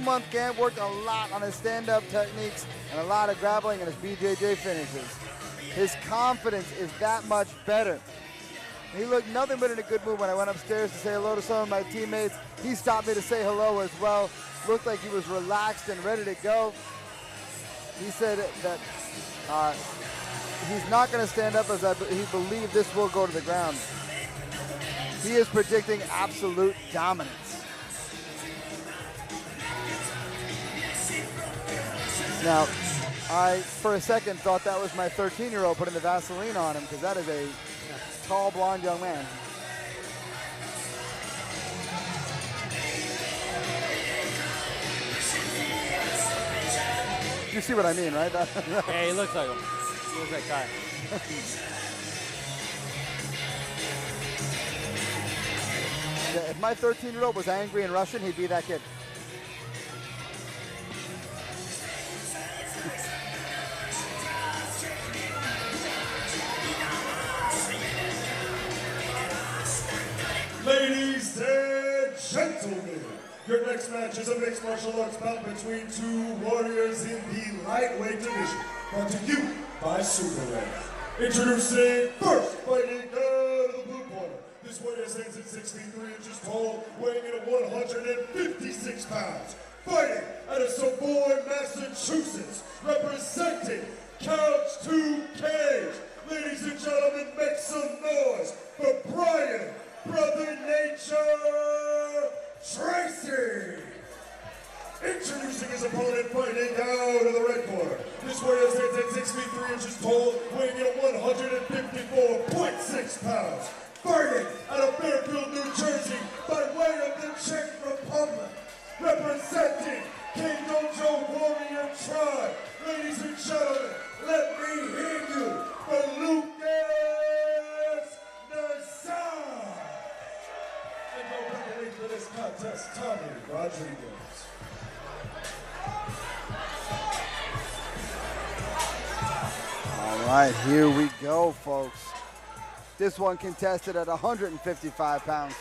Month camp worked a lot on his stand-up techniques and a lot of grappling and his BJJ finishes. His confidence is that much better. He looked nothing but in a good mood when I went upstairs to say hello to some of my teammates. He stopped me to say hello as well. Looked like he was relaxed and ready to go. He said that he's not going to stand up as he believes this will go to the ground. He is predicting absolute dominance. Now, I, for a second, thought that was my 13-year-old putting the Vaseline on him, because that is a tall, blonde young man. You see what I mean, right? Yeah, he looks like him. He looks like Kyle. If my 13-year-old was angry and Russian, he'd be that kid. Ladies and gentlemen, your next match is a mixed martial arts bout between two warriors in the lightweight division, brought to you by Super Red. Introducing first, fighting out of the blue corner. This warrior stands at 6 feet 3 inches tall, weighing in at 156 pounds. Fighting out of Savoy, Massachusetts, representing Couch to Cage. Ladies and gentlemen, make some noise for Brian Brother Nature Tracy. Introducing his opponent, fighting out of the red corner. This warrior stands at 6 feet 3 inches tall, weighing in at 154.6 pounds. Fighting out of Fairfield, New Jersey, by way of the Czech Republic. Representing King Dojo Warrior Tribe. Ladies and gentlemen, let me hear you for Lucas Nassar. And no referee for this contest, Tommy Rodriguez. All right, here we go, folks. This one contested at 155 pounds.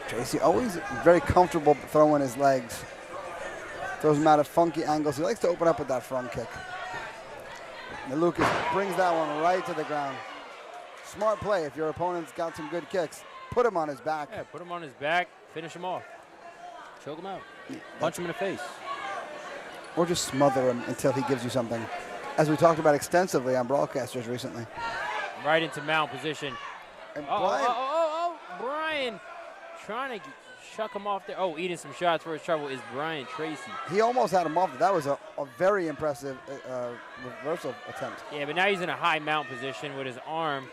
Tracy always very comfortable throwing his legs. Throws him out of funky angles. He likes to open up with that front kick. And Lucas brings that one right to the ground. Smart play. If your opponent's got some good kicks, put him on his back. Yeah, put him on his back, finish him off. Choke him out. Punch him in the face. Or just smother him until he gives you something. As we talked about extensively on broadcasters recently. Right into mount position. And Brian trying to shuck him off there. Oh, eating some shots for his trouble is Brian Tracy. He almost had him off. That was a very impressive reversal attempt. Yeah, but now he's in a high mount position with his arm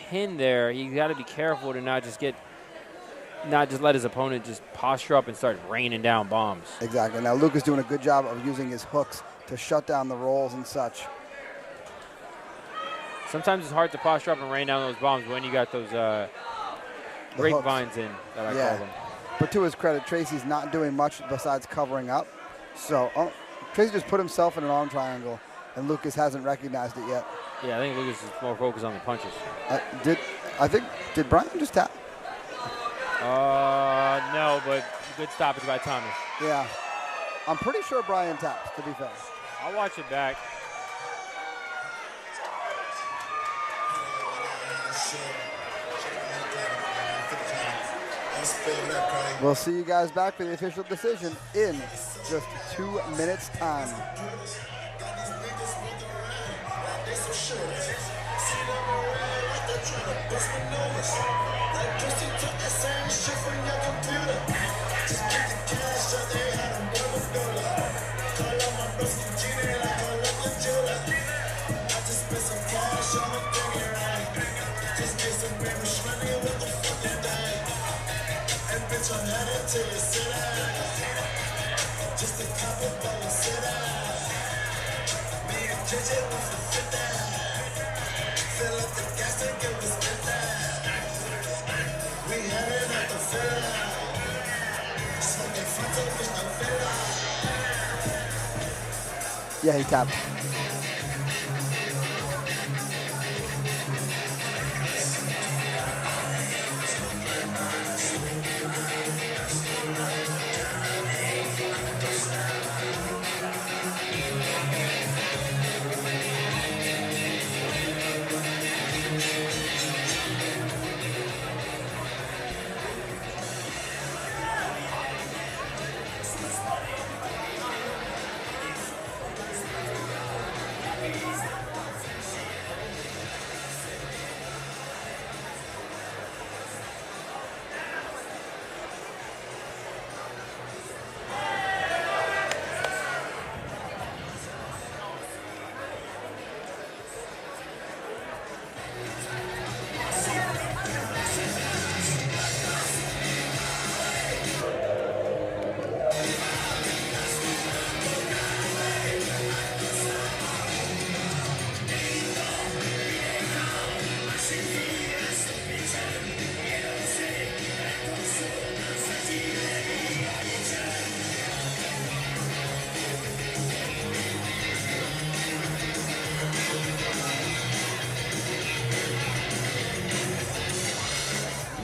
pinned there. You got to be careful to not just let his opponent just posture up and start raining down bombs. Exactly. Now Luke is doing a good job of using his hooks to shut down the rolls and such. Sometimes it's hard to posture up and rain down those bombs when you got those grapevines in, that I call them. But to his credit, Tracy's not doing much besides covering up. So Tracy just put himself in an arm triangle, and Lucas hasn't recognized it yet. Yeah, I think Lucas is more focused on the punches. Did Brian just tap? No, but good stoppage by Tommy. Yeah. I'm pretty sure Brian taps, to be fair. I'll watch it back. We'll see you guys back for the official decision in just 2 minutes' time. Yeah, he tapped.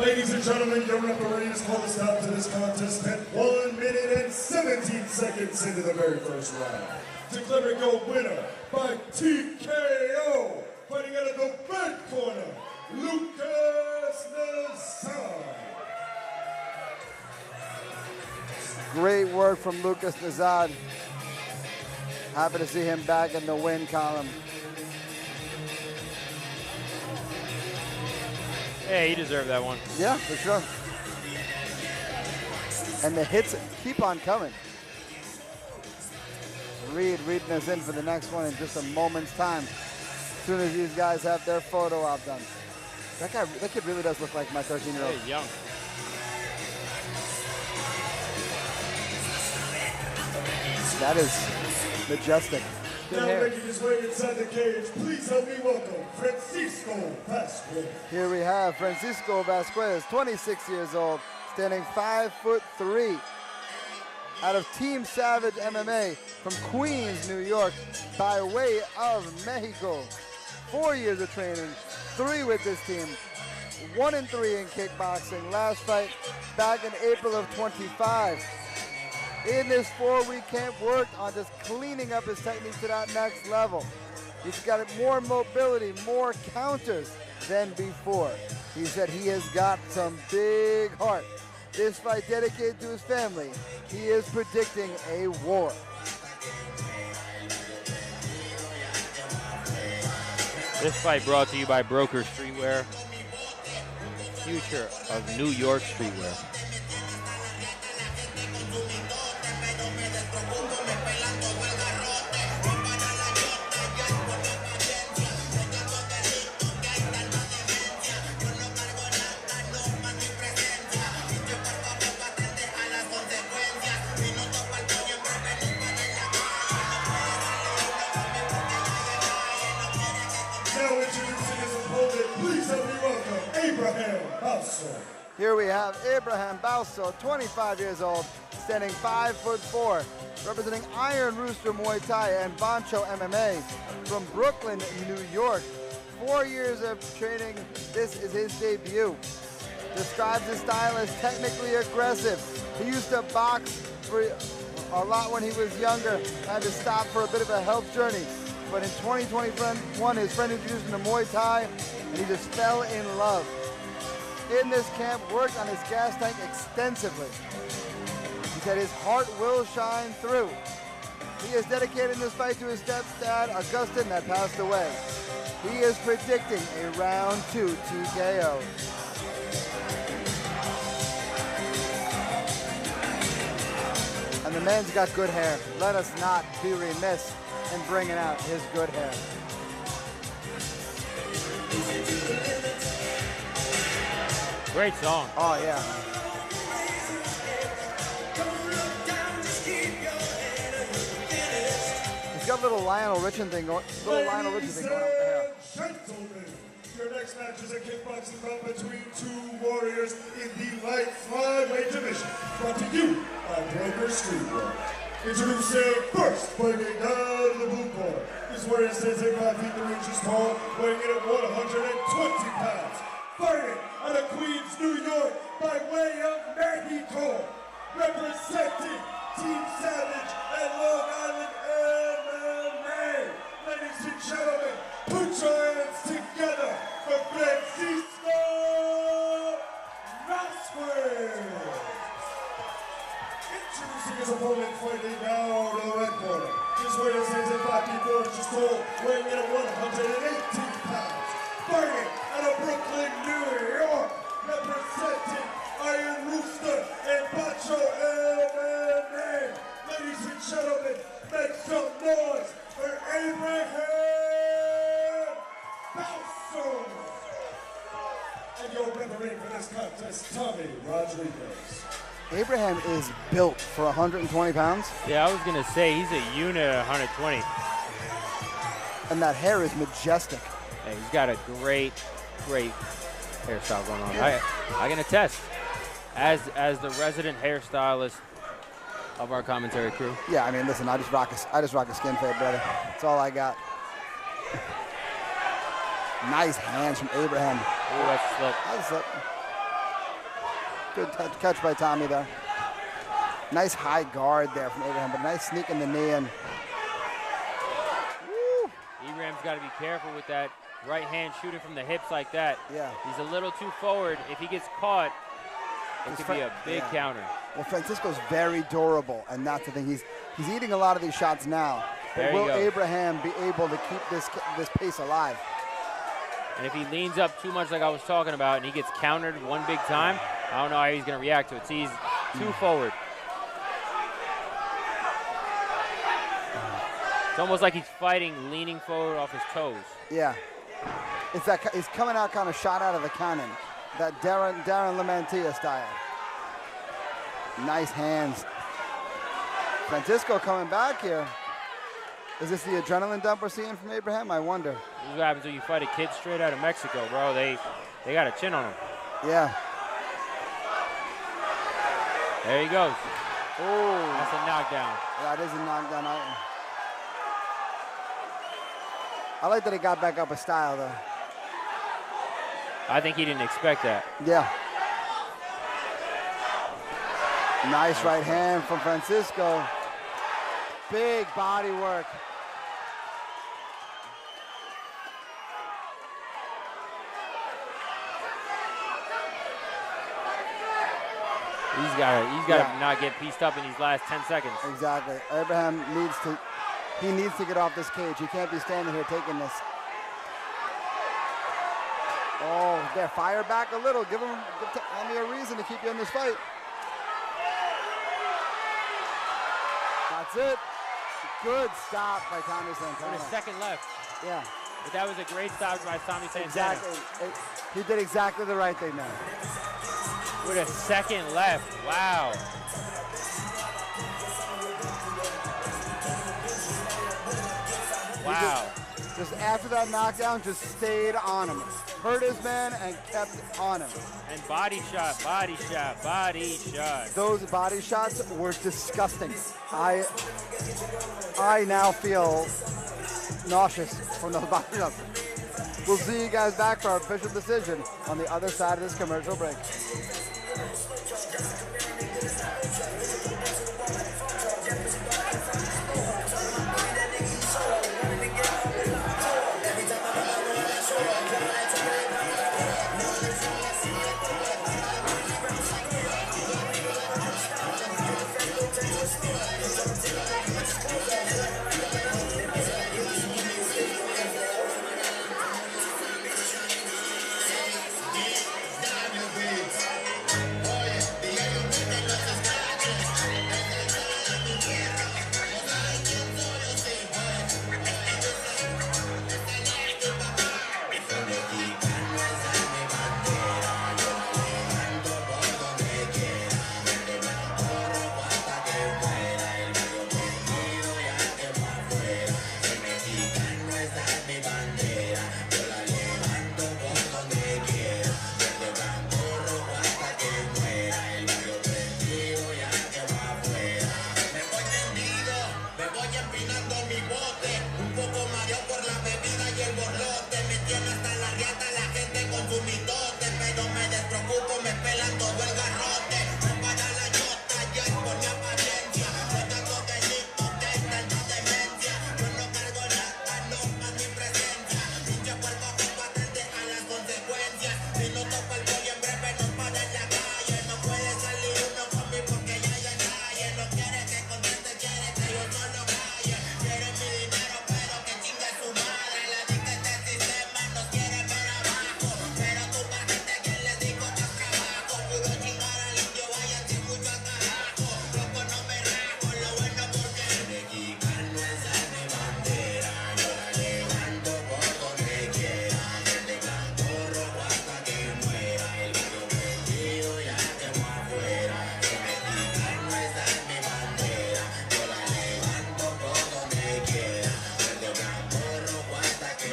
Ladies and gentlemen, your referees call a stop to this contest at 1 minute and 17 seconds into the very first round. Declaring your winner by TKO, fighting out of the red corner, Lucas Nazar. Great work from Lucas Nazar. Happy to see him back in the win column. Yeah, he deserved that one. Yeah, for sure. And the hits keep on coming. Reading us in for the next one in just a moment's time. As soon as these guys have their photo op done. That kid really does look like my 13-year-old. Hey, young. That is majestic. Now making his way inside the cage, please help me welcome Francisco Vasquez. Here we have Francisco Vasquez, 26 years old, standing 5'3", out of Team Savage MMA from Queens, New York, by way of Mexico. 4 years of training, 3 with this team, 1-3 in kickboxing. Last fight back in April of 25. In this 4-week camp, worked on just cleaning up his technique to that next level. He's got more mobility, more counters than before. He said he has got some big heart. This fight dedicated to his family. He is predicting a war. This fight brought to you by Broker Streetwear, future of New York streetwear. Here we have Abraham Balso, 25 years old, standing 5'4", representing Iron Rooster Muay Thai and Bancho MMA from Brooklyn, New York. 4 years of training, this is his debut. Describes his style as technically aggressive. He used to box for a lot when he was younger, had to stop for a bit of a health journey. But in 2021, his friend introduced him to Muay Thai, and he just fell in love. In this camp, worked on his gas tank extensively. He said his heart will shine through. He is dedicating this fight to his stepdad, Augustin, that passed away. He is predicting a round 2 TKO. And the man's got good hair. Let us not be remiss in bringing out his good hair. Great song. Oh, yeah. He's got a little Lionel Richie thing going on with the hair. Gentlemen, your next match is a kickboxing bout between two warriors in the light flyweight division. Brought to you by Broker Streetwear. Introducing first, fighting out of the blue corner. This warrior stands at 5 feet 3 inches tall, weighing in at 120 pounds. Fighting out of Queens, New York, by way of Mexico, representing Team Savage and Long Island MMA. Ladies and gentlemen, put your hands together for Francisco Vasquez. Introducing his opponent, fighting out of the red corner. This warrior stands at 5 feet 4 inches tall, weighing in at 118 pounds. Fighting out of Brooklyn, New York, representing Iron Rooster and Bancho MMA. Ladies and gentlemen, make some noise for Abraham Balso. And your referee for this contest, Tommy Rodriguez. Abraham is built for 120 pounds. Yeah, I was going to say, he's a unit at 120. And that hair is majestic. Hey, he's got a great hairstyle going on. I can attest, as the resident hairstylist of our commentary crew. Yeah, I mean, listen, I just rock a skin fade, brother. That's all I got. Nice hands from Abraham. Ooh, that's slick. That's slick. Good catch by Tommy there. Nice high guard there from Abraham, but nice sneak in the knee. And Abraham's got to be careful with that right hand shooting from the hips like that. Yeah. He's a little too forward. If he gets caught, it could be a big counter. Well, Francisco's very durable, and that's the thing. He's eating a lot of these shots now. But will Abraham be able to keep this pace alive? And if he leans up too much like I was talking about and he gets countered one big time, I don't know how he's going to react to it. See, he's too forward. It's almost like he's fighting, leaning forward off his toes. Yeah. It's that he's coming out kind of shot out of the cannon. That Darren Lamantilla style. Nice hands. Francisco coming back here. Is this the adrenaline dump we're seeing from Abraham? I wonder. This is what happens when you fight a kid straight out of Mexico, bro. They got a chin on him. Yeah. There he goes. Oh, that's a knockdown. That is a knockdown. I like that he got back up a style, though. I think he didn't expect that. Yeah. Nice right hand from Francisco. Big body work. He's got to not get pieced up in these last 10 seconds. Exactly. Abraham needs to get off this cage. He can't be standing here taking this. Oh, there, fire back a little. Give Tommy a reason to keep you in this fight. That's it. Good stop by Tommy Santana. With a second left. Yeah. But that was a great stop by Tommy Santana. Exactly. He did exactly the right thing there. With a second left. Wow. Wow. Just after that knockdown, just stayed on him. Hurt his man and kept on him. And body shot, body shot, body shot. Those body shots were disgusting. I now feel nauseous from those body shots. We'll see you guys back for our official decision on the other side of this commercial break.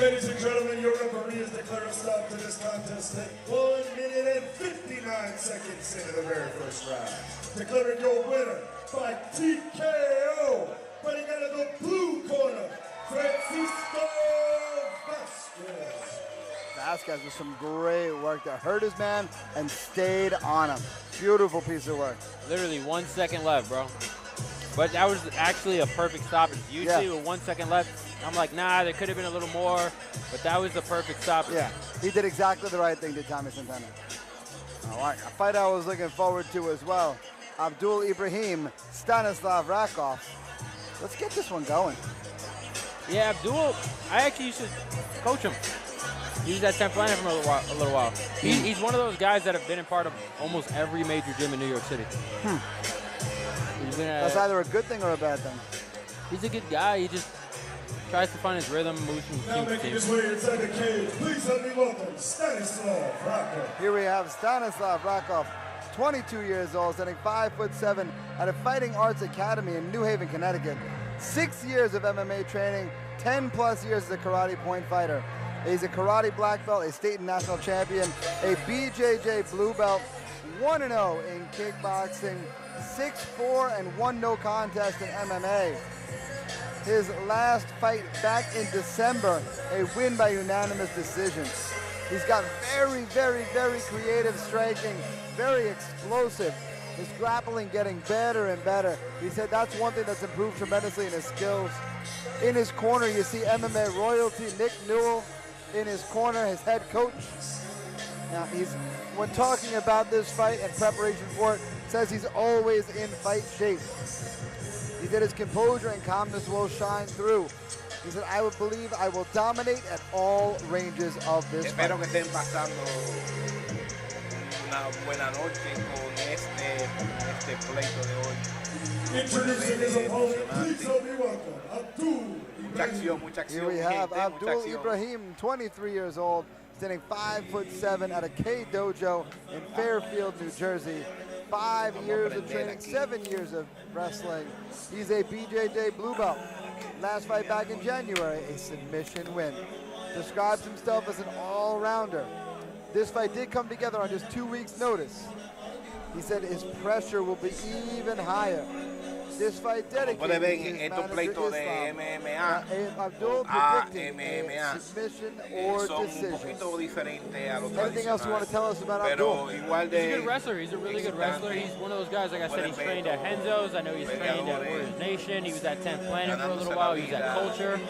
Ladies and gentlemen, your referee has declared a stop to this contest at 1 minute and 59 seconds into the very first round. Declaring your winner by TKO, fighting out of the blue corner, Francisco Vasquez. Vasquez with some great work there. Hurt his man and stayed on him. Beautiful piece of work. Literally 1 second left, bro. But that was actually a perfect stoppage. Usually with 1 second left, I'm like, nah, there could have been a little more. But that was the perfect stoppage. Yeah, he did exactly the right thing to Tommy Santana. All right, a fight I was looking forward to as well. Abdul Ibrahim, Stanislav Rakov. Let's get this one going. Yeah, Abdul, I actually used to coach him. He was at 10th Planet for a little while. He's one of those guys that have been a part of almost every major gym in New York City. He's been That's either a good thing or a bad thing. He's a good guy. He just tries to find his rhythm, moves from Now team to making team. his way inside the cage, please help me welcome Stanislav Rakov. Here we have Stanislav Rakov, 22 years old, standing 5'7", at a Fighting Arts Academy in New Haven, Connecticut. 6 years of MMA training, 10 plus years as a karate point fighter. He's a karate black belt, a state and national champion, a BJJ blue belt, 1-0 in kickboxing, 6'4" and 1 no contest in MMA. His last fight back in December, a win by unanimous decision. He's got very, very, very creative striking, very explosive. His grappling getting better and better. He said that's one thing that's improved tremendously in his skills. In his corner, you see MMA royalty, Nick Newell. In his corner, his head coach. Now, when talking about this fight and preparation for it, says he's always in fight shape. He said his composure and calmness will shine through. He said, I would believe I will dominate at all ranges of this fight. Espero que estén pasando una buena noche con este pleito de hoy. Introducing his opponent, please help me welcome Abdul Mucha acción, mucha Here acción. we have gente, mucha Abdul acción. Ibrahim, 23 years old, standing 5'7" at a K Dojo in Fairfield, New Jersey. 5 years of training, 7 years of wrestling. He's a BJJ blue belt. Last fight back in January, a submission win. Describes himself as an all-rounder. This fight did come together on just 2 weeks' notice. He said his pressure will be even higher. This fight dedicated Puede ver to his estos manager pleitos de Islam. MMA Abdul predicting AMMA a submission or son un decision. poquito diferentes a los Anything else you want to tradicionales. tell us about Pero Abdul? igual He's de a good wrestler. He's a really good wrestler. He's one of those guys, like I said, he's trained at Henzo's. I know he's trained at Warriors Nation. He was at 10th Planet for a little while. He was at Culture.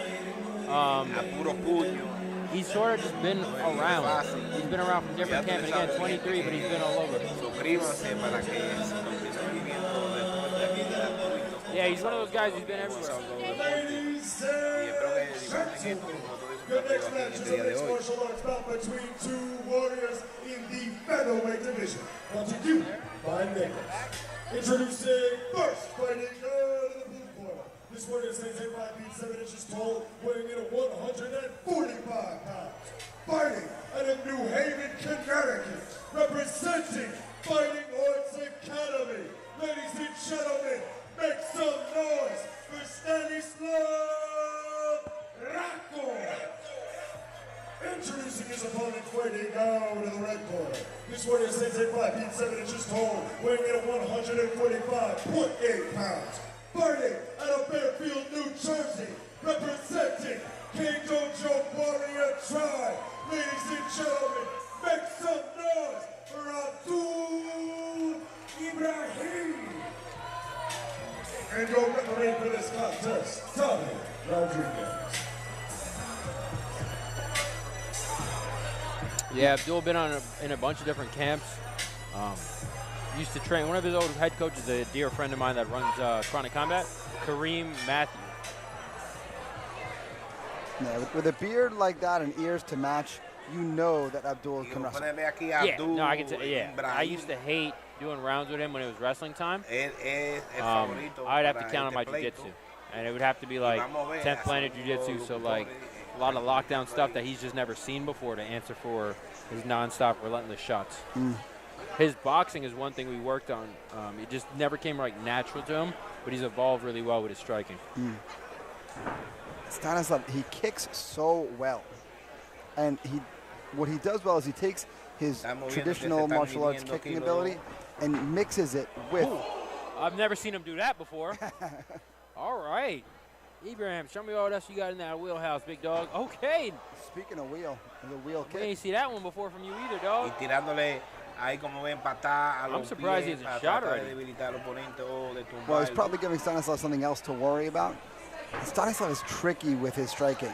a puro puño. He's sort of just been around. He's been around from different camps. Again, 23, but he's been all over. Suscríbanse para que si continúen viendo deporte aquí gratuito. Yeah, he's one of those guys who's been everywhere. Ladies Y espero que and disfruten esto gentlemen, como your todos next disfrutando match aquí is en a el día mixed de hoy. martial arts bout between two warriors in the featherweight division. Brought to you by Nichols. Introducing first, fighting out of the blue corner. This warrior stands at 5 feet 7 inches tall, weighing in at 145 pounds. Fighting out of New Haven, Connecticut, representing Fighting Arts Academy. Ladies and gentlemen, make some noise for Stanislav Rakov. Introducing his opponent, fighting out of the red corner. This warrior stands at 5 feet 7 inches tall, weighing in at 145.8 pounds. Fighting out of Fairfield, New Jersey, representing King Dojo Warrior Tribe. Ladies and gentlemen, make some noise for Abdul Ibrahim. And your referee for this contest, Tommy Rodriguez. Yeah, Abdul been in a bunch of different camps. Used to train. One of his old head coaches, a dear friend of mine that runs Chronic Combat, Kareem Matthew. Yeah, with a beard like that and ears to match, you know that Abdul Y can wrestle. ponerme aquí a Yeah, Abdul no, I can say, yeah. Ibrahim. I used to hate doing rounds with him when it was wrestling time. Él es el favorito I'd have to para count on my este pleito. jiu-jitsu. And it would have to be like vamos a ver, 10th Planet hacemos Jiu-Jitsu, los so like a lot of lockdown stuff that he's just never seen before to answer for his non-stop relentless shots. His boxing is one thing we worked on. It just never came like natural to him, but he's evolved really well with his striking. Stanislav, he kicks so well. And what he does well is he takes his Está moviendo, traditional que se están martial arts midiendo kicking aquí los ability and mixes it with. I've never seen him do that before. All right. Ibrahim, show me what else you got in that wheelhouse, big dog. Okay. Speaking of wheel, the wheel We kick. ain't see that one before from you either, Y dog. tirándole Ahí como ven, patada a los surprised pies, he hasn't para shot tratar de already. debilitar al oponente o de Well, he's tumbarlo. probably giving Stanislav something else to worry about. Stanislav is tricky with his striking.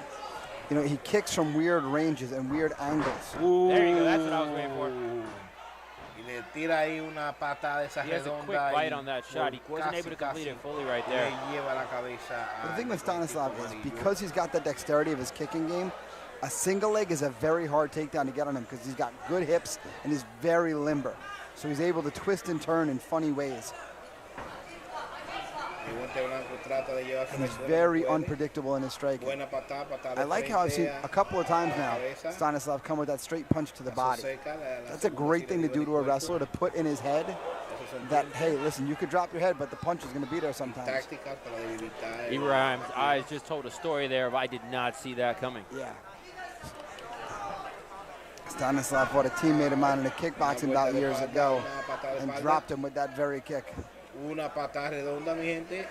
You know, he kicks from weird ranges and weird angles. There you go. That's what I was waiting for. Y le tira ahí una patada de esa He has a redonda. quick y bite on that shot. He por wasn't able to complete casi it fully right there. Le lleva la cabeza But the al thing with Stanislav equipo is amarillo. because he's got the dexterity of his kicking game, a single leg is a very hard takedown to get on him because he's got good hips and he's very limber. So he's able to twist and turn in funny ways. El guante blanco trata de llevarse And la he's suerte, very puede. unpredictable in his striking. Buena patada, patada I de like how I've seen frente a couple of times now cabeza. Stanislav come with that straight punch to the body. Seca, la That's a segunda great sí thing le to dio do to a el cuerpo. wrestler, to put in his head Esos son that, hey, listen, you could drop your head, but the punch is going to be there sometimes. tácticas para debilitar. Ibrahim's eyes just told a story there, but I did not see that coming. Yeah. Stanislav fought a teammate of mine in a kickboxing bout years ago and dropped him with that very kick. Una patada redonda, mi gente.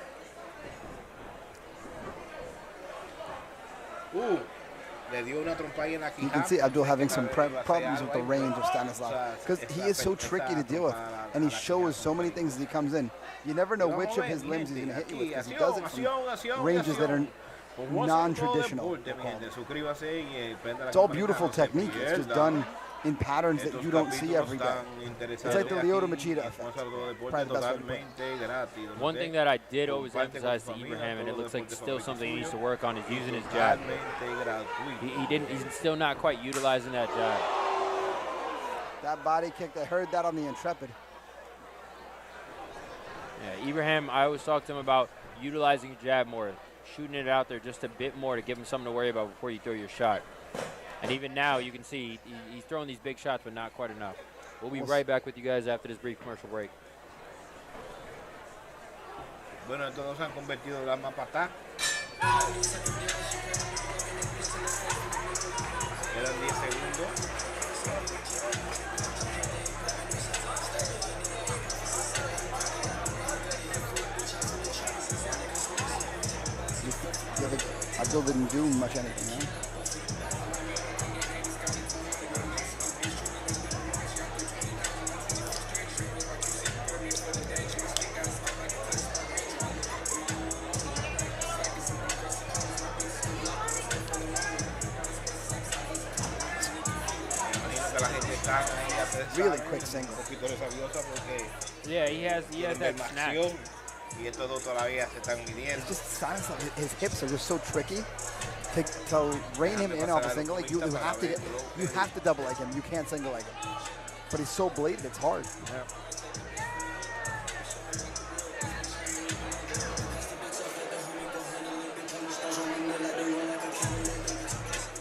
Le dio una trompada en la You quijada. can see Abdul having some Iba a hacer problems with algo the ahí, range pero, of Stanislav o sea, because he is so tricky to deal with, and he shows so many things as he comes in. You never know which of his limbs he's going to hit you with because he does it from ranges that are non-traditional. It's all beautiful technique. It's just done in patterns that you don't see every day. It's like the Lyoto Machida effect. Probably the best way to put it. One thing that I did always emphasize to Ibrahim, and it looks like it's still something he needs to work on, is using his jab. He's still not quite utilizing that jab. That body kick, I heard that on the Intrepid. Yeah, Ibrahim, I always talk to him about utilizing your jab more, shooting it out there just a bit more to give him something to worry about before you throw your shot. And even now, you can see he's throwing these big shots, but not quite enough. We'll be right back with you guys after this brief commercial break. Bueno, estos dos han convertido la arma patá. Quedan 10 segundos. Abdul didn't do much anything, huh? Really quick single. Yeah, he has that snap. Y estos dos todavía se están midiendo. It's just Stanislav, his hips are just so tricky. To rein him in off a single leg, you have to double leg him. You can't single leg him. But he's so bladed, it's hard. Yeah.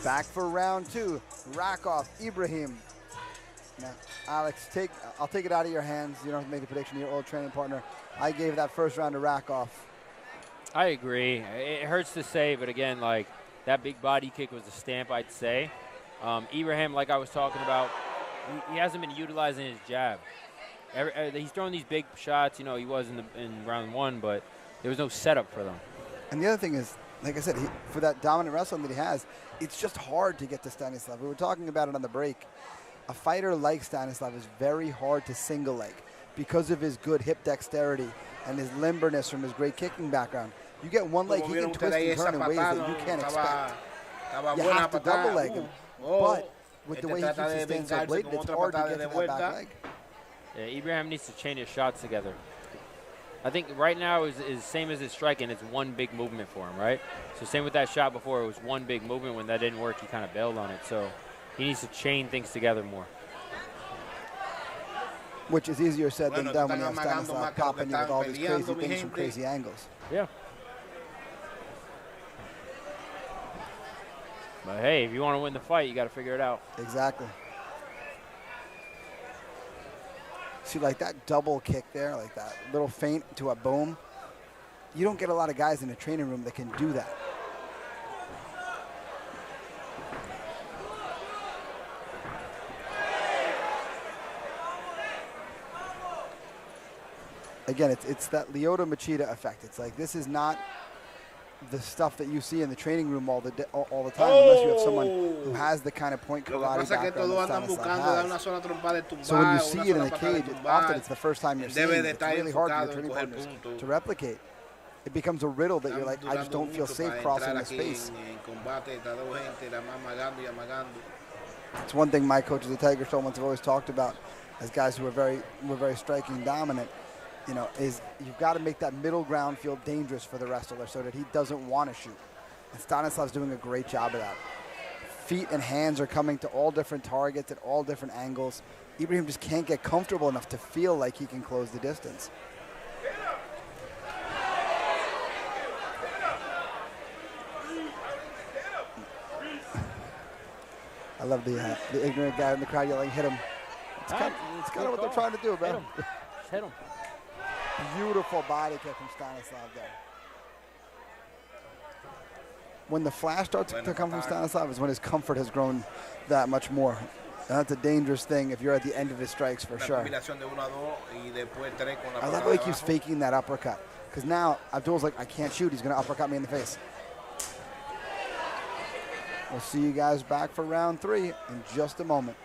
Back for round two. Rakov, Ibrahim. Now, Alex, I'll take it out of your hands. You don't have to make the prediction. Your old training partner. I gave that first round to Rakov. I agree. It hurts to say, but again, like that big body kick was a stamp, I'd say. Ibrahim, like I was talking about, he hasn't been utilizing his jab. He's throwing these big shots. You know, he was in round one, but there was no setup for them. And the other thing is, like I said, for that dominant wrestling that he has, it's just hard to get to Stanislav. We were talking about it on the break. A fighter like Stanislav is very hard to single leg because of his good hip dexterity and his limberness from his great kicking background. You get one leg, he can twist and turn in ways that you can't expect. You have to double leg him. But with the way he keeps his stance so bladed, it's hard to get to that back leg. Yeah, Ibrahim needs to chain his shots together. I think right now is same as his striking. It's one big movement for him, right? So same with that shot before. It was one big movement. When that didn't work, he kind of bailed on it. So he needs to chain things together more. Which is easier said than done when you have Stanislav popping you with all these crazy things from crazy angles. Yeah. But hey, if you want to win the fight, you got to figure it out. Exactly. See, like that double kick there, like that little feint to a boom. You don't get a lot of guys in the training room that can do that. Again, it's that Lyoto Machida effect. It's like this is not the stuff that you see in the training room all the time, unless you have someone who has the kind of point karate background that Stanislav has. So when you see it in the cage, often it's the first time you're seeing it. It's really hard for your training partners to replicate. It becomes a riddle that you're like, I just don't feel safe crossing the space. It's one thing my coaches at Tiger Show have always talked about as guys who are very striking dominant, you know, is you've got to make that middle ground feel dangerous for the wrestler so that he doesn't want to shoot. And Stanislav's doing a great job of that. Feet and hands are coming to all different targets at all different angles. Ibrahim just can't get comfortable enough to feel like he can close the distance. I love the ignorant guy in the crowd yelling, hit him. It's kind of what they're trying to do, bro. Hit him. Just hit him. Beautiful body kick from Stanislav there. When the flash starts to come from Stanislav is when his comfort has grown that much more. That's a dangerous thing if you're at the end of his strikes for sure. I love how he keeps faking that uppercut. Because now Abdul's like, I can't shoot. He's going to uppercut me in the face. We'll see you guys back for round 3 in just a moment.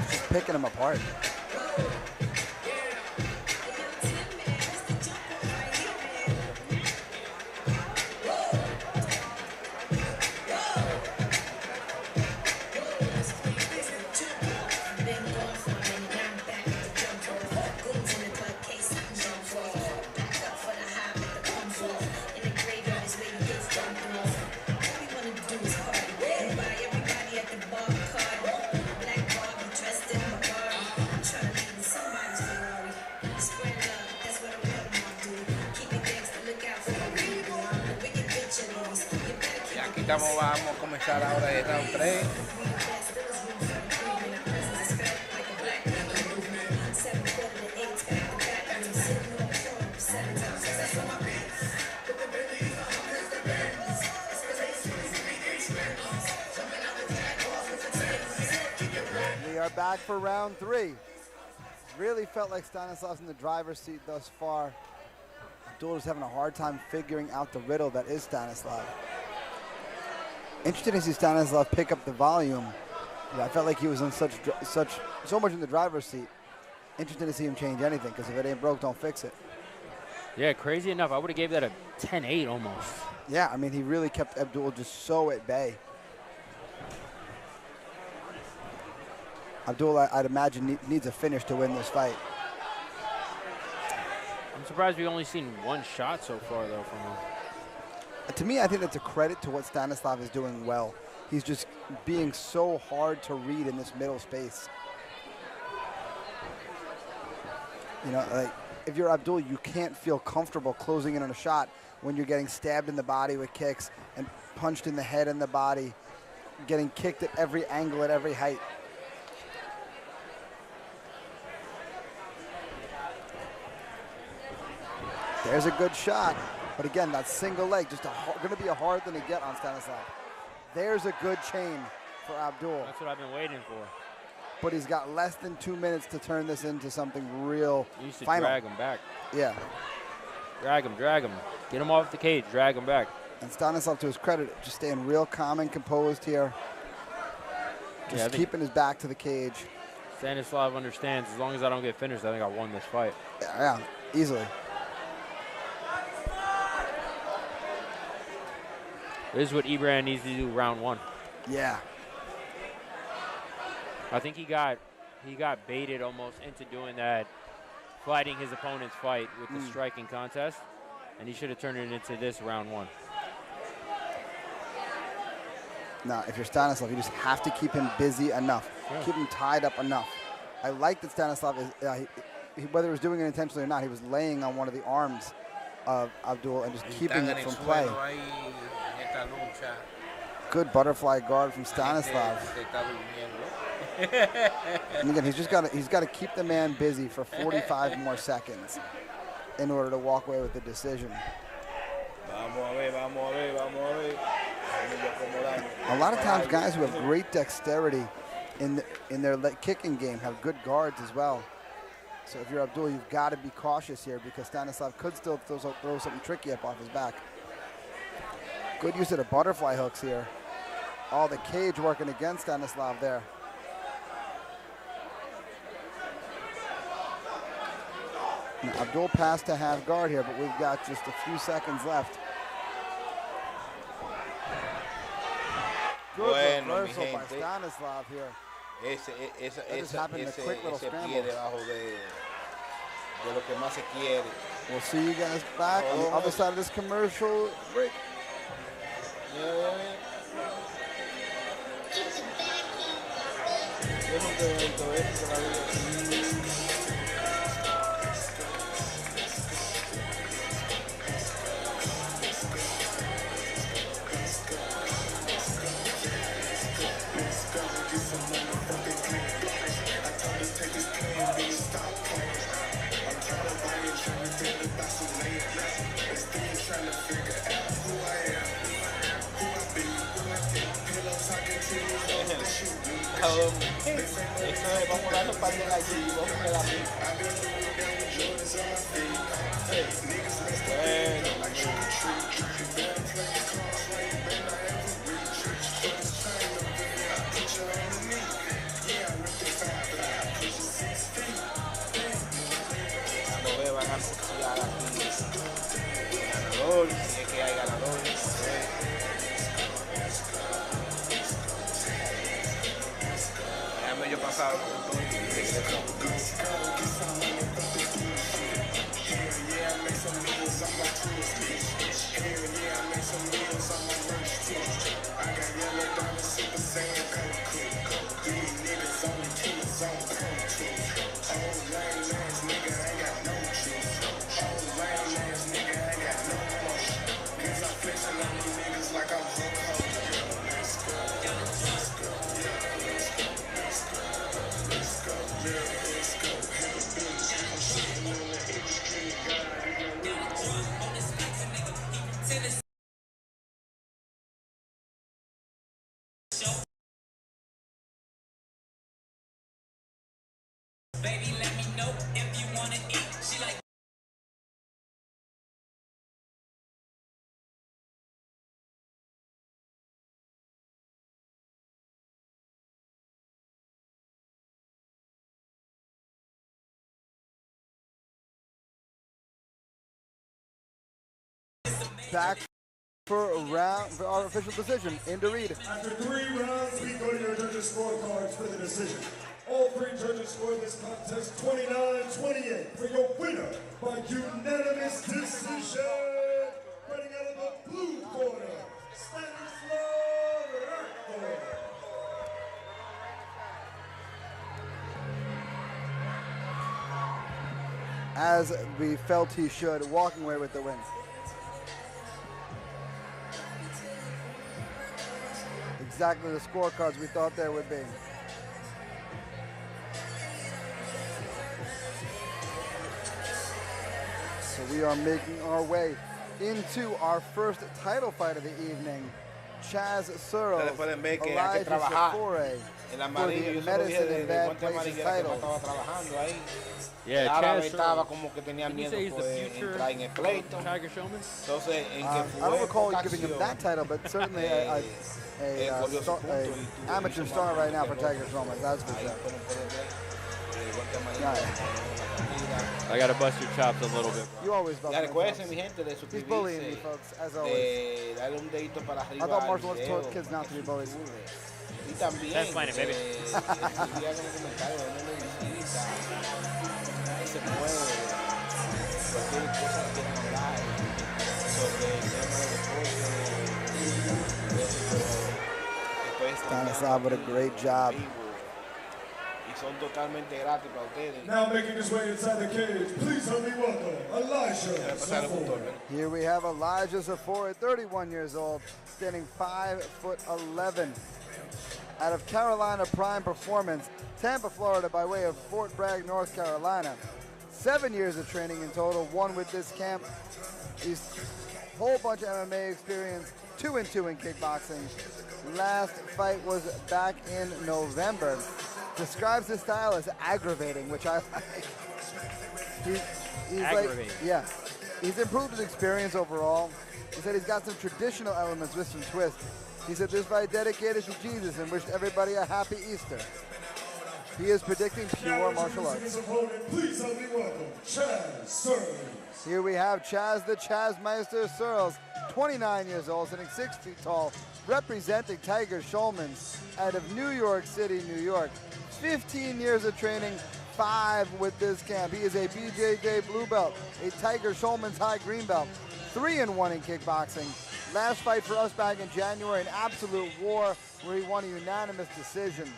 Just picking him apart. Vamos a comenzar ahora el round 3. We are back for round 3. Really felt like Stanislav's in the driver's seat thus far. Abdul is having a hard time figuring out the riddle that is Stanislav. Interesting to see Stanislav pick up the volume. Yeah, I felt like he was in so much in the driver's seat. Interesting to see him change anything, because if it ain't broke, don't fix it. Yeah, crazy enough, I would have gave that a 10-8 almost. Yeah, I mean, he really kept Abdul just so at bay. Abdul, I'd imagine, needs a finish to win this fight. I'm surprised we've only seen one shot so far, though, from him. To me, I think that's a credit to what Stanislav is doing well. He's just being so hard to read in this middle space. You know, like, if you're Abdul, you can't feel comfortable closing in on a shot when you're getting stabbed in the body with kicks and punched in the head and the body, getting kicked at every angle, at every height. There's a good shot. But again, that single leg, just going to be a hard thing to get on Stanislav. There's a good chain for Abdul. That's what I've been waiting for. But he's got less than 2 minutes to turn this into something real You used to final. drag him back. Yeah. Drag him. Get him off the cage, drag him back. And Stanislav, to his credit, just staying real calm and composed here. Just keeping his back to the cage. Stanislav understands, as long as I don't get finished, I think I won this fight. Yeah, easily. This is what Ibrahim needs to do round 1. Yeah. I think he got baited almost into doing that, fighting his opponent's fight with the striking contest, and he should have turned it into this round 1. Now, if you're Stanislav, you just have to keep him busy enough, keep him tied up enough. I like that Stanislav is, whether he was doing it intentionally or not, he was laying on one of the arms of Abdul and just keeping it from play. Good butterfly guard from Stanislav. And again, he's got to keep the man busy for 45 more seconds in order to walk away with the decision. A lot of times, guys who have great dexterity in their kicking game have good guards as well. So if you're Abdul, you've got to be cautious here because Stanislav could still throw something tricky up off his back. Good use of the butterfly hooks here. All the cage working against Stanislav there. Now, Abdul passed to half guard here, but we've got just a few seconds left. Good reversal by Stanislav here. Ese pie debajo de lo que más se quiere. We'll see you guys back on the other side of this commercial break. Eso es, vamos a darle un par de gallitos, vamos a quedar bien. Cuando ve van a anunciar aquí ganador, si es que hay ganador. Yo pasado Baby, let me know if you wanna eat. She like Back for our official decision. Into Reed. After 3 rounds, we go to your judges' scorecards for the decision. All 3 judges scored this contest 29-28 for your winner by unanimous decision. Running out of the blue corner, Stanislav Radko. As we felt he should, walking away with the win. Exactly the scorecards we thought there would be. So we are making our way into our first title fight of the evening. Chaz Searles, Elijah Shafore El amarillo, yo se lo dije de guante amarillo que me estaba trabajando ahí. Yeah, Árabe Chaz estaba Searles. como que tenía Didn't you miedo say he's the de future entrar en el pleito. Tiger Showman? Entonces, en que I fue don't recall poca giving him acción, that title, but certainly a amateur star right now for Tiger Showman, that's for ahí sure. como pueden ver, el guante amarillo. Right. I got to bust your chops a little bit. You always love Ya my recuerden, folks. mi gente, de He's bullying me, suscribirse, folks, as always. de darle un dedito para arriba I thought al martial arts video, taught kids not to be bullies. y también That's fine, baby. escribían en los comentarios dónde me visita, ahí se puede, cualquier cosa que quieran hablar sobre el tema de deporte, Stanislav, what a great job. y son totalmente gratis para ustedes. Now making his way inside the cage, please help me welcome Elijah Quiero pasar el punto, Shafore. Here we have Elijah Shafore, 31 years old, standing 5'11". Out of Carolina Prime Performance, Tampa, Florida, by way of Fort Bragg, North Carolina. 7 years of training in total, 1 with this camp. He's a whole bunch of MMA experience, 2-2 in kickboxing. Last fight was back in November. Describes his style as aggravating, which I like. He's Aggravating. like, yeah, he's improved his experience overall. He said he's got some traditional elements with some twist. He said this fight dedicated to Jesus and wished everybody a happy Easter. He is predicting pure martial arts. His opponent, please help me welcome Chaz Searles. Here we have Chaz the Chazmeister Searles, 29 years old, sitting 6 feet tall, representing Tiger Schulman's out of New York City, New York. 15 years of training, 5 with this camp. He is a BJJ blue belt, a Tiger Schulman's high green belt, 3-1 in kickboxing. Last fight for us back in January, an absolute war where he won a unanimous decision.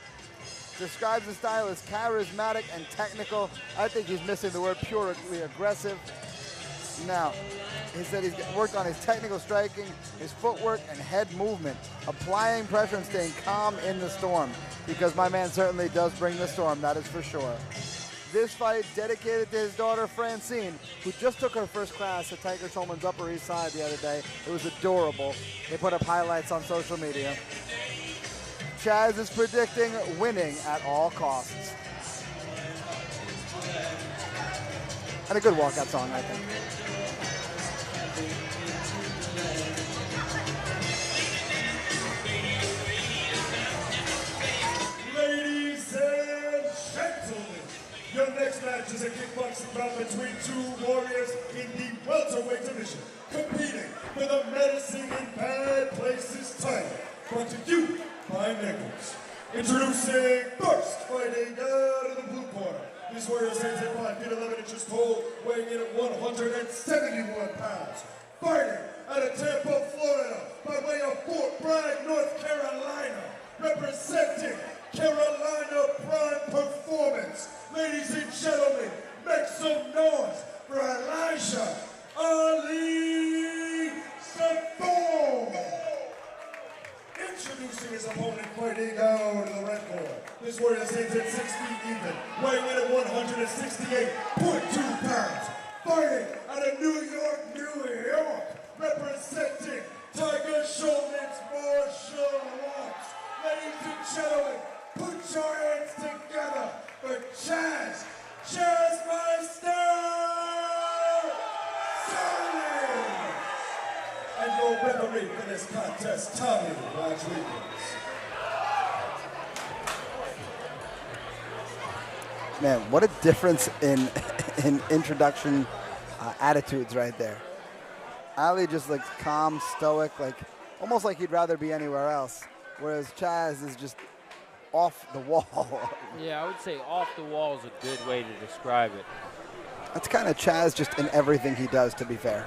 Describes his style as charismatic and technical. I think he's missing the word purely aggressive. Now, he said he's worked on his technical striking, his footwork, and head movement, applying pressure and staying calm in the storm, because my man certainly does bring the storm, that is for sure. This fight dedicated to his daughter Francine, who just took her first class at Tiger Schulman's Upper East Side the other day. It was adorable. They put up highlights on social media. Chaz is predicting winning at all costs. And a good walkout song, I think. Ladies and gentlemen, your next match is a kickboxing bout between 2 warriors in the welterweight division, competing for the Medicine in Bad Places title. Brought to you by Nichols. Introducing first, fighting out of the blue corner. This warrior stands at 5 feet 11 inches tall, weighing in at 171 pounds. Fighting out of Tampa, Florida, by way of Fort Bragg, North Carolina, representing Carolina Prime Performance. Ladies and gentlemen, make some noise for Elijah Ali Sabon. Introducing his opponent, fighting out of the red corner. This warrior stands at 6 feet even, weighing in at 168.2 pounds. Fighting out of New York, representing Tiger Schulman's martial arts. Ladies and gentlemen, put your hands together for Chaz Chazmeister Searles. And your referee for this contest, Tommy Rodriguez. Man, what a difference in introduction attitudes right there. Ali just looks calm, stoic, like almost like he'd rather be anywhere else, whereas Chaz is just off the wall. Yeah, I would say off the wall is a good way to describe it. That's kind of Chaz just in everything he does, to be fair.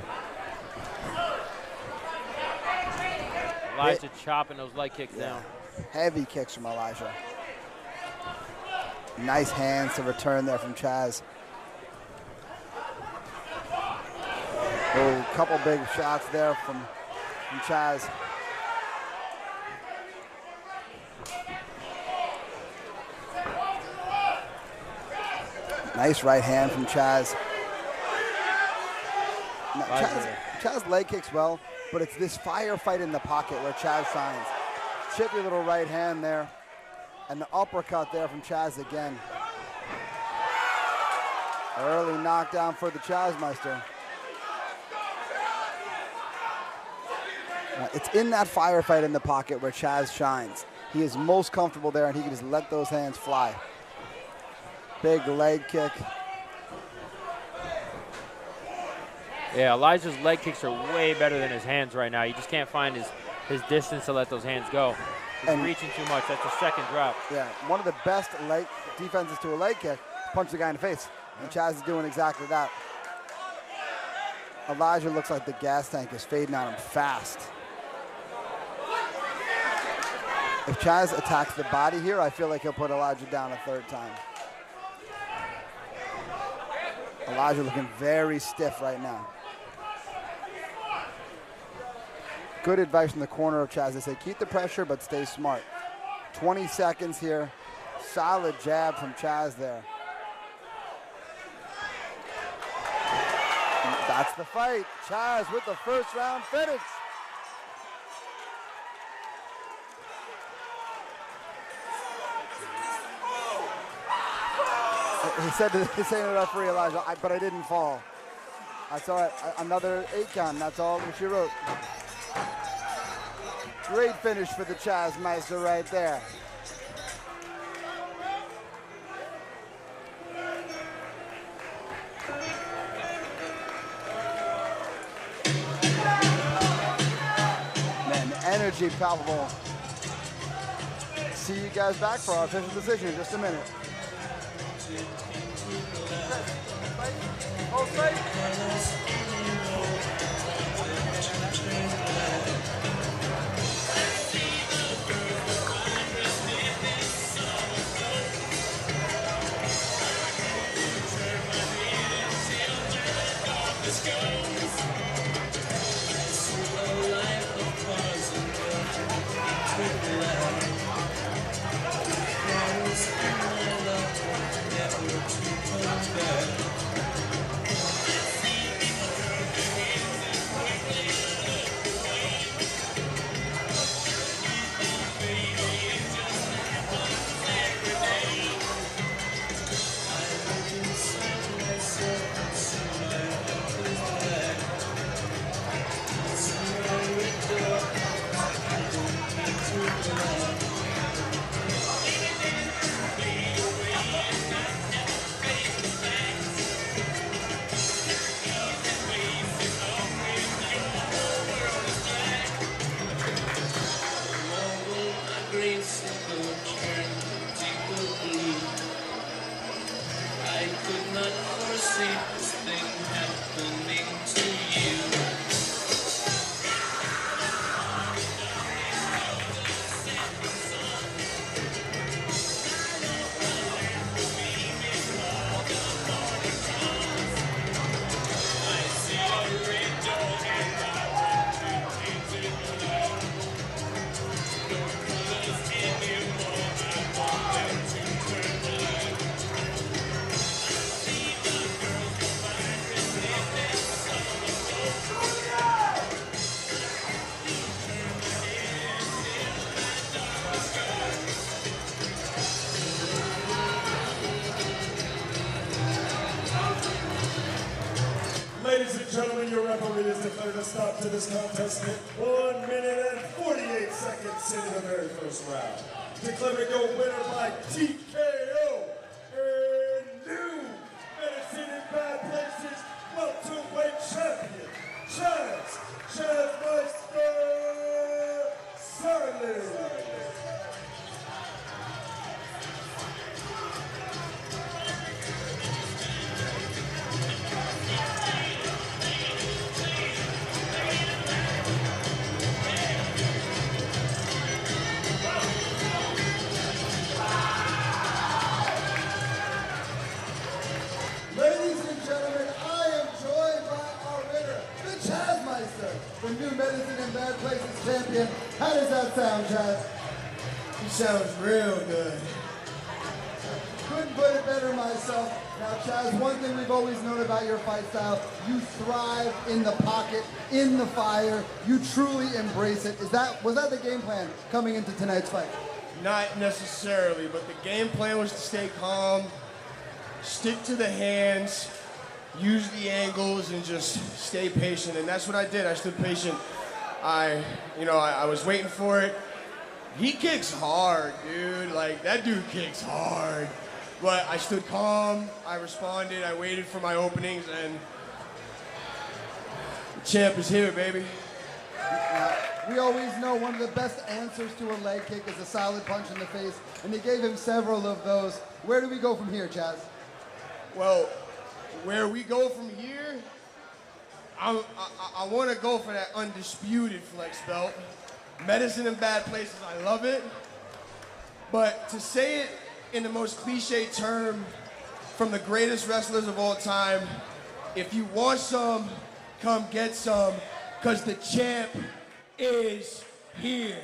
Elijah chopping those leg kicks down. Heavy kicks from Elijah. Nice hands to return there from Chaz. A couple big shots there from Chaz. Nice right hand from Chaz. Now, Chaz leg kicks well, but it's this firefight in the pocket where Chaz shines. Chippy little right hand there. And the uppercut there from Chaz again. Early knockdown for the Chazmeister. It's in that firefight in the pocket where Chaz shines. He is most comfortable there, and he can just let those hands fly. Big leg kick. Yeah, Elijah's leg kicks are way better than his hands right now. You just can't find his distance to let those hands go. He's reaching too much. That's a second drop. Yeah, one of the best leg defenses to a leg kick, punch the guy in the face. And Chaz is doing exactly that. Elijah looks like the gas tank is fading on him fast. If Chaz attacks the body here, I feel like he'll put Elijah down a third time. Elijah looking very stiff right now. Good advice from the corner of Chaz. They say keep the pressure, but stay smart. 20 seconds here. Solid jab from Chaz there. And that's the fight. Chaz with the first round finish. He said to the referee, Elijah, but I didn't fall. I saw it, another 8 count, that's all she wrote. Great finish for the Chaz Meister right there. Man, the energy palpable. See you guys back for our official decision in just a minute. Hold tight. Ladies and gentlemen, your referee has declared a stop to this contest at 1 minute and 48 seconds into the very first round. Declaring your winner by TKO and new Medicine in Bad Places welterweight champion, Chaz Meister Sarli. The new Medicine in Bad Places champion. How does that sound, Chaz? It sounds real good. Couldn't put it better myself. Now, Chaz, one thing we've always known about your fight style, you thrive in the pocket, in the fire. You truly embrace it. Was that the game plan coming into tonight's fight? Not necessarily, but the game plan was to stay calm, stick to the hands, use the angles, and just stay patient. And that's what I did. I stood patient. I was waiting for it. He kicks hard, dude. Like, that dude kicks hard. But I stood calm. I responded. I waited for my openings, and the champ is here, baby. We always know one of the best answers to a leg kick is a solid punch in the face, and they gave him several of those. Where do we go from here, Chaz? Well, where we go from here, I want to go for that undisputed flex belt. Medicine in Bad Places, I love it. But to say it in the most cliche term from the greatest wrestlers of all time, if you want some, come get some, because the champ is here.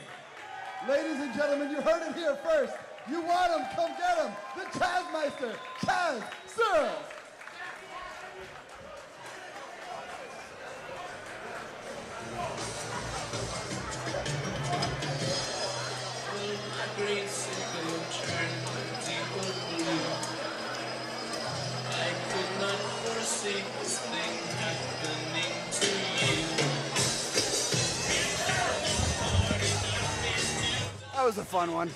Ladies and gentlemen, you heard it here first. You want him, come get him. The Chaz Meister, Chaz Sir. was a fun one.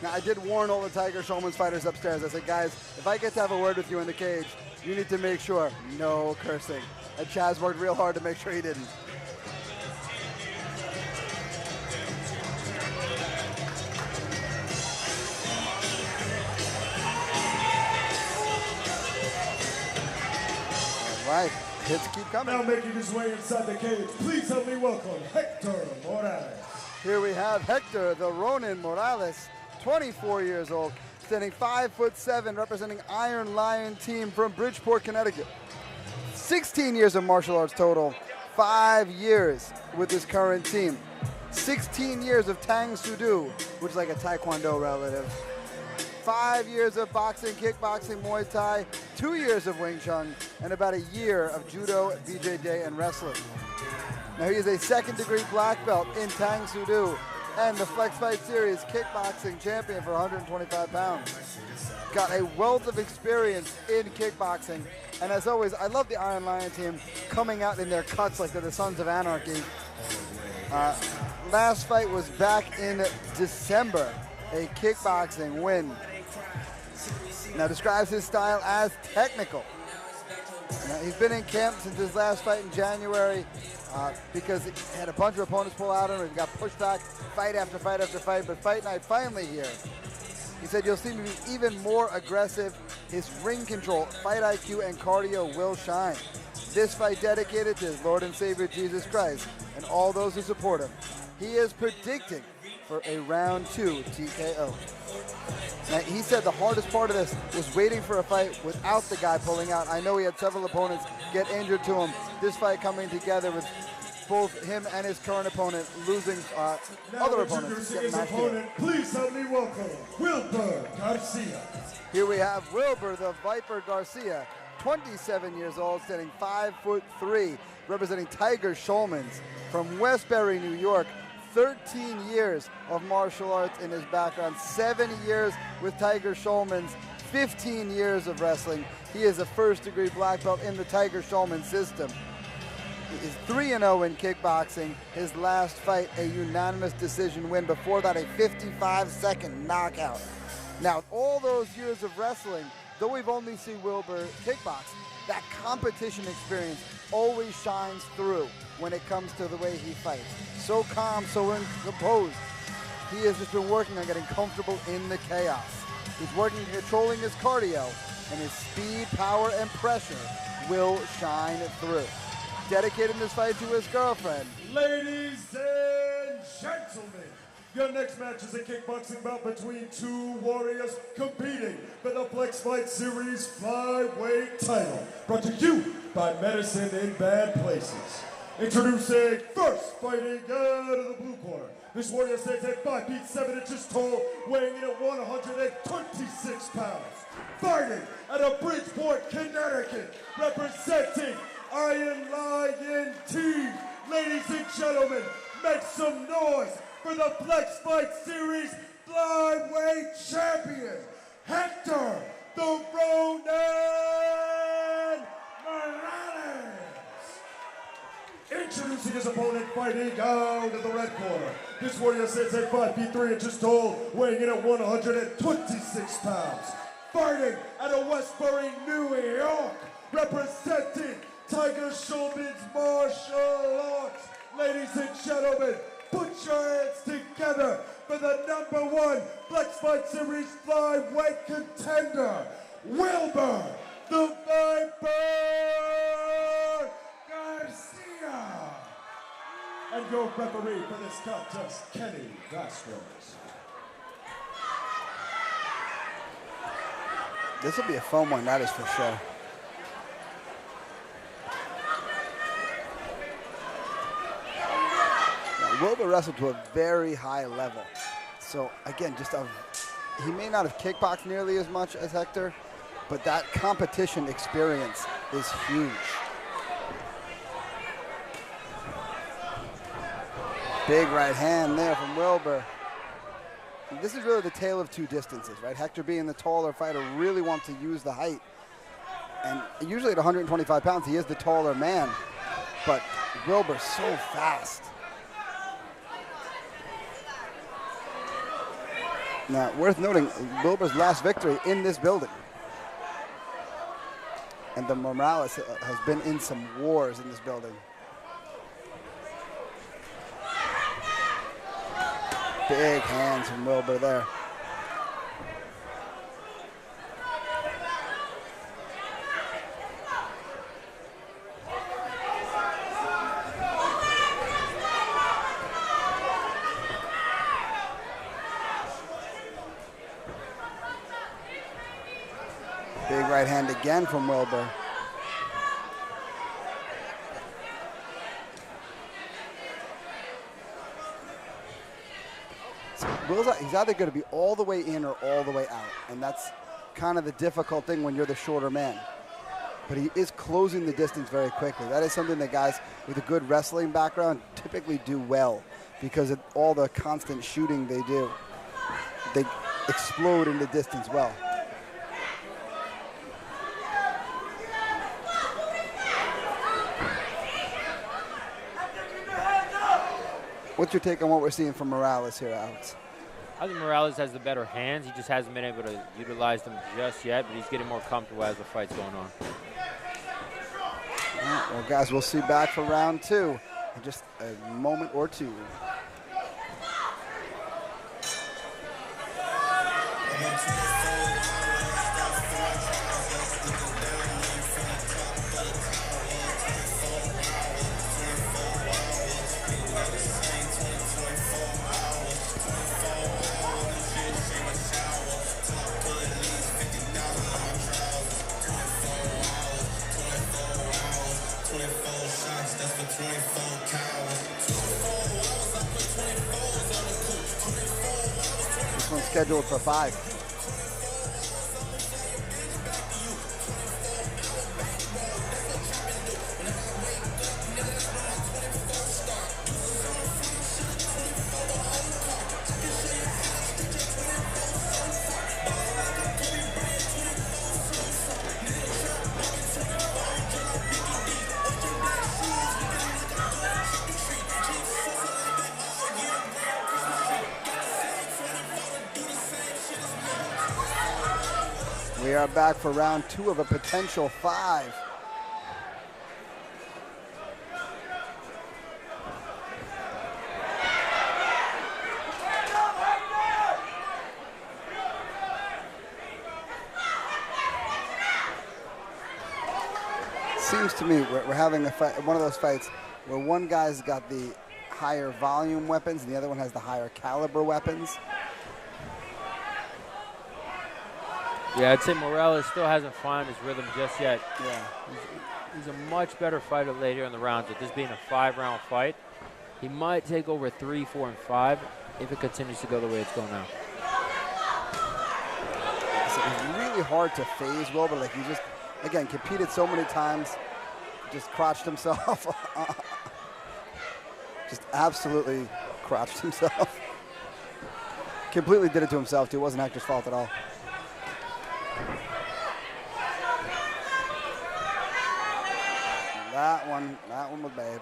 Now, I did warn all the Tiger Showman's fighters upstairs. I said, guys, if I get to have a word with you in the cage, you need to make sure no cursing. And Chaz worked real hard to make sure he didn't. All right, hits keep coming. Now making his way inside the cage, please help me welcome Hector Morales. Here we have Hector, the Ronin Morales, 24 years old, standing 5'7", representing Iron Lion team from Bridgeport, Connecticut. 16 years of martial arts total, 5 years with his current team. 16 years of Tang Soo Do, which is like a Taekwondo relative. 5 years of boxing, kickboxing, Muay Thai, 2 years of Wing Chun, and about a year of Judo, BJJ, and wrestling. Now he is a second-degree black belt in Tang Soo Do and the Flex Fight Series kickboxing champion for 125 pounds. Got a wealth of experience in kickboxing, and as always, I love the Iron Lion team coming out in their cuts like they're the Sons of Anarchy. Last fight was back in December, a kickboxing win. Now describes his style as technical. Now, he's been in camp since his last fight in January because he had a bunch of opponents pull out on him. He got pushed back fight after fight after fight, but fight night finally here. He said, you'll see me be even more aggressive. His ring control, fight IQ, and cardio will shine. This fight dedicated to his Lord and Savior Jesus Christ and all those who support him. He is predicting for a round 2 TKO. Now, he said the hardest part of this was waiting for a fight without the guy pulling out. I know he had several opponents get injured to him. This fight coming together with both him and his current opponent losing other opponents. His opponent, please help me welcome Wilber Garcia. Here we have Wilber the Viper Garcia, 27 years old, standing 5'3", representing Tiger Shulmans from Westbury, New York. 13 years of martial arts in his background, 7 years with Tiger Shulmans, 15 years of wrestling. He is a first-degree black belt in the Tiger Shulman system. He is 3-0 in kickboxing. His last fight, a unanimous decision win. Before that, a 55-second knockout. Now, all those years of wrestling, though we've only seen Wilber kickbox, that competition experience always shines through when it comes to the way he fights. So calm, so composed. He has just been working on getting comfortable in the chaos. He's working on controlling his cardio, and his speed, power, and pressure will shine through. Dedicating this fight to his girlfriend. Ladies and gentlemen, your next match is a kickboxing bout between two warriors competing for the Flex Fight Series flyweight title. Brought to you by Medicine in Bad Places. Introducing first, fighting out of the blue corner. This warrior stands at 5 feet 7 inches tall, weighing in at 126 pounds. Fighting out of Bridgeport, Connecticut, representing Iron Lion team. Ladies and gentlemen, make some noise for the Flex Fight Series flyweight champion, Hector the Ronin Morales. Introducing his opponent, fighting out of the red corner. This warrior sits at 5 feet 3 inches tall, weighing in at 126 pounds. Fighting out of Westbury, New York, representing Tiger Shulman's martial arts. Ladies and gentlemen, put your hands together for the #1 Flex Fight Series flyweight contender, Wilber the Viper Garcia. And your referee for this contest, Kenny Vasquez. This will be a fun one, that is for sure. Now, Wilber wrestled to a very high level. So again, he may not have kickboxed nearly as much as Hector, but that competition experience is huge. Big right hand there from Wilber. This is really the tale of two distances, right? Hector, being the taller fighter, really wants to use the height. And usually at 125 pounds, he is the taller man. But Wilbur's so fast. Now, worth noting, Wilbur's last victory in this building. And the Morales has been in some wars in this building. Big hands from Wilbur there. Big right hand again from Wilbur. So he's either going to be all the way in or all the way out, and that's kind of the difficult thing when you're the shorter man. But he is closing the distance very quickly. That is something that guys with a good wrestling background typically do well because of all the constant shooting they do. They explode in the distance well. What's your take on what we're seeing from Morales here, Alex? I think Morales has the better hands. He just hasn't been able to utilize them just yet, but he's getting more comfortable as the fight's going on. All right, well, guys, we'll see back for round 2 in just a moment or two. This one's scheduled for 5. We are back for round 2 of a potential 5. Seems to me we're having a fight, one of those fights where one guy's got the higher volume weapons and the other one has the higher caliber weapons. Yeah, I'd say Morales still hasn't found his rhythm just yet. Yeah. He's a much better fighter later in the rounds. With this being a 5-round fight, he might take over 3, 4, and 5 if it continues to go the way it's going now. So it's really hard to phase Wilbur. Like he just, again, competed so many times, just crotched himself. Just absolutely crotched himself. Completely did it to himself, too. It wasn't Hector's fault at all. That one was bad.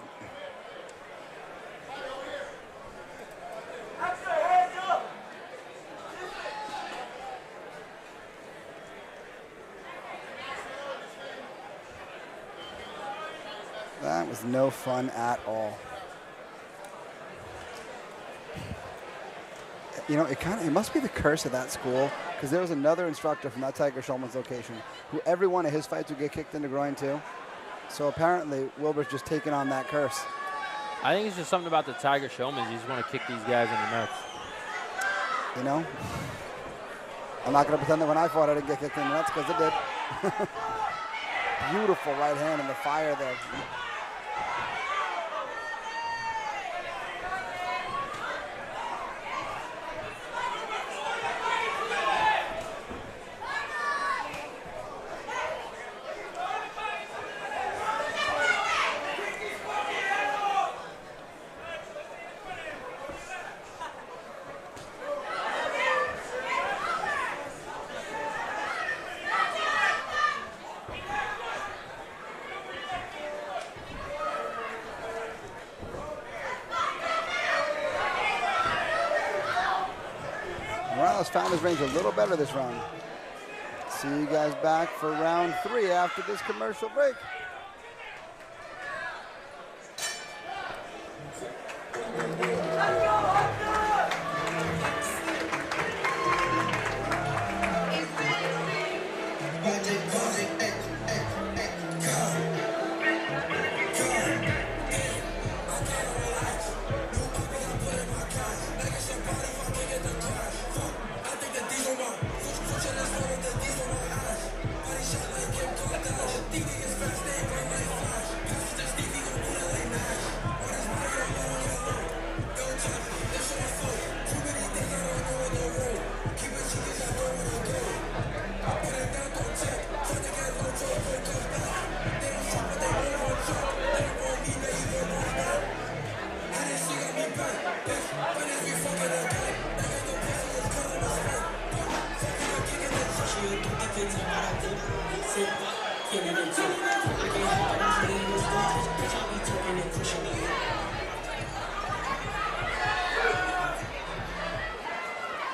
That was no fun at all. You know, it must be the curse of that school, because there was another instructor from that Tiger Schulman's location who every one of his fights would get kicked in the groin too. So apparently Wilbur's just taking on that curse. I think it's just something about the Tiger Showmans. You just want to kick these guys in the nuts. You know? I'm not going to pretend that when I fought I didn't get kicked in the nuts, because it did. Beautiful right hand in the fire there. Morales found his range a little better this round. See you guys back for round 3 after this commercial break.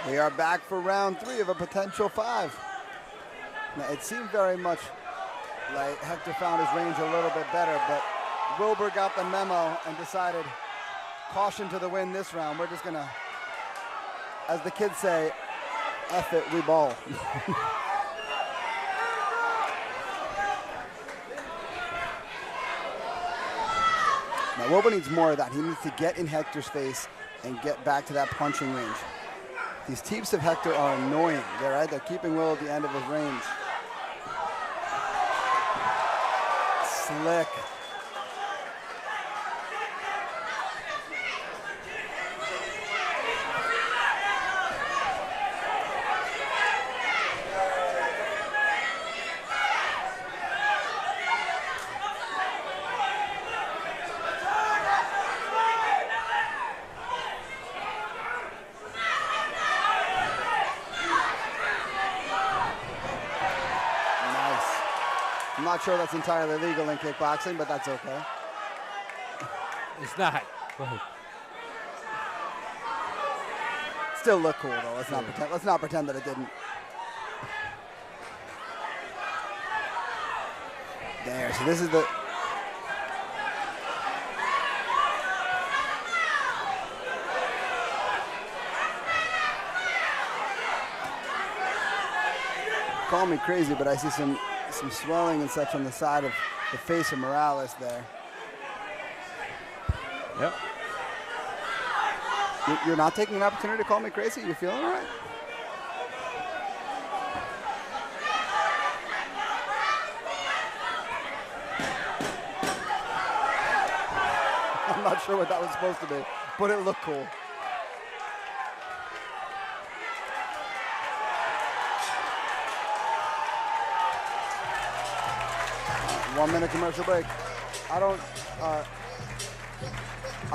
We are back for round 3 of a potential 5. Now, it seemed very much like Hector found his range a little bit better, but Wilbur got the memo and decided, caution to the wind this round. We're just gonna, as the kids say, F it, we ball. Now, Wilbur needs more of that. He needs to get in Hector's face and get back to that punching range. These teeps of Hector are annoying. They're keeping Will at the end of his range. Slick. I'm not sure that's entirely legal in kickboxing, but that's okay. It's not. Still look cool though. Let's not pretend that it didn't. There. So this is the. Call me crazy, but I see some swelling and such on the side of the face of Morales there. Yep. You're not taking an opportunity to call me crazy? You're feeling all right? I'm not sure what that was supposed to be, but it looked cool. One-minute commercial break. I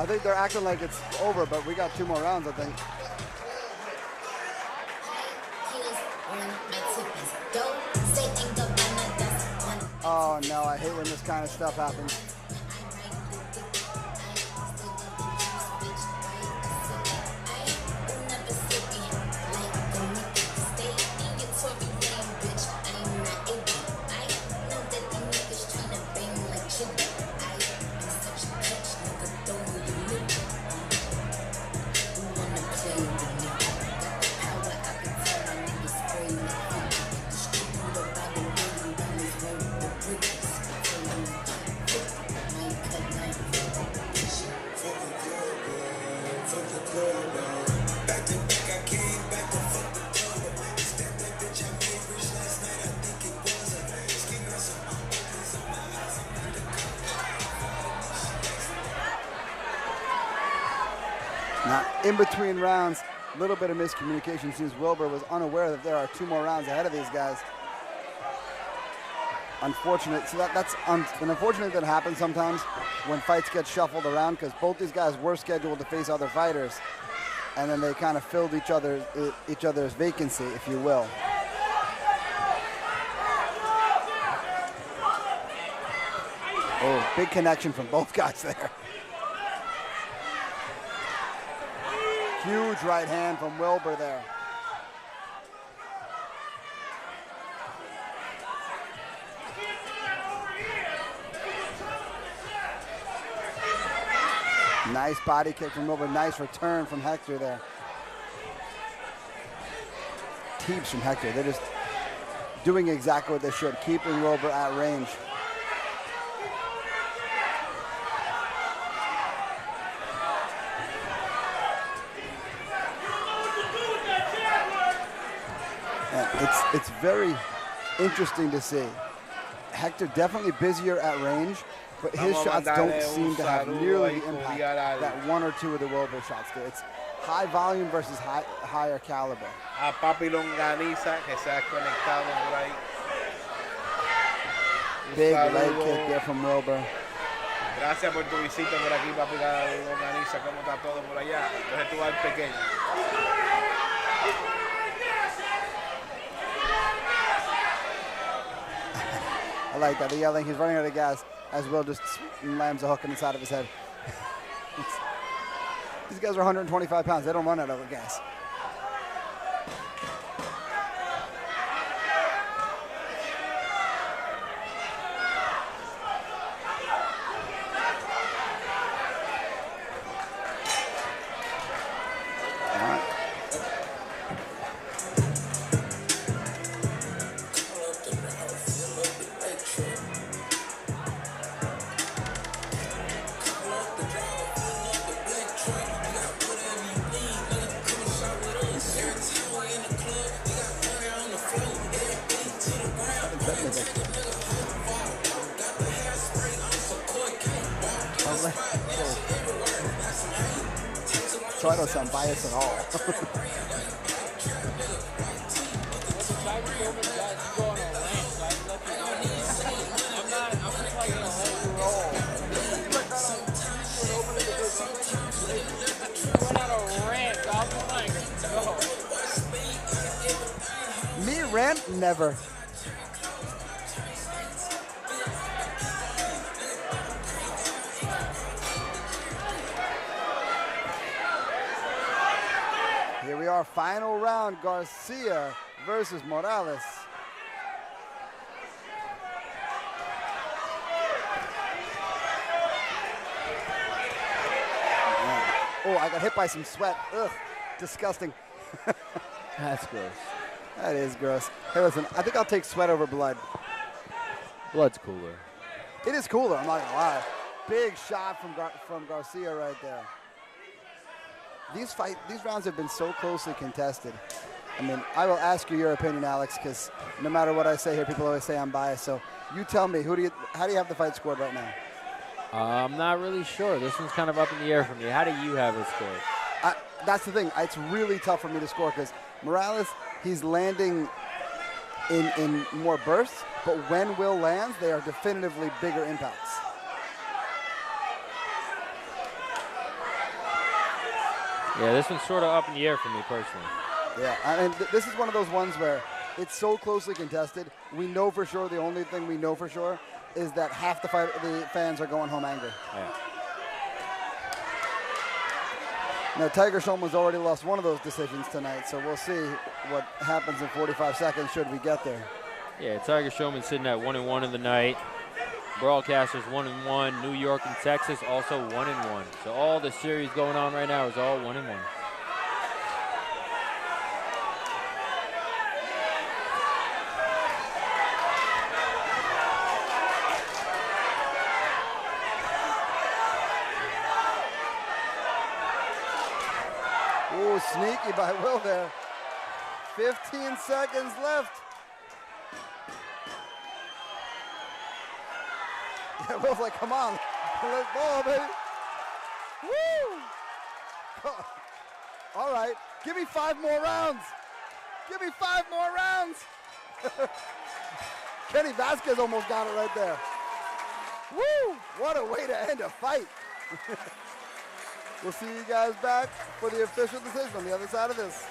think they're acting like it's over, but we got 2 more rounds, I think. Oh no, I hate when this kind of stuff happens. Now, in between rounds, a little bit of miscommunication since Wilbur was unaware that there are 2 more rounds ahead of these guys. Unfortunate. So that's unfortunate that happens sometimes when fights get shuffled around, because both these guys were scheduled to face other fighters, and then they kind of filled each other's vacancy, if you will. Oh, big connection from both guys there. Huge right hand from Wilbur there. Nice body kick from Wilbur. Nice return from Hector there. Keeps from Hector. They're just doing exactly what they should, keeping Wilbur at range. And it's very interesting to see. Hector definitely busier at range, but his shots don't seem to have nearly the impact that one or two of the Wilbur shots do. It's high volume versus higher caliber. A Papi Longaniza, que se ha conectado por ahí. Big leg kick there from Wilbur. Gracias por tu visita por aquí, Papi Longaniza. ¿Cómo está todo por allá? Entonces tú vas al pequeño. I like that. The yelling. He's running out of gas as Will just lands a hook in the side of his head. These guys are 125 pounds. They don't run out of gas. So I don't sound biased at all. Me rant? Never. Here we are, final round, Garcia versus Morales. Oh, I got hit by some sweat. Ugh, disgusting. That's gross. That is gross. Hey, listen, I think I'll take sweat over blood. Blood's cooler. It is cooler, I'm not gonna lie. Big shot from Garcia right there. These rounds have been so closely contested. I mean, I will ask you your opinion, Alex, because no matter what I say here, people always say I'm biased. So you tell me, how do you have the fight scored right now? I'm not really sure. This one's kind of up in the air for me. How do you have it scored? That's the thing. It's really tough for me to score because Morales, he's landing in more bursts, but when Will lands, they are definitively bigger impacts. Yeah, this one's sort of up in the air for me personally. Yeah, I mean, this is one of those ones where it's so closely contested. We know for sure, the only thing we know for sure is that half the fans are going home angry. Yeah. Now, Tiger Shulman's already lost one of those decisions tonight, so we'll see what happens in 45 seconds should we get there. Yeah, Tiger Shulman sitting at 1-1 in the night. Broadcasters 1-1. New York and Texas also 1-1. So all the series going on right now is all 1-1. Ooh, sneaky by Will there. 15 seconds left. Yeah, Will's like, come on, let's ball, baby. Woo! All right, give me 5 more rounds. Give me 5 more rounds. Kenny Vasquez almost got it right there. Woo! What a way to end a fight. We'll see you guys back for the official decision on the other side of this.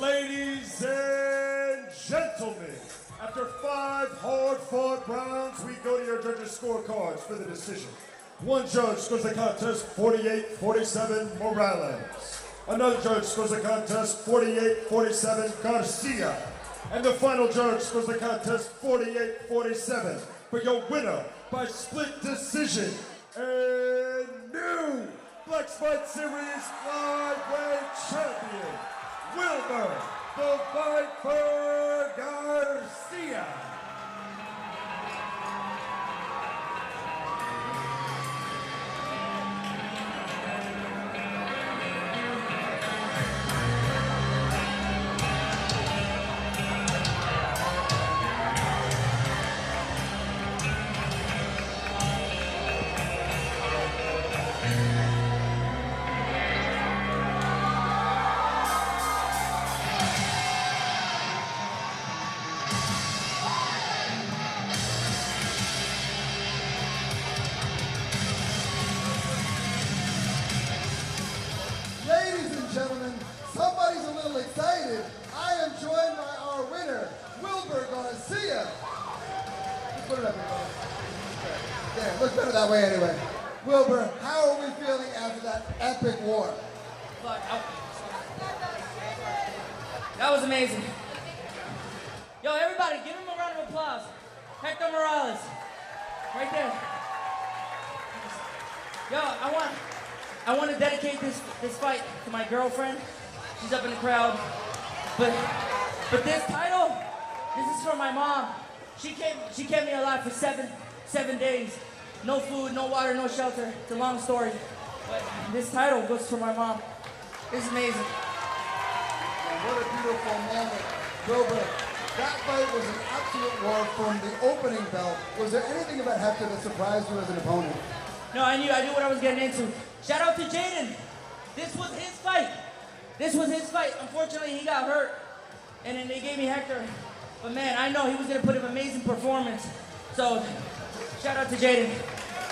Ladies and gentlemen, after 5 hard-fought rounds, we go to your judges' scorecards for the decision. One judge scores the contest 48-47 Morales. Another judge scores the contest 48-47 Garcia. And the final judge scores the contest 48-47 for your winner by split decision and new Black Fight Series flyweight champion, Wilmer the Viper Garcia. Looks better that way anyway. Wilbur, how are we feeling after that epic war? That was amazing. Yo, everybody, give him a round of applause. Hector Morales, right there. Yo, I want to dedicate this fight to my girlfriend. She's up in the crowd. But this title, this is for my mom. She kept me alive for seven days. No food, no water, no shelter. It's a long story. But this title goes for my mom. It's amazing. What a beautiful moment. Wilbur, that fight was an absolute war from the opening bell. Was there anything about Hector that surprised you as an opponent? No, I knew what I was getting into. Shout out to Jaden. This was his fight. Unfortunately, he got hurt. And then they gave me Hector. But man, I know he was going to put an amazing performance. So, shout out to Jaden.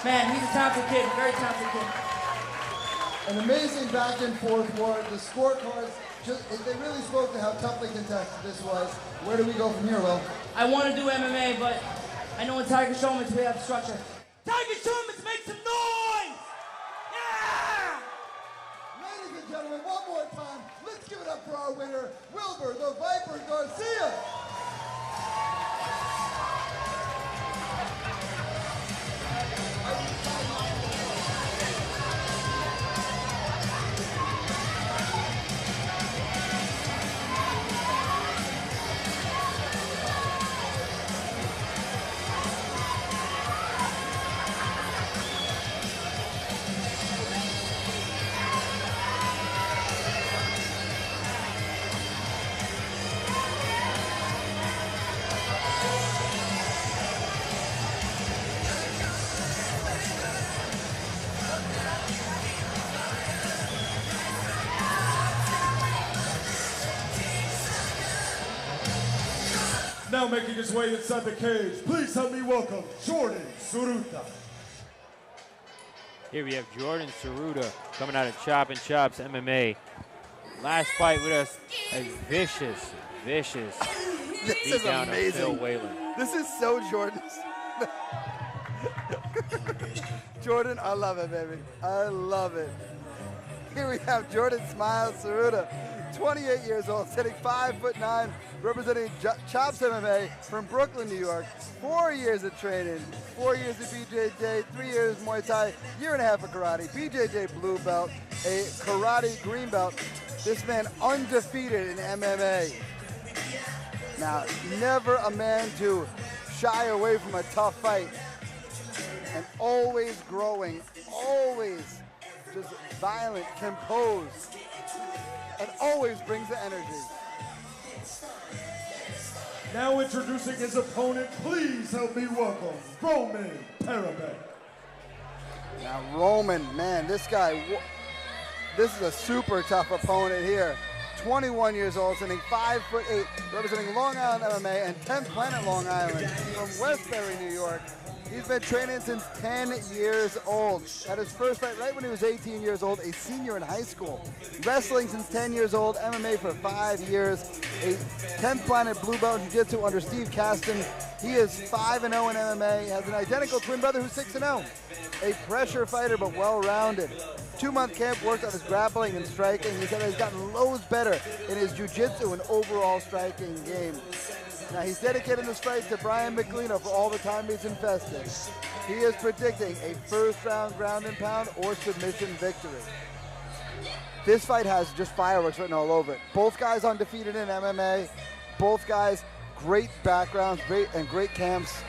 Man, he's a talented kid, very talented kid. An amazing back and forth war. The scorecards, they really spoke to how toughly contested this was. Where do we go from here, Will? I want to do MMA, but I know in Tiger Showmans we have structure. Tiger Showmans, make some noise! Yeah! Ladies and gentlemen, one more time, let's give it up for our winner, Wilbur the Viper Garcia. Now making his way inside the cage, please help me welcome Jordan Suruta. Here we have Jordan Suruta coming out of Chop and Chops MMA. Last fight with us, a vicious This is beatdown of Phil amazing. Whalen. This is so Jordan. Jordan, I love it, baby. I love it. Here we have Jordan Smiles Suruta, 28 years old, sitting 5'9", representing Chops MMA from Brooklyn, New York. 4 years of training, 4 years of BJJ, 3 years Muay Thai, year and a half of karate. BJJ blue belt, a karate green belt. This man undefeated in MMA. Now, never a man to shy away from a tough fight, and always growing, always just violent, composed, and always brings the energy. Now introducing his opponent, please help me welcome Roman Parabet. Now Roman, man, this guy, this is a super tough opponent here. 21 years old, standing 5'8", representing Long Island MMA and 10th Planet Long Island from Westbury, New York. He's been training since 10 years old. Had his first fight right when he was 18 years old, a senior in high school. Wrestling since 10 years old, MMA for 5 years, a 10th Planet blue belt in Jiu-Jitsu under Steve Caston. He is 5-0 in MMA, has an identical twin brother who's 6-0. A pressure fighter, but well-rounded. 2-month camp worked on his grappling and striking. He said he's gotten loads better in his jiu-jitsu and overall striking game. Now he's dedicating this fight to Brian McLeano for all the time he's invested. He is predicting a first-round ground and pound or submission victory. This fight has just fireworks written all over it. Both guys undefeated in MMA. Both guys great backgrounds, great camps.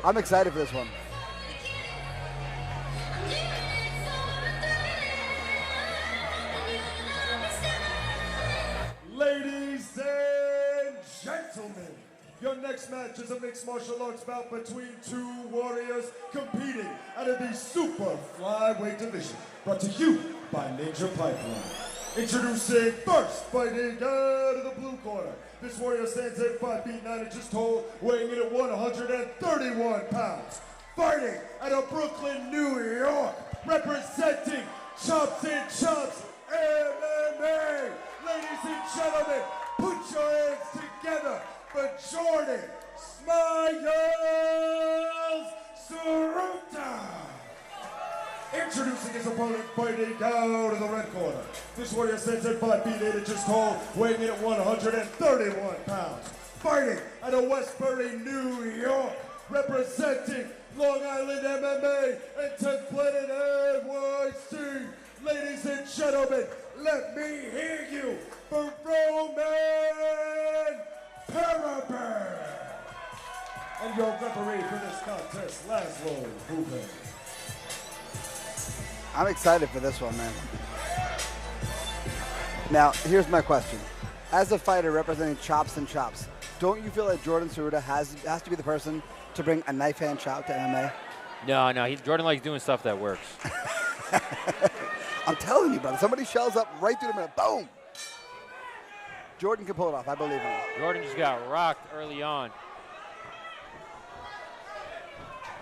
I'm excited for this one. Ladies and gentlemen, your next match is a mixed martial arts bout between two warriors competing out of the super flyweight division. Brought to you by Ninja Pipeline. Introducing first, fighting out of the blue corner. This warrior stands at 5 feet 9 inches tall, weighing in at 131 pounds. Fighting out of Brooklyn, New York, representing Chops and Chops MMA. Ladies and gentlemen, put your hands together for Jordan Smiles Saruta. Introducing his opponent, fighting out of the red corner. This warrior stands at 5 feet 8 inches tall, weighing in at 131 pounds. Fighting out of Westbury, New York, representing Long Island MMA and 10th Planet NYC. Ladies and gentlemen, let me hear you for Roman Parabur. And your referee for this contest, Laszlo Ruben. I'm excited for this one, man. Now, here's my question. As a fighter representing Chops and Chops, don't you feel that Jordan Saruta has to be the person to bring a knife hand chop to MMA? No, Jordan likes doing stuff that works. I'm telling you, brother. Somebody shells up right through the middle. Boom! Jordan can pull it off. I believe in him. Jordan just got rocked early on.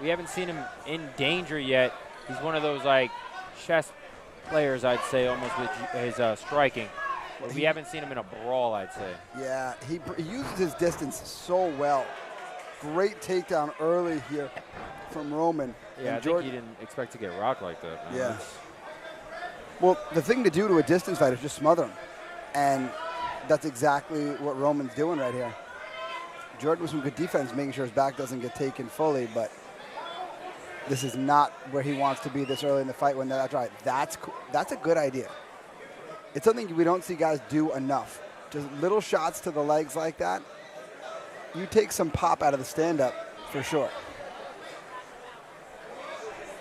We haven't seen him in danger yet. He's one of those, like, chess players, I'd say, almost with his striking. But we haven't seen him in a brawl, I'd say. Yeah, he uses his distance so well. Great takedown early here from Roman. Yeah, I think he didn't expect to get rocked like that, man. Yeah. Well, the thing to do to a distance fighter is just smother him. And that's exactly what Roman's doing right here. Jordan with some good defense, making sure his back doesn't get taken fully, but this is not where he wants to be this early in the fight when that's right. That's cool. That's a good idea. It's something we don't see guys do enough. Just little shots to the legs like that. You take some pop out of the stand-up for sure.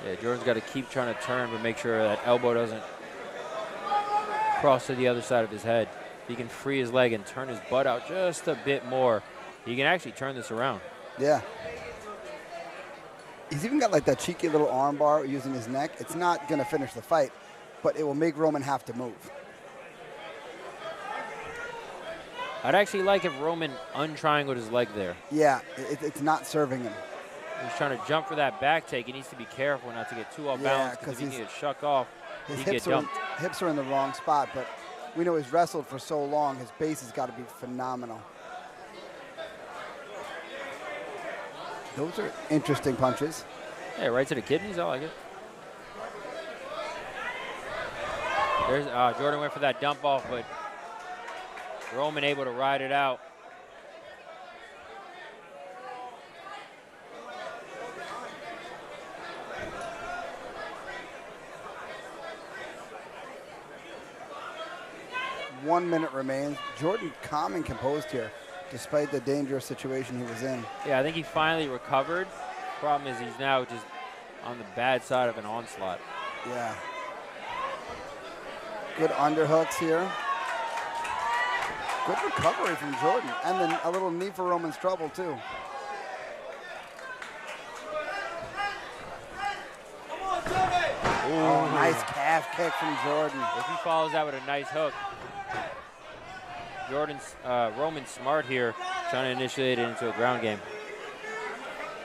Yeah, Jordan's got to keep trying to turn, but make sure that elbow doesn't cross to the other side of his head. If he can free his leg and turn his butt out just a bit more, he can actually turn this around. Yeah. He's even got like that cheeky little arm bar using his neck. It's not going to finish the fight, but it will make Roman have to move. I'd actually like if Roman untriangled his leg there. Yeah, it's not serving him. He's trying to jump for that back take. He needs to be careful not to get too off balance, because if he can get shuck off, he get dumped. Hips are in the wrong spot, but we know he's wrestled for so long. His base has got to be phenomenal. Those are interesting punches. Yeah, right to the kidneys. I like it. There's Jordan went for that dump off, but Roman able to ride it out. One minute remains. Jordan calm and composed here, despite the dangerous situation he was in. Yeah, I think he finally recovered. Problem is he's now just on the bad side of an onslaught. Yeah. Good underhooks here. Good recovery from Jordan. And then a little knee for Roman's trouble, too. Ooh. Oh, nice calf kick from Jordan. If he follows that with a nice hook. Roman's smart here, trying to initiate it into a ground game.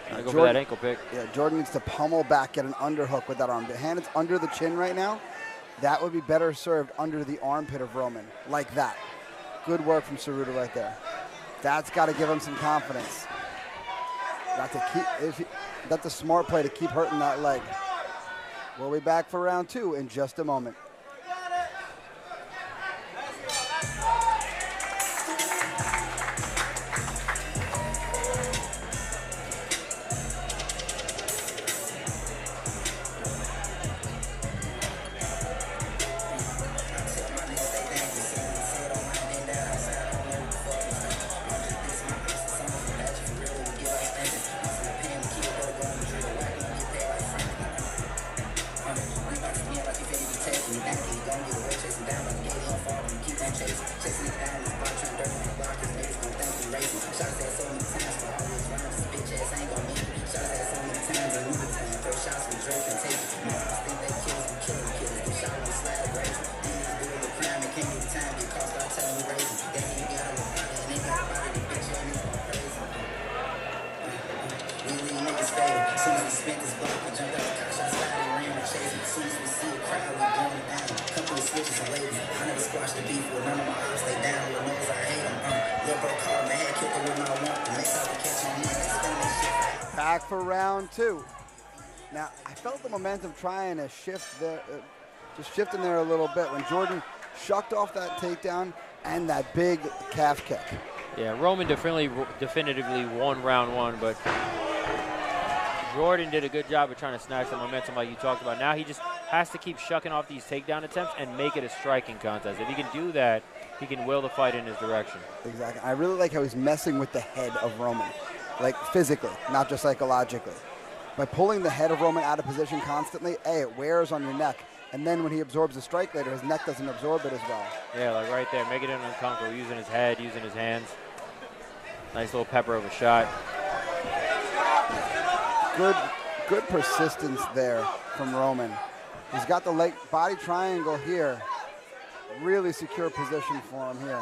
Trying to go for that ankle pick. Yeah, Jordan needs to pummel back, get an underhook with that arm. The hand is under the chin right now. That would be better served under the armpit of Roman, like that. Good work from Ceruta right there. That's got to give him some confidence. That's a smart play to keep hurting that leg. We'll be back for round 2 in just a moment. Back for round 2. Now, I felt the momentum trying to shift there, just shifting there a little bit when Jordan shucked off that takedown and that big calf kick. Yeah, Roman definitively won round 1, but Jordan did a good job of trying to snatch the momentum like you talked about. Now he just has to keep shucking off these takedown attempts and make it a striking contest. If he can do that, he can will the fight in his direction. Exactly. I really like how he's messing with the head of Roman, like physically, not just psychologically. By pulling the head of Roman out of position constantly, it wears on your neck. And then when he absorbs the strike later, his neck doesn't absorb it as well. Yeah, like right there, making it uncomfortable, using his head, using his hands. Nice little pepper of a shot. Good persistence there from Roman. He's got the leg body triangle here. Really secure position for him here.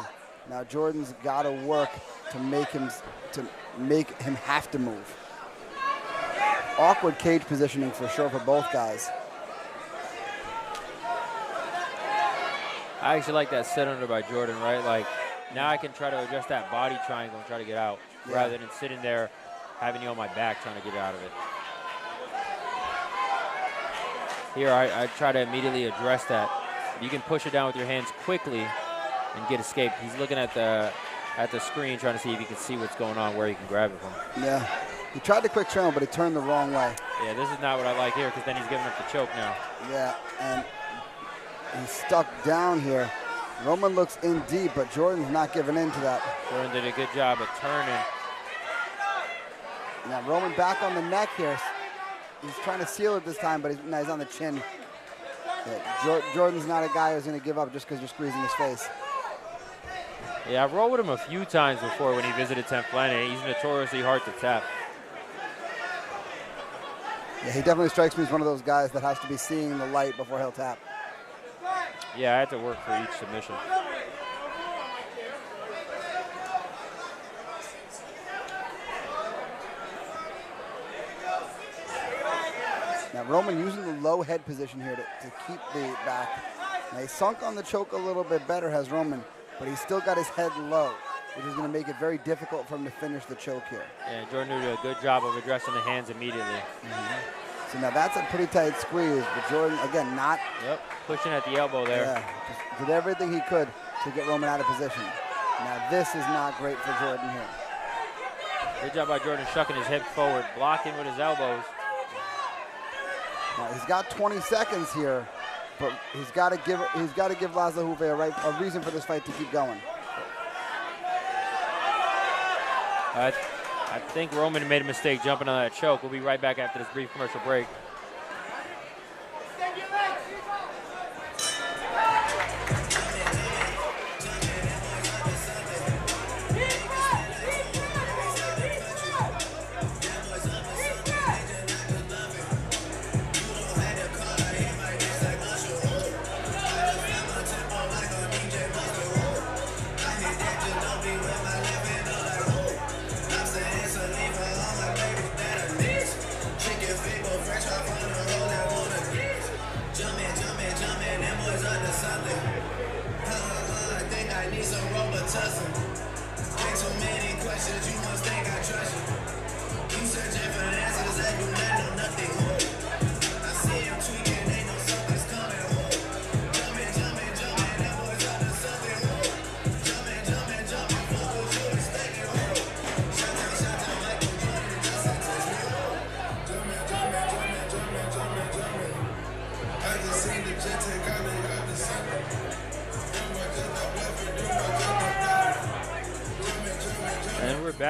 Now Jordan's got to work to make him have to move. Awkward cage positioning for sure for both guys. I actually like that set under by Jordan, right? Like, now I can try to adjust that body triangle and try to get out, rather than sitting there having you on my back trying to get out of it. Here, I try to immediately address that. You can push it down with your hands quickly and get escaped. He's looking at the screen trying to see if he can see what's going on, where he can grab it from. Yeah, he tried the quick channel, but he turned the wrong way. Yeah, this is not what I like here, because then he's giving up the choke now. Yeah, and he's stuck down here. Roman looks in deep, but Jordan's not giving in to that. Jordan did a good job at turning. Now Roman back on the neck here. He's trying to seal it this time, but he's on the chin. Yeah, Jordan's not a guy who's going to give up just because you're squeezing his face. Yeah, I've rolled with him a few times before when he visited 10th Planet. He's notoriously hard to tap. Yeah, he definitely strikes me as one of those guys that has to be seeing the light before he'll tap. Yeah, I had to work for each submission. Now Roman using the low head position here to keep the back. Now he sunk on the choke a little bit better, has Roman, but he's still got his head low, which is going to make it very difficult for him to finish the choke here. Yeah, Jordan did a good job of addressing the hands immediately. So now that's a pretty tight squeeze, but Jordan, again, not... Yep, pushing at the elbow there. Yeah, just did everything he could to get Roman out of position. Now this is not great for Jordan here. Good job by Jordan shucking his hip forward, blocking with his elbows. Now he's got 20 seconds here, but he's got to give Laszlo Juve a reason for this fight to keep going. I think Roman made a mistake jumping on that choke. We'll be right back after this brief commercial break.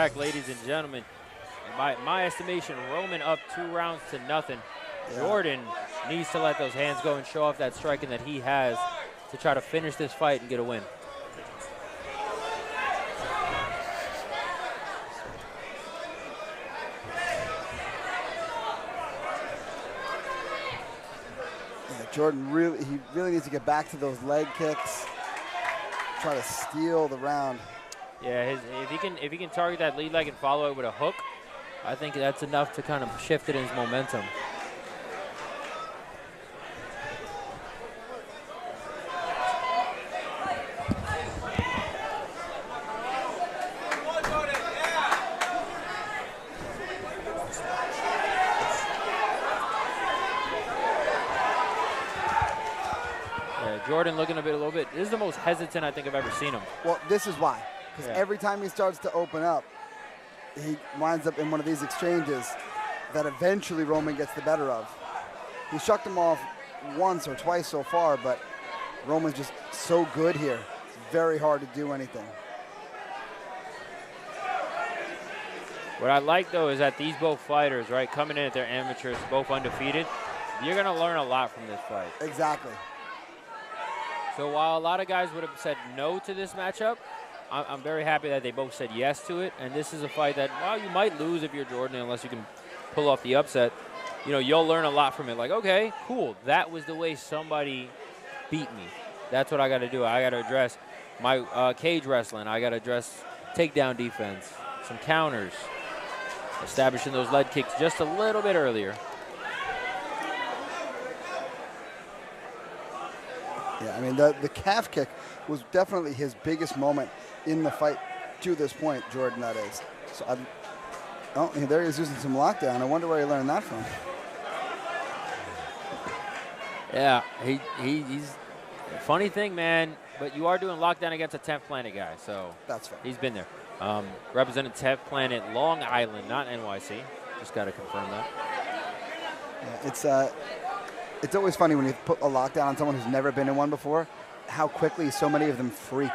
back, ladies and gentlemen. By my estimation, Roman up 2-0 to nothing. Jordan needs to let those hands go and show off that striking that he has to try to finish this fight and get a win. Jordan really needs to get back to those leg kicks. Try to steal the round. Yeah, if he can target that lead leg and follow it with a hook, I think that's enough to kind of shift it in his momentum. Jordan looking a little bit. This is the most hesitant I think I've ever seen him. Well, this is why. Because every time he starts to open up, he winds up in one of these exchanges that eventually Roman gets the better of. He shucked him off once or twice so far, but Roman's just so good here. It's very hard to do anything. What I like, though, is that these both fighters, right, coming in at their amateurs, both undefeated, you're going to learn a lot from this fight. Exactly. So while a lot of guys would have said no to this matchup, I'm very happy that they both said yes to it. And this is a fight that, while you might lose if you're Jordan, unless you can pull off the upset, you know, you'll learn a lot from it. Like, okay, cool. That was the way somebody beat me. That's what I got to do. I got to address my cage wrestling. I got to address takedown defense, some counters, establishing those leg kicks just a little bit earlier. Yeah, I mean, the calf kick was definitely his biggest moment in the fight to this point, Jordan, that is. So there he is using some lockdown. I wonder where he learned that from. Yeah, he's funny thing, man, but you are doing lockdown against a 10th Planet guy, so that's fair. He's been there. Representing 10th Planet, Long Island, not NYC. Just got to confirm that. Yeah, it's always funny when you put a lockdown on someone who's never been in one before, how quickly so many of them freak.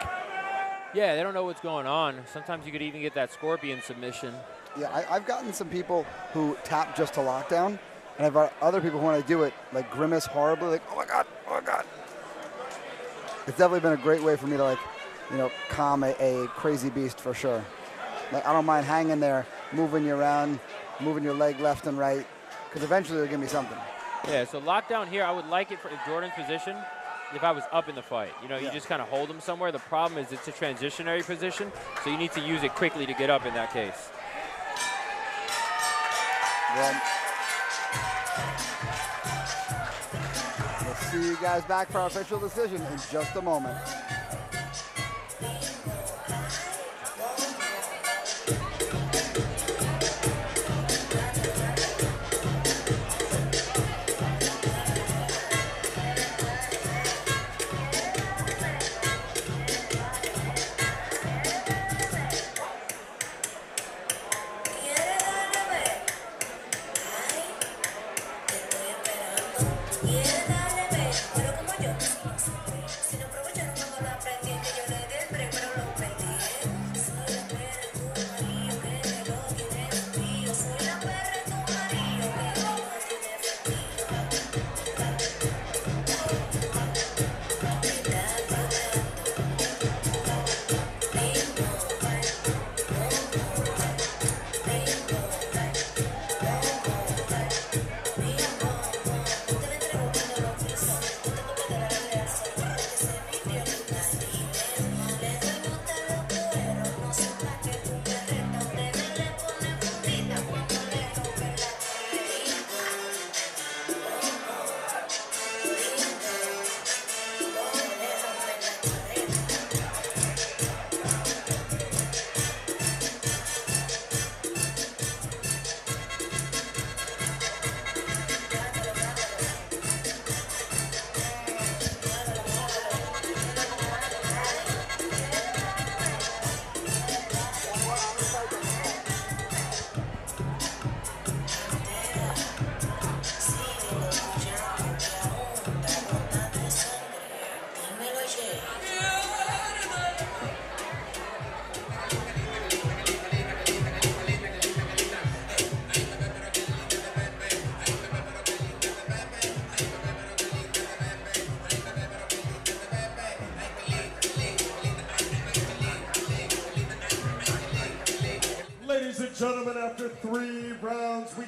Yeah, they don't know what's going on. Sometimes you could even get that scorpion submission. Yeah, I've gotten some people who tap just to lockdown, and I've got other people who, when I do it, like grimace horribly, like, oh my God, oh my God. It's definitely been a great way for me to, like, you know, calm a crazy beast for sure. Like, I don't mind hanging there, moving you around, moving your leg left and right, because eventually they'll give me something. Yeah, so lockdown here, I would like it for Jordan's position if I was up in the fight. You know, you just kind of hold him somewhere. The problem is it's a transitionary position, so you need to use it quickly to get up in that case. Well, we'll see you guys back for our official decision in just a moment.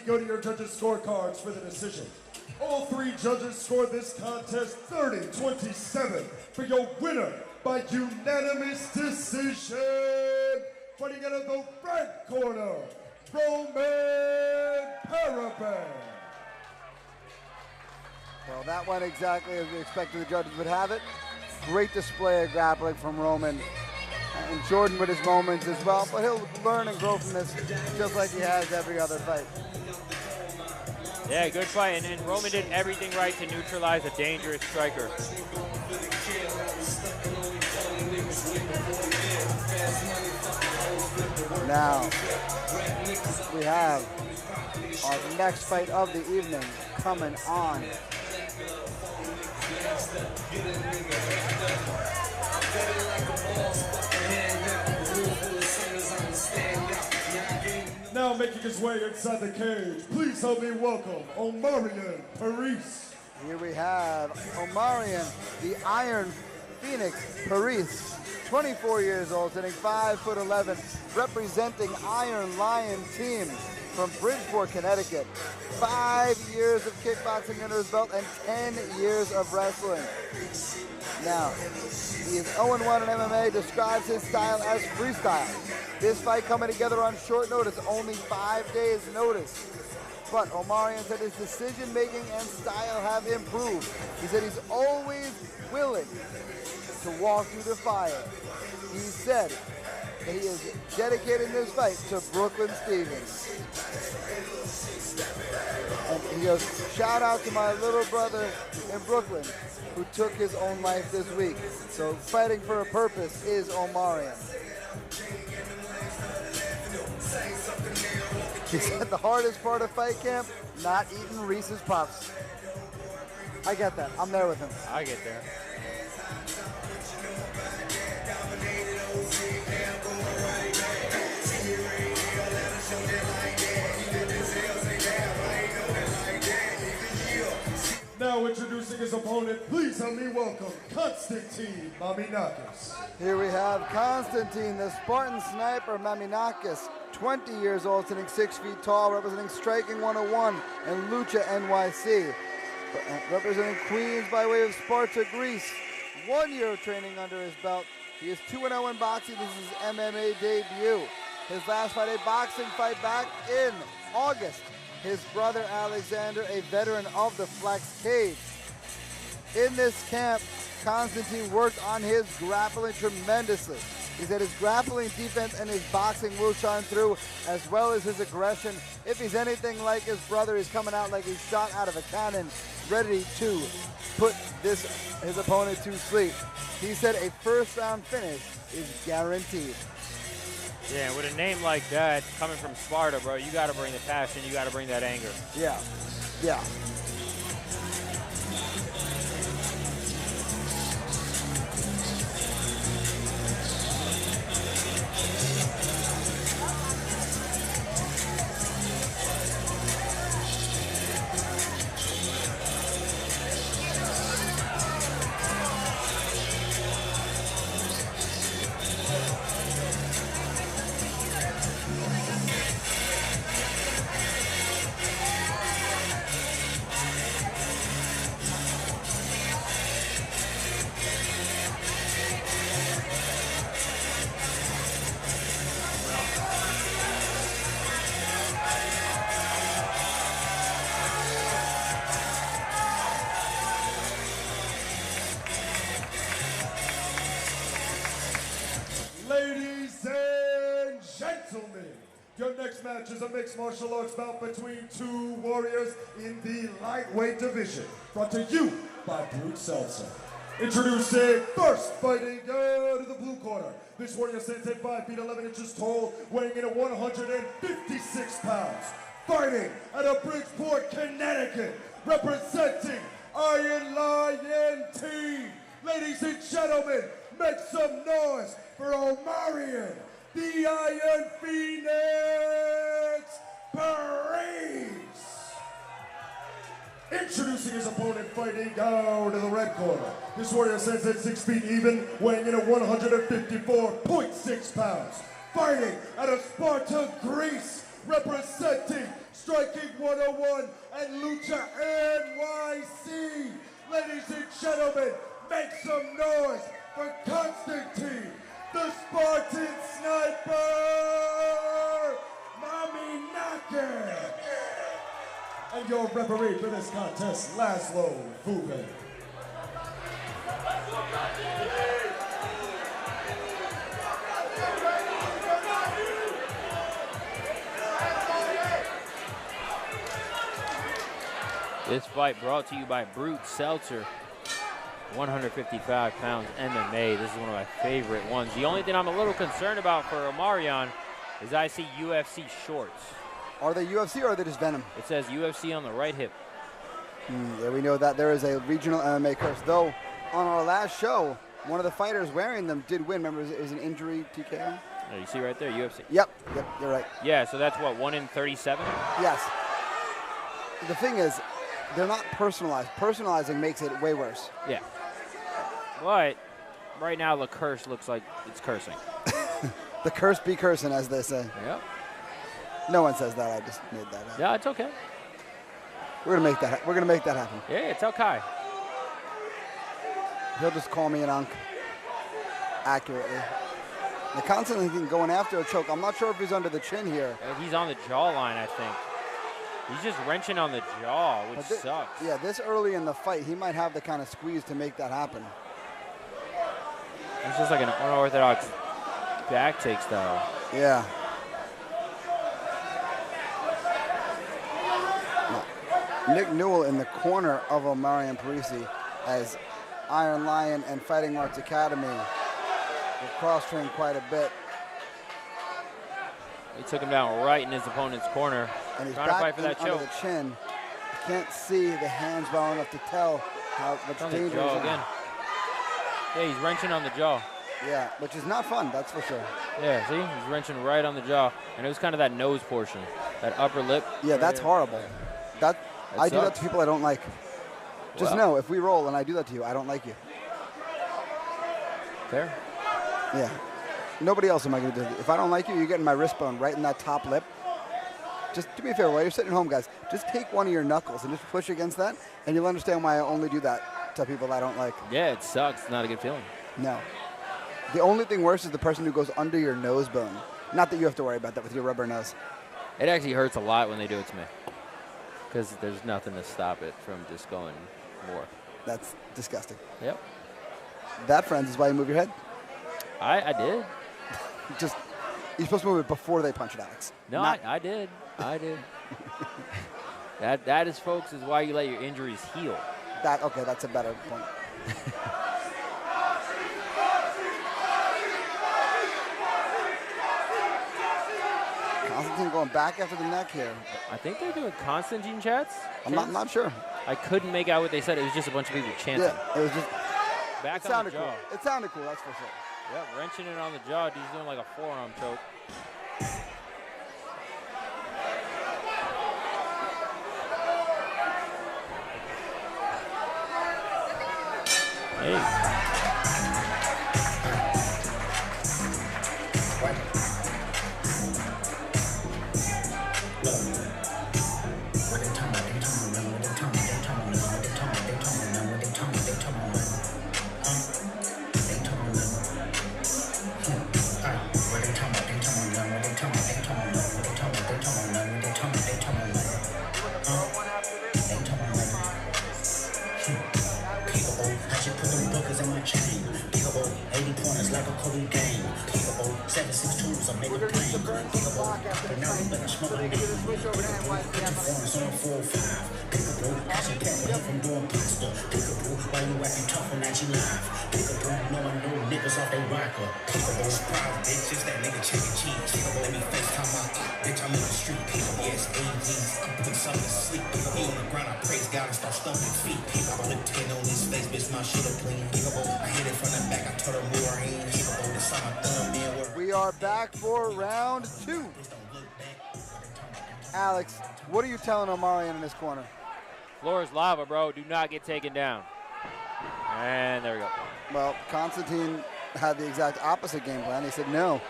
go to your judges' scorecards for the decision. All three judges scored this contest 30-27 for your winner by unanimous decision. Fighting out of the red corner, Roman Paraban. Well, that went exactly as we expected the judges would have it. Great display of grappling from Roman. And Jordan with his moments as well, but he'll learn and grow from this just like he has every other fight. Yeah, good fight, and Roman did everything right to neutralize a dangerous striker. Now, we have our next fight of the evening coming on. Now making his way inside the cage, please help me welcome Omarion Paris. Here we have Omarion, the Iron Phoenix Paris, 24 years old, sitting 5'11", representing Iron Lion team from Bridgeport, Connecticut. 5 years of kickboxing under his belt and 10 years of wrestling. Now, he is 0-1 in MMA, describes his style as freestyle. This fight coming together on short notice, only 5 days notice. But Omarion said his decision-making and style have improved. He said he's always willing to walk through the fire. He said that he is dedicating this fight to Brooklyn Stevens. And he goes, shout out to my little brother in Brooklyn who took his own life this week. So fighting for a purpose is Omarion. He said the hardest part of fight camp, not eating Reese's Puffs. I get that. I'm there with him. I get there. Now introducing his opponent, please help me welcome Konstantin Maminakis. Here we have Konstantin, the Spartan sniper Maminakis, 20 years old, sitting 6 feet tall, representing Striking 101 and Lucha NYC. Representing Queens by way of Sparta, Greece. 1 year of training under his belt. He is 2-0 in boxing. This is his MMA debut. His last fight, a boxing fight back in August. His brother Alexander, a veteran of the Flex Cage. In this camp, Konstantin worked on his grappling tremendously. He said his grappling defense and his boxing will shine through, as well as his aggression. If he's anything like his brother, he's coming out like he's shot out of a cannon, ready to put his opponent to sleep. He said a first round finish is guaranteed. Yeah, with a name like that, coming from Sparta, bro, you got to bring the passion, you got to bring that anger. Yeah, yeah. Your next match is a mixed martial arts bout between two warriors in the lightweight division. Brought to you by Brute Seltzer. Introducing first, fighting out of the blue corner. This warrior stands at 5 feet 11 inches tall, weighing in at 156 pounds. Fighting out of Bridgeport, Connecticut, representing Iron Lion Team. Ladies and gentlemen, make some noise for Omarion, the Iron Phoenix Paris. Introducing his opponent, fighting down to the red corner. This warrior stands at 6 feet even, weighing in at 154.6 pounds. Fighting out of Sparta, Greece, representing Striking 101 and Lucha NYC. Ladies and gentlemen, make some noise for Constantine, the Spartan Sniper, Mami Naka. And your referee for this contest, Laszlo Vuben. This fight brought to you by Brute Seltzer, 155 pounds MMA. This is one of my favorite ones. The only thing I'm a little concerned about for Omarion is I see UFC shorts. Are they UFC or are they just Venom? It says UFC on the right hip. Yeah, we know that there is a regional MMA curse. Though, on our last show, one of the fighters wearing them did win. Remember, it was an injury TKO? Oh, you see right there, UFC. Yep, you're right. Yeah, so that's what, 1 in 37? Yes. The thing is, they're not personalized. Personalizing makes it way worse. Yeah. But right now, the curse looks like it's cursing. The curse be cursing, as they say. Yep. No one says that. I just made that up. Yeah, it's okay. We're gonna make that. We're gonna make that happen. Yeah, tell Kai. He'll just call me an unk. Accurately. The constantly going after a choke. I'm not sure if he's under the chin here. He's on the jawline, I think. He's just wrenching on the jaw, which sucks. Yeah, this early in the fight, he might have the kind of squeeze to make that happen. It's just like an unorthodox back take style. Yeah. Nick Newell in the corner of Omarion Parisi as Iron Lion and Fighting Arts Academy will cross-train quite a bit. He took him down right in his opponent's corner. And he's trying to back fight for that under choke. the chin. You can't see the hands well enough to tell how much On the danger jaw is in again. Yeah, he's wrenching on the jaw. Yeah, which is not fun, that's for sure. Yeah, see? He's wrenching right on the jaw. And it was kind of that nose portion, that upper lip. Yeah, right that's here. horrible. I do that sucks. to people I don't like. Just Well. know, if we roll and I do that to you, I don't like you. Fair. Yeah. Nobody else am I going to do it. If I don't like you, you're getting my wrist bone right in that top lip. Just do me a favor, while you're sitting at home, guys, just take one of your knuckles and just push against that, and you'll understand why I only do that to people I don't like. Yeah, it sucks. It's not a good feeling. No. The only thing worse is the person who goes under your nose bone. Not that you have to worry about that with your rubber nose. It actually hurts a lot when they do it to me. Because there's nothing to stop it from just going more. That's disgusting. Yep. That, friends, is why you move your head. I did. Just, you're supposed to move it before they punch it, Alex. No, I did. I did. That is, folks, is why you let your injuries heal. Okay, that's a better point. Constantine going back after the neck here. I think they're doing Constantine chats. I'm not sure. I couldn't make out what they said. It was just a bunch of people chanting. Yeah, it was just. Back It on the sounded jaw. cool. It sounded cool, that's for sure. Yep, wrenching it on the jaw. He's doing like a forearm choke. Hey. We are back for round 2. Alex, what are you telling Omarion in this corner? Floor is lava, bro. Do not get taken down. And there we go. Well, Constantine had the exact opposite game plan. He said, no,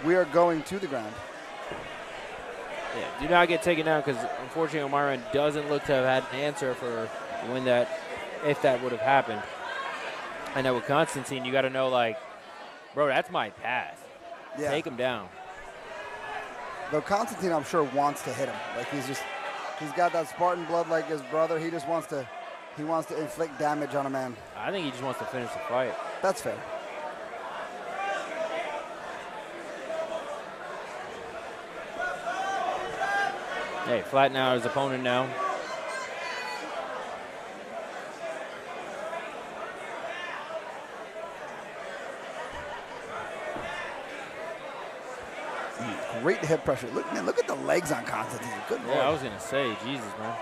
we are going to the ground. Yeah, do not get taken down because unfortunately Omarion doesn't look to have had an answer for when that, if that would have happened. I know with Constantine, you got to know, like, bro, that's my path. Yeah. Take him down. Though Constantine, I'm sure, wants to hit him. Like, he's got that Spartan blood like his brother. He just wants to inflict damage on a man. I think he just wants to finish the fight. That's fair. Hey, flatten out his opponent now. Great hip pressure. Look, man, look at the legs on Constantine. Good lord. Yeah, I was going to say, Jesus, man.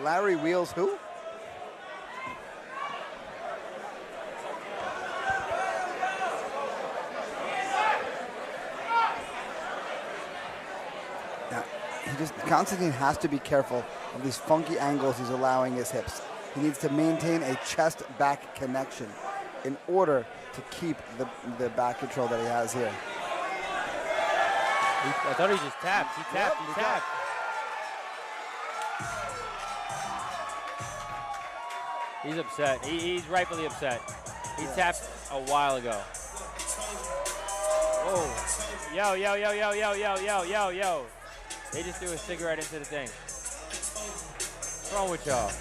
Larry Wheels who? Now, Constantine has to be careful of these funky angles he's allowing his hips. He needs to maintain a chest-back connection in order to keep the back control that he has here. I thought he just tapped. He tapped. He tapped. He's upset. He's rightfully upset. He tapped a while ago. Oh. Yo, yo, yo, yo, yo, yo, yo, yo, yo. They just threw a cigarette into the thing. What's wrong with y'all?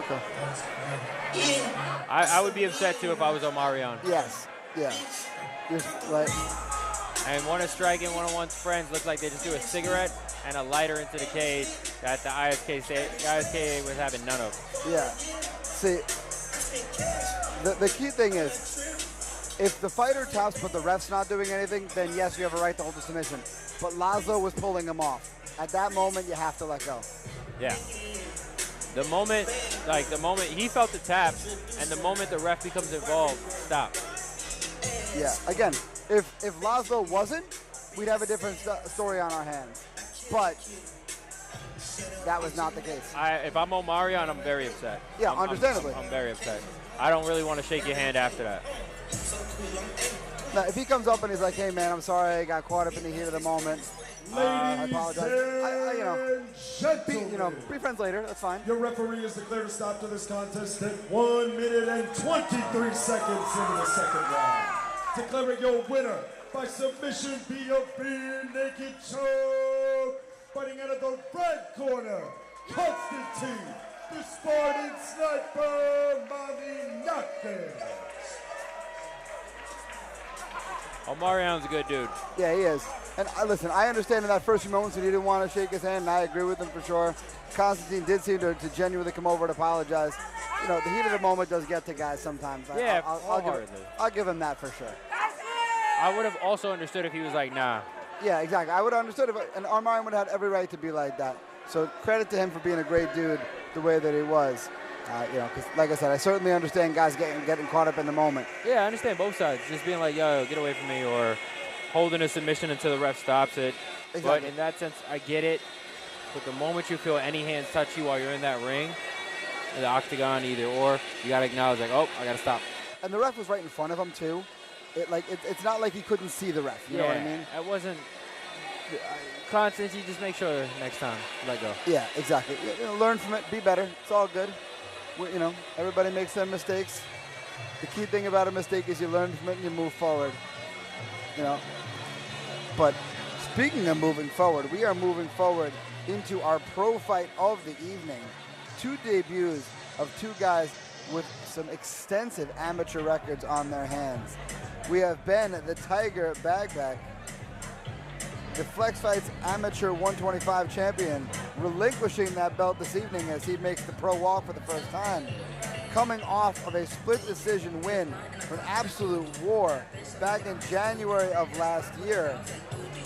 Okay. I would be upset too if I was Omarion. Yes. Yeah. Just like. And one is striking, one of one's friends looked like they just threw a cigarette and a lighter into the cage that the ISK was having none of. Yeah. See, the key thing is, if the fighter taps but the ref's not doing anything, then yes, you have a right to hold the submission. But Laszlo was pulling him off. At that moment, you have to let go. Yeah. The moment he felt the tap, and the moment the ref becomes involved, stop. Yeah. Again, if Laszlo wasn't, we'd have a different story on our hands. But that was not the case. If I'm Omarion, I'm very upset. Yeah, understandably. I'm very upset. I don't really want to shake your hand after that. Now, if he comes up and he's like, "Hey, man, I'm sorry, I got caught up in the heat of the moment. I apologize." Be friends later. That's fine. Your referee has declared a stop to this contest at 1 minute and 23 seconds into the second round. Declaring your winner by submission via rear naked choke. Fighting out of the red corner, Constantine, the Spartan Sniper, Malinakis. Omarion's a good dude. Yeah, he is. And listen, I understand in that first few moments that he didn't want to shake his hand, and I agree with him for sure. Constantine did seem to genuinely come over and apologize. You know, the heat of the moment does get to guys sometimes. Yeah, I'll give him that for sure. I would have also understood if he was like, nah. Yeah, exactly. I would have understood it, and Omarion would have had every right to be like that. So credit to him for being a great dude the way that he was. Because like I said, I certainly understand guys getting caught up in the moment. Yeah, I understand both sides. Just being like, yo, get away from me, or holding a submission until the ref stops it. Exactly. But in that sense, I get it. But the moment you feel any hands touch you while you're in that ring, in the octagon, either or, you got to acknowledge, like, oh, I got to stop. And the ref was right in front of him, too. It's not like he couldn't see the ref. You know what I mean? It wasn't constant. You just make sure next time let go. Yeah, exactly. Learn from it. Be better. It's all good. Everybody makes their mistakes. The key thing about a mistake is you learn from it and you move forward. But speaking of moving forward, we are moving forward into our pro fight of the evening. 2 debuts of 2 guys with some extensive amateur records on their hands. We have Ben, the Tiger Bagback, the Flex Fights Amateur 125 champion, relinquishing that belt this evening as he makes the pro walk for the first time. Coming off of a split decision win for an absolute war back in January of last year.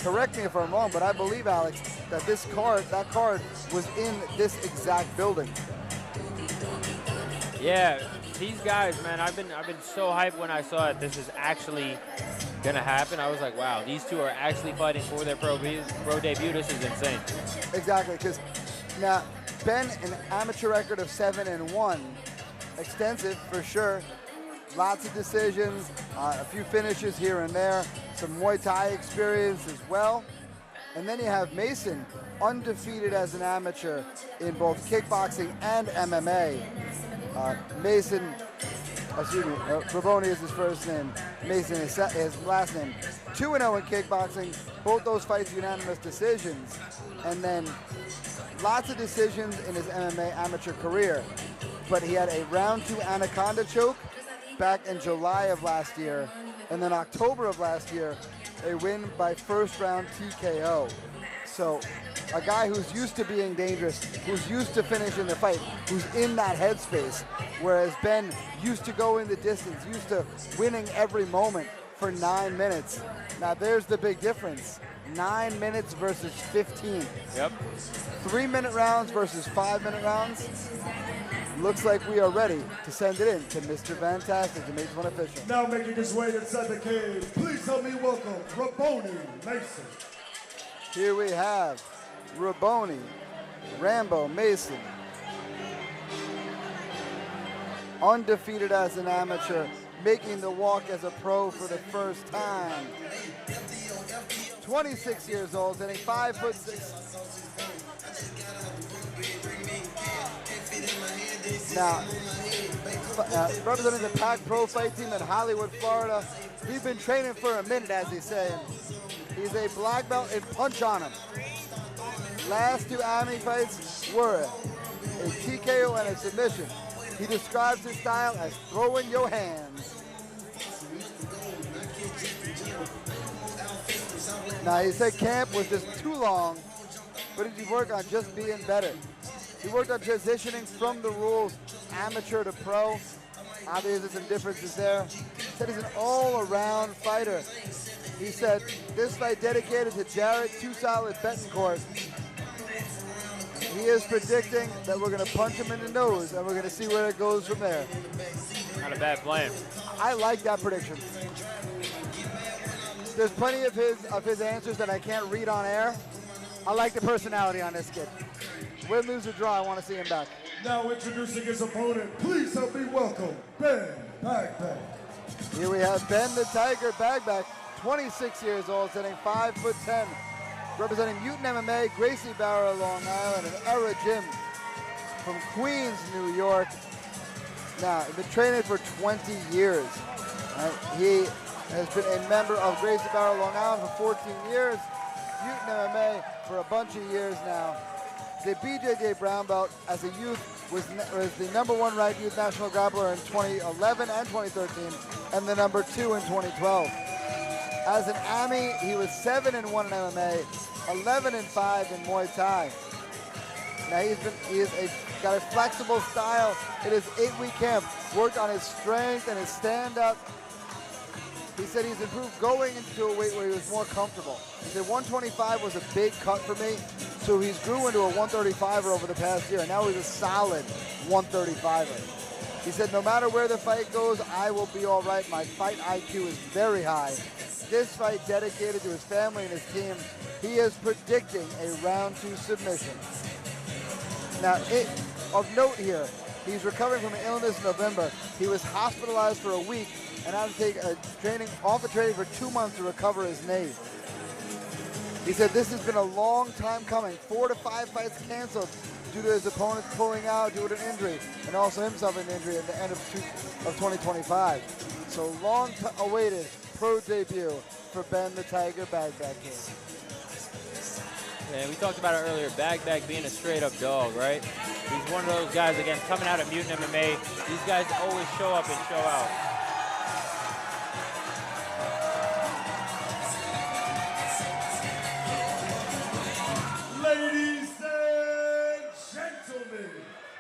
Correct me if I'm wrong, but I believe, Alex, that that card was in this exact building. Yeah, these guys, man, I've been so hyped when I saw it. This is actually gonna happen. I was like, wow, these 2 are actually fighting for their pro debut. This is insane. Exactly, because now Ben, an amateur record of 7-1, extensive for sure. lots of decisions, a few finishes here and there, some Muay Thai experience as well. And then you have Mason, undefeated as an amateur in both kickboxing and MMA. Raboni is his first name, Mason is his last name. 2-0 in kickboxing, both those fights unanimous decisions. And then lots of decisions in his MMA amateur career. But he had a round 2 anaconda choke back in July of last year. And then October of last year, a win by first round TKO. So a guy who's used to being dangerous, who's used to finishing the fight, who's in that headspace, whereas Ben used to going the distance, used to winning every moment for 9 minutes. Now there's the big difference. 9 minutes versus 15. Yep. 3-minute rounds versus 5-minute rounds. Looks like we are ready to send it in to Mr. Fantastic to make this one official. Now making his way inside the cage, please help me welcome Raboni Mason. Here we have Raboni Rambo Mason. Undefeated as an amateur, making the walk as a pro for the first time. 26 years old, standing 5'6". Now, representing the Pac Pro fight team in Hollywood, Florida. He's been training for a minute, as he's saying. He's a black belt in punch on him. Last 2 AMMA fights were a TKO and a submission. He describes his style as throwing your hands. Now, he said camp was just too long, but he did work on just being better. He worked on transitioning from the rules, amateur to pro. Obviously, some differences there. He said he's an all-around fighter. He said, this fight dedicated to Jared, 2 solid Betancourt. He is predicting that we're going to punch him in the nose, and we're going to see where it goes from there. Not a bad plan. I like that prediction. There's plenty of his answers that I can't read on air. I like the personality on this kid. Win, lose, or draw, I want to see him back. Now introducing his opponent, please help me welcome Ben Bagback. Here we have Ben the Tiger Bagback, 26 years old, standing 5'10", representing Mutant MMA, Gracie Barra, Long Island, and Era Gym from Queens, New York. Now, he's been training for 20 years. He has been a member of Gracie Barra, Long Island for 14 years, Mutant MMA for a bunch of years now. The BJJ brown belt as a youth was the #1 ranked youth national grappler in 2011 and 2013, and the #2 in 2012. As an AMMA, he was 7-1 in MMA, 11-5 in Muay Thai. Now got a flexible style in his 8-week camp, worked on his strength and his stand-up. He said he's improved going into a weight where he was more comfortable. He said 125 was a big cut for me, so he's grew into a 135er over the past year, and now he's a solid 135er. He said no matter where the fight goes, I will be all right. My fight IQ is very high. This fight dedicated to his family and his team. He is predicting a round 2 submission. Now, of note here, he's recovering from an illness in November. He was hospitalized for a week and had to take off of training for 2 months to recover his knee. He said this has been a long time coming. 4 to 5 fights canceled due to his opponents pulling out due to an injury, and also him suffering an injury at the end of 2025. So long awaited pro debut for Ben the Tiger Bagback King. Yeah, we talked about it earlier, Bagback being a straight-up dog, right? He's one of those guys, again, coming out of Mutant MMA. These guys always show up and show out. Ladies and gentlemen,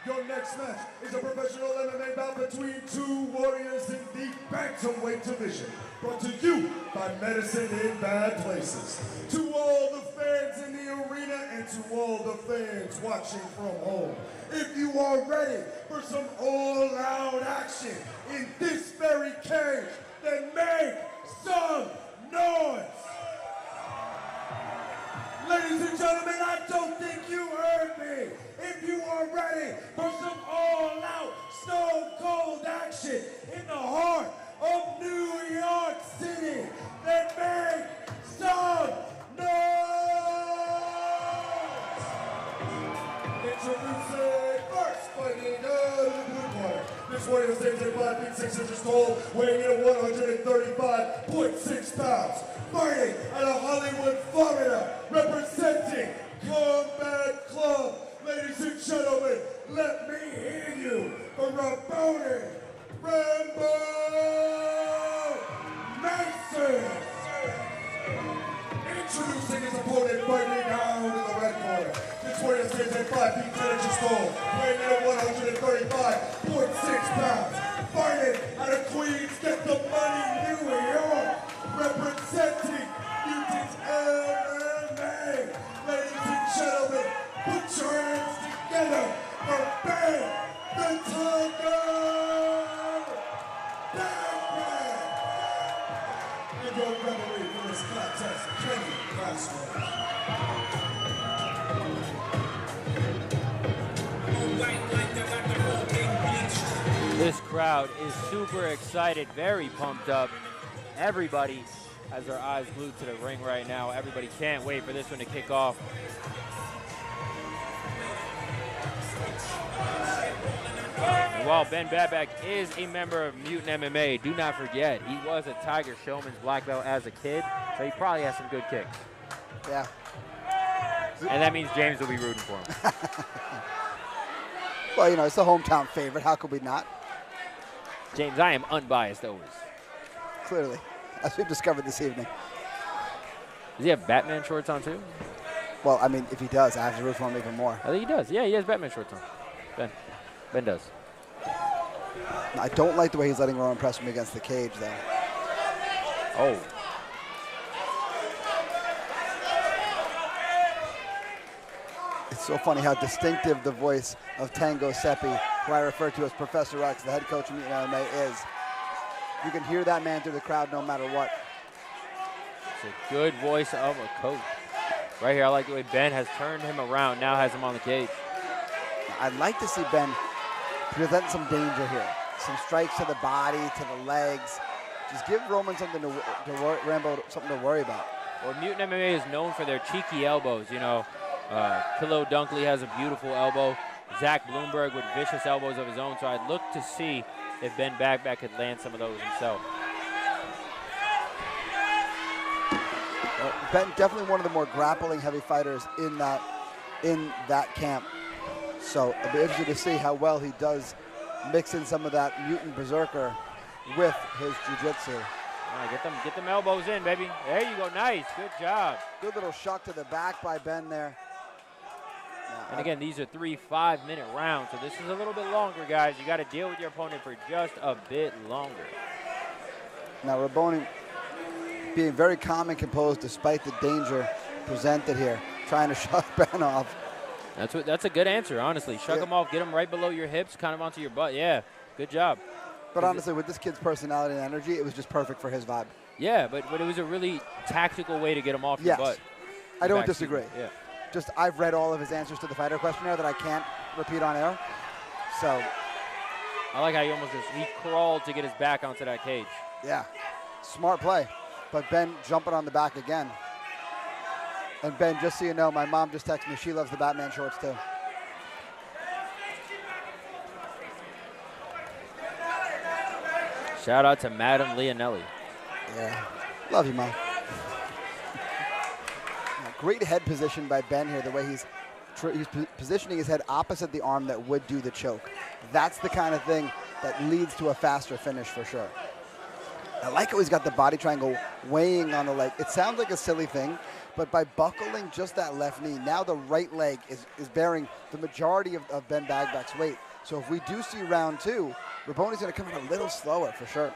your next match is a professional MMA bout between 2 warriors in the bantamweight division. Brought to you by Medicine in Bad Places. To all the fans in the arena and to all the fans watching from home, if you are ready for some all-out action in this very cage, then make some noise! Ladies and gentlemen, I don't think you heard me. If you are ready for some all-out, stone-cold action, action in the heart of New York City that make some noise! Introducing first fighting out of the blue corner. This warrior stands at 5 feet 6 inches tall, weighing in at 135.6 pounds. Fighting out of Hollywood, Florida, representing Combat Club. Ladies and gentlemen, let me hear you for Raboni Rambo Mason. Introducing his opponent, fighting down in the red corner. This warrior stands at 5 feet 10 inches tall, weighing in at 135.6 pounds. Fighting out of Queens, get the money, New York, representing Mutants MMA. Ladies and gentlemen, put your hands together for Ben the Tiger Bagman. And your referee for this contest, Kenny Glasgow. This crowd is super excited, very pumped up. Everybody has their eyes glued to the ring right now. Everybody can't wait for this one to kick off. And while Ben Babak is a member of Mutant MMA, do not forget, he was a Tiger Showman's black belt as a kid, so he probably has some good kicks. Yeah. And that means James will be rooting for him. Well, you know, it's the hometown favorite. How could we not? James, I am unbiased always. Clearly, as we've discovered this evening. Does he have Batman shorts on too? Well, I mean, if he does, I have to root for him even more. I think he does. Yeah, he has Batman shorts on. Ben does. I don't like the way he's letting Rowan press him against the cage, though. Oh. It's so funny how distinctive the voice of Tango Seppi, who I refer to as Professor X, the head coach of Mutant MMA, is. You can hear that man through the crowd no matter what. It's a good voice of a coach. Right here, I like the way Ben has turned him around, now has him on the cage. I'd like to see Ben present some danger here. Some strikes to the body, to the legs. Just give Roman something Rambo something to worry about. Well, Mutant MMA is known for their cheeky elbows. You know, Kilo Dunkley has a beautiful elbow. Zach Bloomberg with vicious elbows of his own. So I'd look to see if Ben Babak could land some of those himself. Ben definitely one of the more grappling heavy fighters in that camp. So I'll be interested to see how well he does mix in some of that mutant berserker with his jiu-jitsu. All right, get them elbows in, baby. There you go, nice, good job. Good little shot to the back by Ben there. And again, these are 3 5-minute rounds, so this is a little bit longer, guys. You got to deal with your opponent for just a bit longer. Now, Raboni being very calm and composed despite the danger presented here, trying to shut Ben off. That's a good answer, honestly. Shrug him off, get him right below your hips, kind of onto your butt. Yeah, good job. But honestly, with this kid's personality and energy, it was just perfect for his vibe. Yeah, but it was a really tactical way to get him off your butt. I don't disagree. Yeah. Just I've read all of his answers to the fighter questionnaire that I can't repeat on air. So I like how he he crawled to get his back onto that cage. Yeah, smart play. But Ben jumping on the back again. And Ben, just so you know, my mom just texted me. She loves the Batman shorts too. Shout out to Madam Leonelli. Yeah, love you, Mom. Great head position by Ben here, the way he's positioning his head opposite the arm that would do the choke. That's the kind of thing that leads to a faster finish for sure. I like how he's got the body triangle weighing on the leg. It sounds like a silly thing, but by buckling just that left knee, now the right leg is bearing the majority of Ben Bagbak's weight. So if we do see round two, Raboni's going to come in a little slower for sure.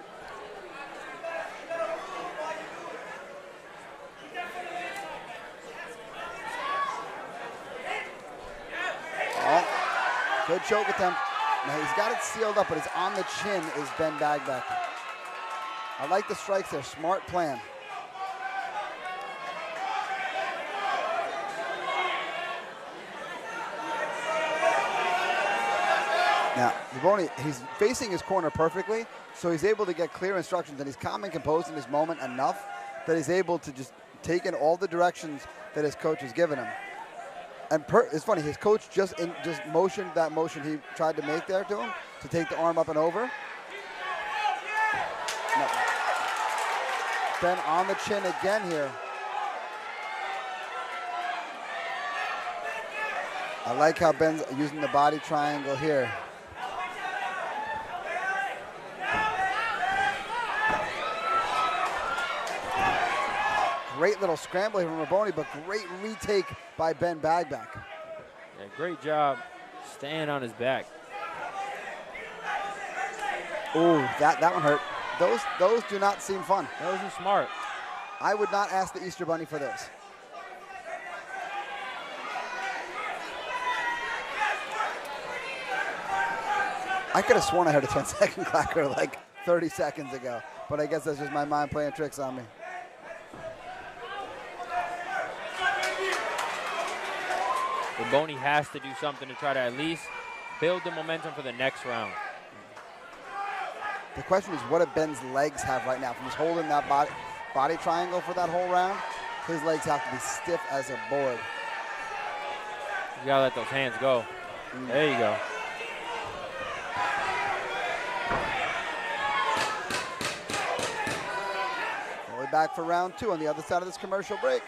Oh, good choke attempt. Now he's got it sealed up, but it's on the chin is Ben Bagbak. I like the strikes there, smart plan. Now, Raboni, he's facing his corner perfectly, so he's able to get clear instructions, and he's calm and composed in this moment enough that he's able to just take in all the directions that his coach has given him. And it's funny, his coach just motioned that motion he tried to make there to him to take the arm up and over. No. Ben on the chin again here. I like how Ben's using the body triangle here. Great little scramble here from Raboni, but great retake by Ben Bagback. Yeah, great job staying on his back. Ooh, that one hurt. Those do not seem fun. Those are smart. I would not ask the Easter Bunny for those. I could have sworn I heard a 10-second clacker like 30 seconds ago, but I guess that's just my mind playing tricks on me. Raboni has to do something to try to at least build the momentum for the next round. The question is, what do Ben's legs have right now? From just holding that body triangle for that whole round, his legs have to be stiff as a board. You gotta let those hands go. There you go. We're back for round 2 on the other side of this commercial break.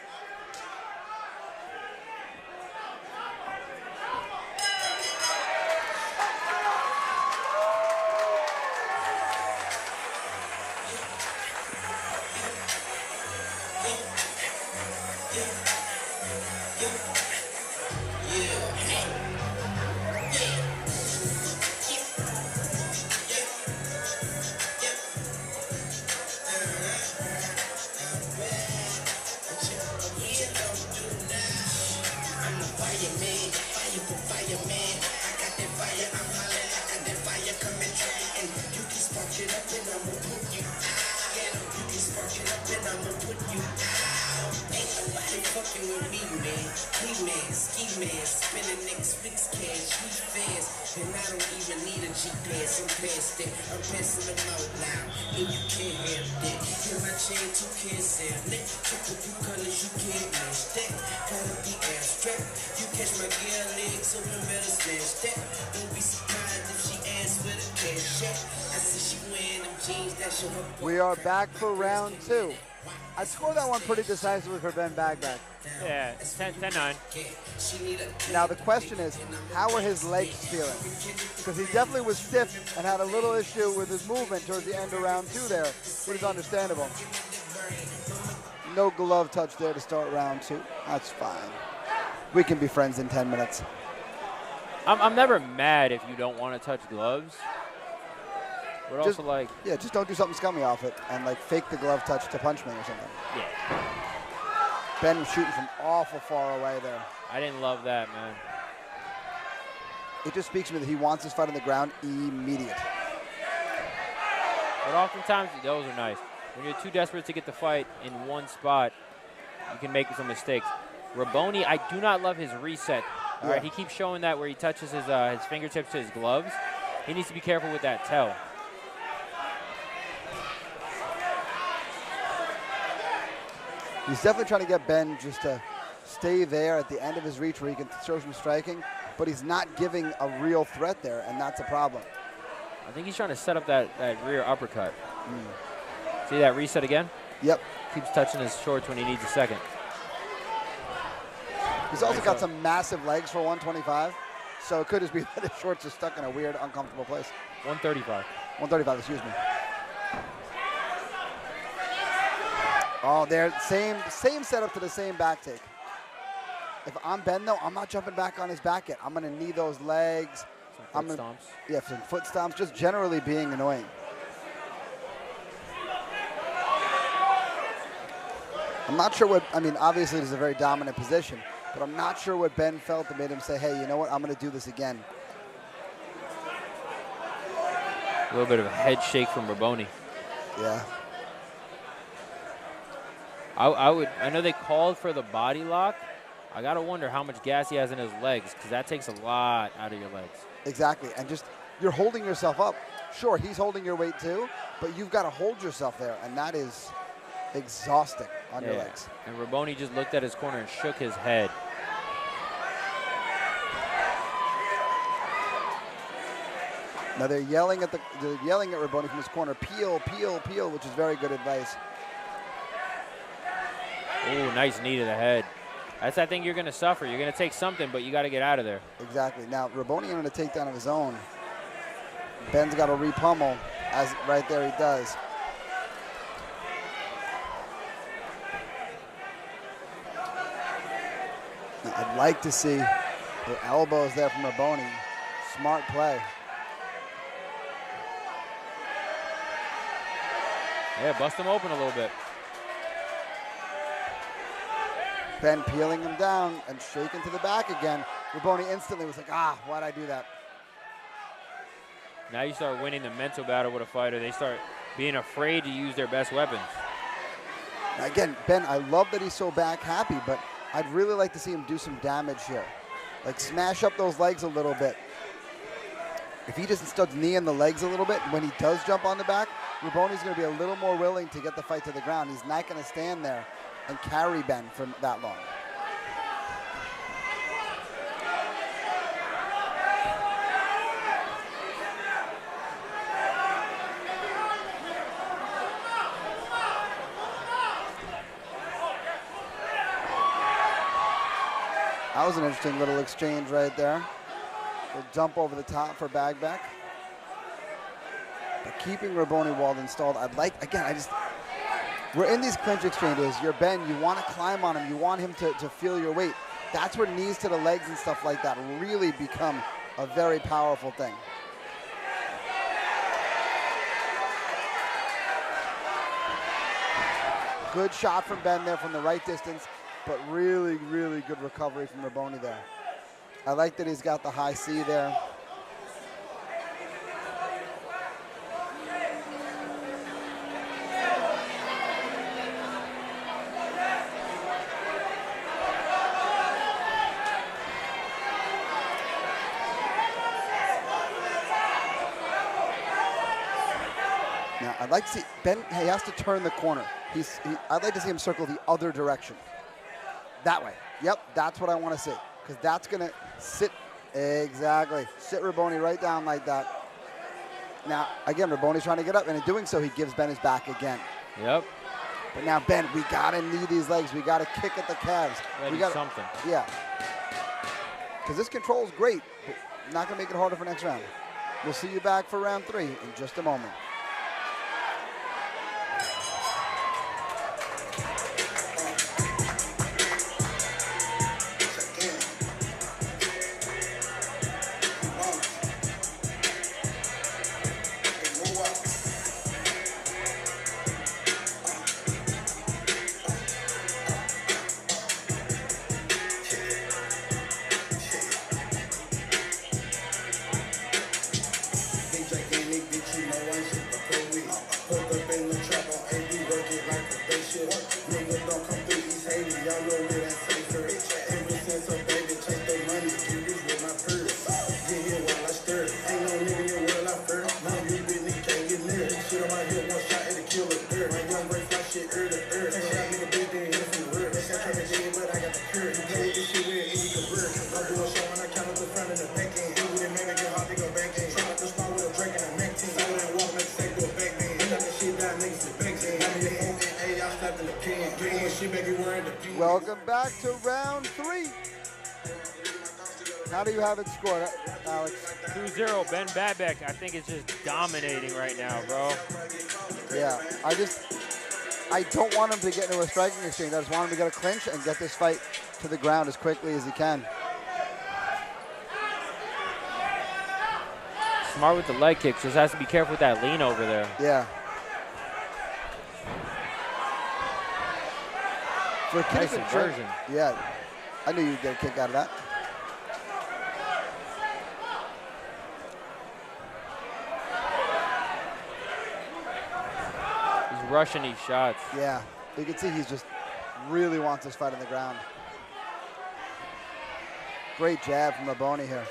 We are back for round 2. I scored that one pretty decisively for Ben Bagback. Yeah, it's 10-9. Now the question is, how are his legs feeling? Because he definitely was stiff and had a little issue with his movement towards the end of round 2 there, which is understandable. No glove touch there to start round 2. That's fine. We can be friends in 10 minutes. I'm never mad if you don't want to touch gloves. But just, also, like... Yeah, just don't do something scummy off it and, like, fake the glove touch to punch me or something. Yeah. Ben was shooting from awful far away there. I didn't love that, man. It just speaks to me that he wants his fight on the ground immediate. But oftentimes, those are nice. When you're too desperate to get the fight in one spot, you can make some mistakes. Raboni, I do not love his reset. All right, he keeps showing that where he touches his fingertips to his gloves. He needs to be careful with that toe. He's definitely trying to get Ben just to stay there at the end of his reach where he can throw some striking, but he's not giving a real threat there, and that's a problem. I think he's trying to set up that rear uppercut. See that reset again? Yep. Keeps touching his shorts when he needs a second. He's also got some massive legs for 125, so it could just be that his shorts are stuck in a weird, uncomfortable place. 135. 135, excuse me. Oh, they're same setup to the same back take. If I'm Ben, though, I'm not jumping back on his back yet. I'm going to knee those legs. Some foot stomps. Yeah, some foot stomps, just generally being annoying. I'm not sure what, I mean, obviously it is a very dominant position, but I'm not sure what Ben felt that made him say, hey, you know what, I'm going to do this again. A little bit of a head shake from Raboni. Yeah. I know they called for the body lock. I got to wonder how much gas he has in his legs, because that takes a lot out of your legs. Exactly, and just you're holding yourself up. Sure, he's holding your weight too, but you've got to hold yourself there, and that is exhausting on your legs. And Raboni just looked at his corner and shook his head. Now they're yelling at Raboni from his corner, peel, peel, peel, which is very good advice. Ooh, nice knee to the head. That's, I think, you're going to suffer. You're going to take something, but you got to get out of there. Exactly. Now Raboni on a takedown of his own. Ben's got to repummel, as right there he does. Now, I'd like to see the elbows there from Raboni. Smart play. Yeah, bust him open a little bit. Ben peeling him down and shaking to the back again. Raboni instantly was like, why'd I do that? Now you start winning the mental battle with a fighter. They start being afraid to use their best weapons. Now again, Ben, I love that he's so back happy, but I'd really like to see him do some damage here. Like smash up those legs a little bit. If he just studs knee in the legs a little bit, when he does jump on the back, Raboni's going to be a little more willing to get the fight to the ground. He's not going to stand there and carry Ben for that long. That was an interesting little exchange right there. We'll jump over the top for bag back. But keeping Raboni walled installed, I'd like, again, we're in these clinch exchanges. You're Ben, you want to climb on him. You want him to feel your weight. That's where knees to the legs and stuff like that really become a very powerful thing. Good shot from Ben there from the right distance, but really, really good recovery from Raboni there. I like that he's got the high C there. Now, I'd like to see Ben, he has to turn the corner. I'd like to see him circle the other direction. That way. Yep, that's what I want to see. Because that's going to sit, exactly, sit Raboni right down like that. Now, again, Raboni's trying to get up, and in doing so, he gives Ben his back again. Yep. But now, Ben, we got to knee these legs. We got to kick at the calves. We got something. Yeah. Because this control is great, but not going to make it harder for next round. We'll see you back for round 3 in just a moment. Welcome back to round 3. How do you have it scored, Alex? 2-0, Ben Babek, I think, is just dominating right now, bro. Yeah, I don't want him to get into a striking exchange. I just want him to get a clinch and get this fight to the ground as quickly as he can. Smart with the leg kicks, just has to be careful with that lean over there. Yeah. For a nice inversion. Yeah, I knew you'd get a kick out of that. He's rushing these shots. Yeah, you can see he just really wants this fight on the ground. Great jab from Raboni here.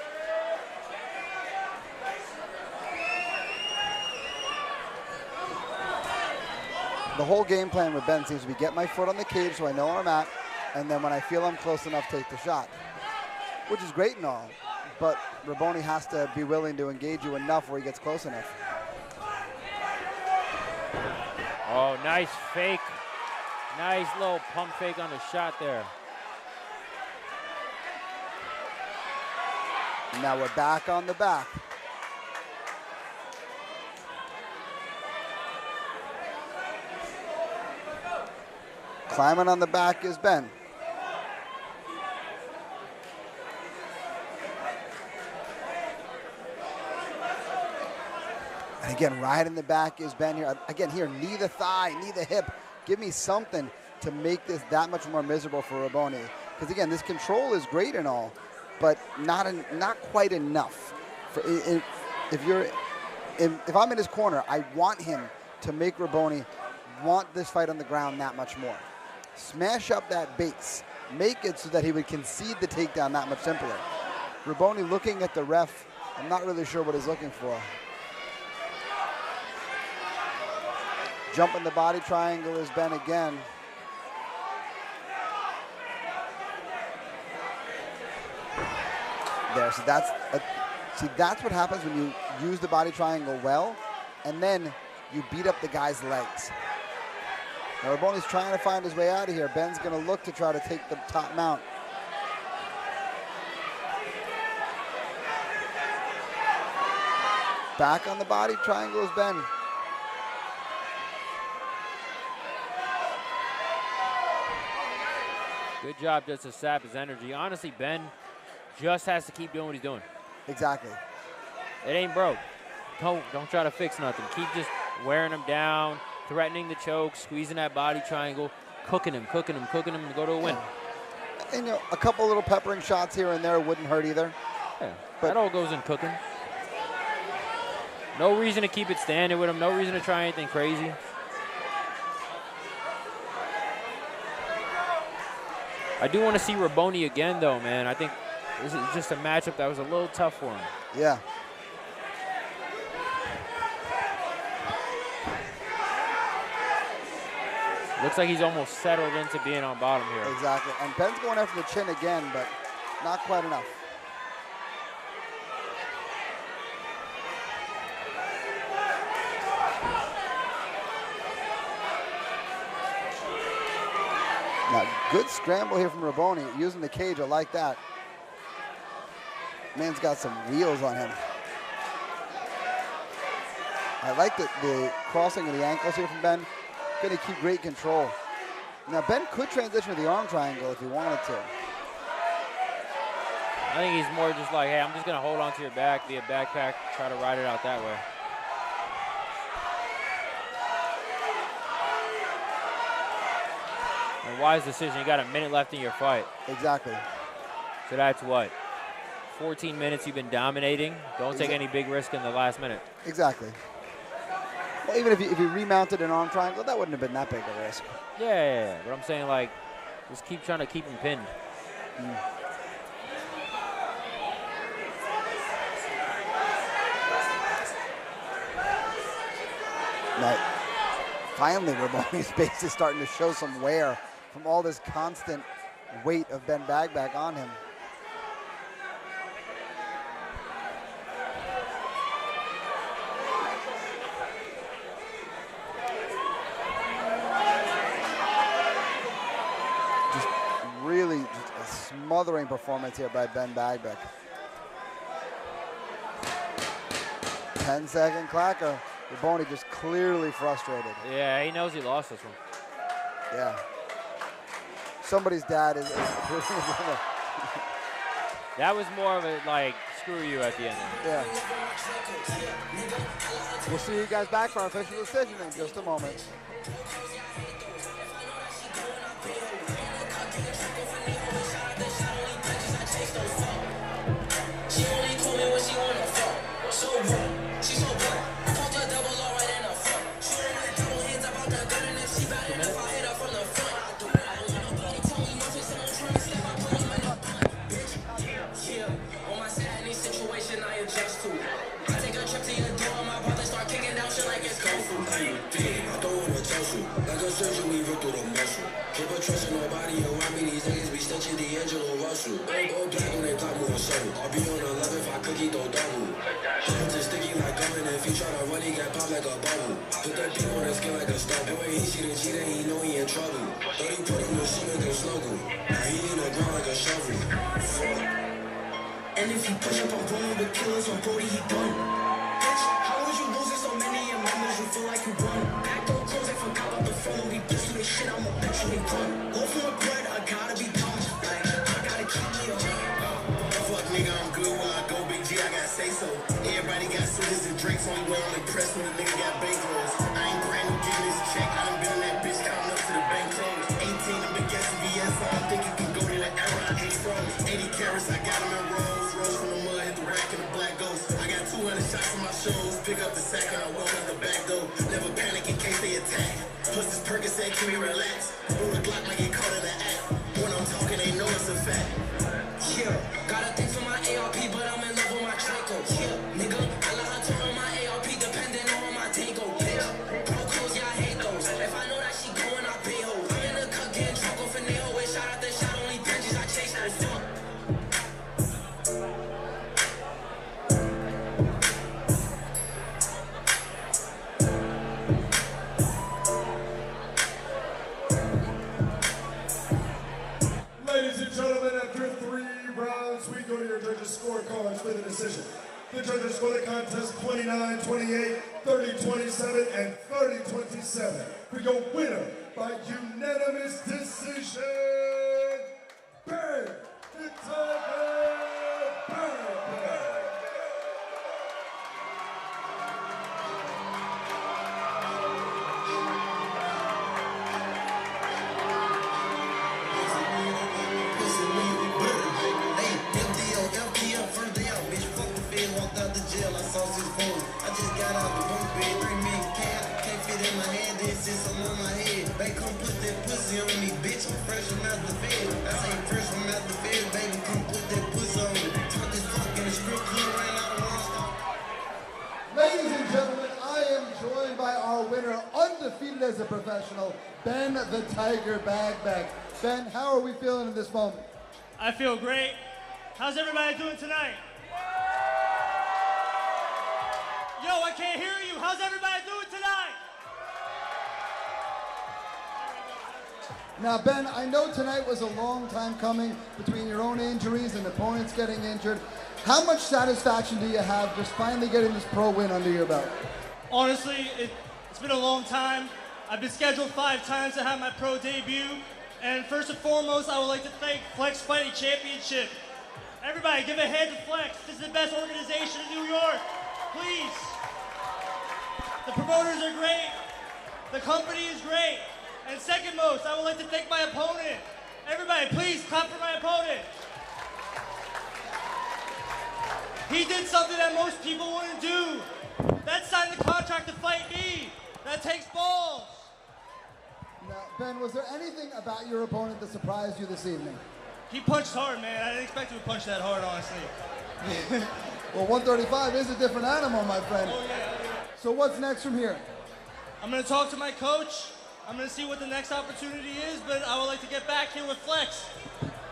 the whole game plan with Ben seems to be get my foot on the cage so I know where I'm at, and then when I feel I'm close enough, take the shot, which is great and all, but Raboni has to be willing to engage you enough where he gets close enough. Oh, nice fake. Nice little pump fake on the shot there. Now we're back on the back. Climbing on the back is Ben. And again, right in the back is Ben here. Again, here, knee the thigh, knee the hip. Give me something to make this that much more miserable for Raboni. Because again, this control is great and all, but not quite enough. If I'm in his corner, I want him to make Raboni want this fight on the ground that much more. Smash up that base. Make it so that he would concede the takedown that much simpler. Raboni looking at the ref, I'm not really sure what he's looking for. Jump in the body triangle is Ben again. There, so that's what happens when you use the body triangle well, and then you beat up the guy's legs. Now Raboni's trying to find his way out of here. Ben's gonna look to try to take the top mount. Back on the body triangle is Ben. Good job just to sap his energy. Honestly, Ben just has to keep doing what he's doing. Exactly. It ain't broke. Don't try to fix nothing. Keep just wearing him down, threatening the choke, squeezing that body triangle, cooking him to go to a win. And you know, a couple little peppering shots here and there wouldn't hurt either. Yeah, but that all goes in cooking. No reason to keep it standing with him. No reason to try anything crazy. I do want to see Raboni again, though, man. I think this is just a matchup that was a little tough for him. Yeah. Looks like he's almost settled into being on bottom here. Exactly. And Ben's going after the chin again, but not quite enough. Now, good scramble here from Raboni, using the cage. I like that. Man's got some wheels on him. I like the crossing of the ankles here from Ben. Going to keep great control. Now, Ben could transition to the arm triangle if he wanted to. I think he's more just like, hey, I'm just going to hold on to your back via backpack, try to ride it out that way. And wise decision. You got a minute left in your fight. Exactly. So that's what? 14 minutes you've been dominating. Don't take any big risk in the last minute. Exactly. Well, even if you remounted an arm triangle, that wouldn't have been that big a risk. Yeah. But I'm saying, like, just keep trying to keep him pinned. Now, finally, Raboni's base is starting to show some wear from all this constant weight of Ben Bagback on him. Just really a smothering performance here by Ben Bagback. 10-second clacker. Raboni just clearly frustrated. Yeah, he knows he lost this one. Yeah. Somebody's dad is That was more of a, like, screw you at the end. Yeah. We'll see you guys back for our official decision in just a moment. She only call me when she wanna fuck. So what? She so what? Fuck a double R right in the front. She only double hands about the gun and if she bad enough, I hit her from the front. I do it. Nobody told me nothing, so I'm trying to step up on my bitch. Yeah. On my sadness situation, I adjust to. I take a trip to your door, my brother start kicking down shit like it's kung fu. I throw in a toast. D'Angelo Russell. All black on that top more show. I'll be on 11 if I cookie don't double. Hands is sticky like gum, and if he try to run, he get pop like a bubble. Put that beat on his skin like a stump. And when he see the cheetah, he know he in trouble. Thought he put him in shit and go snuggle. Now he in the ground like a shovel. And if he push up, I'm rolling with killers on Brody, he done. Bitch, how was you losing so many of members? You feel like you run. Back door close, I forgot about the phone. We bitch to this shit, I'm eventually run. Go for a bread, I gotta be calm. Like, I gotta keep me on. Fuck nigga, I'm good where I go, big G, I gotta say so. Everybody got scissors and drinks, only way I'm impressed when a nigga got bankrolls. I ain't brand new getting this check, I done been on that bitch counting up to the bank close. 18, I'm been guessing VS, I don't think you can go to the era, I hate froze. 80 carats, I got them in rolls. Rose from the mud, hit the rack in the black ghost. I got 200 shots in my shows, pick up the sack and I walk out the back door. Never panic in case they attack. Plus this Percocet, can we relax? Roll the Glock, might get caught in the act. When I'm talking, they know it's a fact. Yeah, got a thing for my ARP, but I'm in love with my Draco. Yeah, nigga, I let her turn on my ARP, depending on my tango. Bitch, bro clothes, yeah, I hate those. If I know that she going, I pay hoes. I'm in the cut, getting drunk off an AO. Shot out the shot, only Benjis, I chase those. Fuck. Ladies and gentlemen, after 3 rounds, we go to your judges' scorecards for the decision. The judges score the contest 29-28, 30-27, and 30-27. For your winner by unanimous decision, Ben the Tiger Bagley. Ladies and gentlemen, I am joined by our winner, undefeated as a professional, Ben the Tiger Bagley. Ben, how are we feeling in this moment? I feel great. How's everybody doing tonight? Yo, I can't hear you. How's everybody doing tonight? Now, Ben, I know tonight was a long time coming between your own injuries and opponents getting injured. How much satisfaction do you have just finally getting this pro win under your belt? Honestly, it's been a long time. I've been scheduled 5 times to have my pro debut. And first and foremost, I would like to thank Flex Fighting Championship. Everybody, give a hand to Flex. This is the best organization in New York. Please. The promoters are great. The company is great. And second most, I would like to thank my opponent. Everybody, please clap for my opponent. He did something that most people wouldn't do. That signed the contract to fight me. That takes balls. Now, Ben, was there anything about your opponent that surprised you this evening? He punched hard, man. I didn't expect him to punch that hard, honestly. Well, 135 is a different animal, my friend. Oh, yeah. So what's next from here? I'm going to talk to my coach. I'm going to see what the next opportunity is, but I would like to get back here with Flex.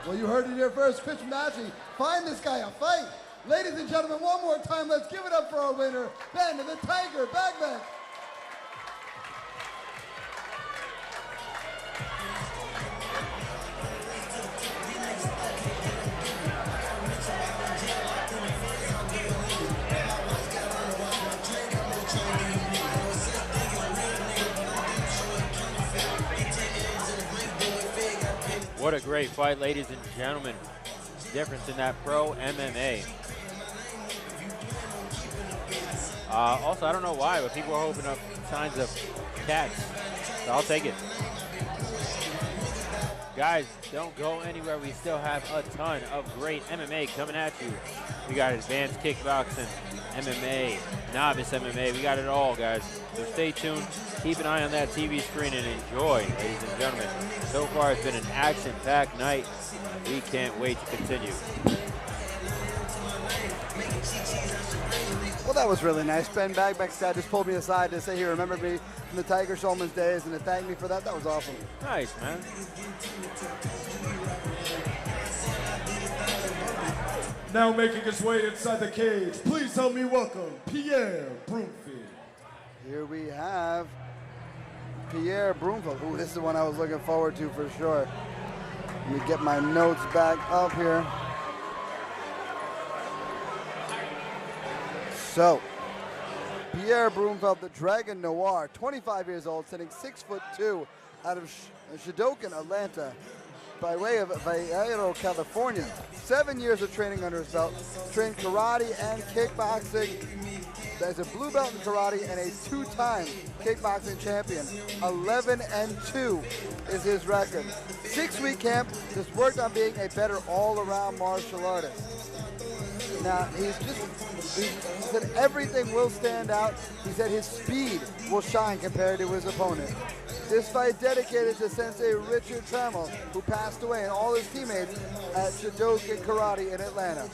Well, you heard it here first. Pitch Matchy, find this guy a fight. Ladies and gentlemen, one more time, let's give it up for our winner, Ben the Tiger Bagley. What a great fight, ladies and gentlemen. Difference in that pro MMA. Also, I don't know why, but people are opening up signs of cats. So I'll take it. Guys, don't go anywhere. We still have a ton of great MMA coming at you. We got advanced kickboxing, MMA, novice MMA. We got it all, guys. So stay tuned. Keep an eye on that TV screen and enjoy, ladies and gentlemen. So far, it's been an action-packed night. We can't wait to continue. Well, that was really nice. Ben Bagbeck's dad just pulled me aside to say he remembered me from the Tiger Showman's days and to thank me for that. That was awesome. Nice, man. Now making his way inside the cage, please help me welcome Pierre Broomfield. Here we have Pierre Broomfield. Ooh, this is the one I was looking forward to for sure. Let me get my notes back up here. So, Pierre Broomfield, the Dragon Noir, 25 years old, sitting 6'2", out of Shadokan, Atlanta, by way of Vallejo, California. 7 years of training under his belt. Trained karate and kickboxing. There's a blue belt in karate and a 2-time kickboxing champion. 11-2 is his record. 6-week camp, just worked on being a better all-around martial artist. Now, he said everything will stand out. He said his speed will shine compared to his opponent. This fight dedicated to Sensei Richard Trammell, who passed away, and all his teammates at Shadokan Karate in Atlanta.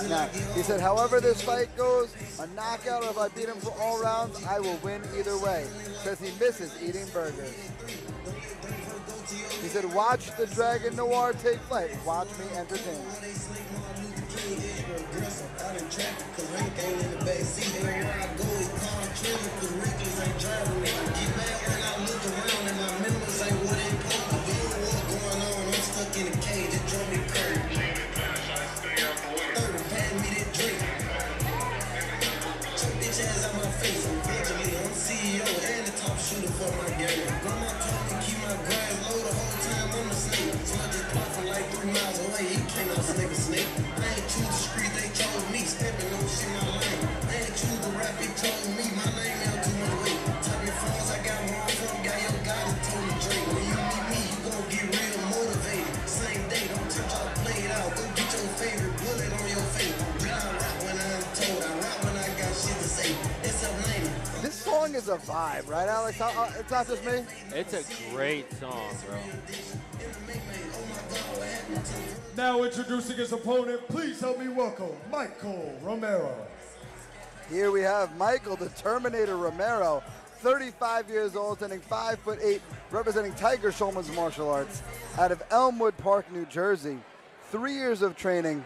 Now, he said, however this fight goes, a knockout or if I beat him for all rounds, I will win either way, because he misses eating burgers. He said, watch the Dragon Noir take flight. Watch me entertain. This song is a vibe, right, Alex? It's not just me? It's a great song, bro. Now introducing his opponent, please help me welcome Michael Romero. Here we have Michael, the Terminator Romero, 35 years old, standing 5'8", representing Tiger Schulman's Martial Arts, out of Elmwood Park, New Jersey. 3 years of training,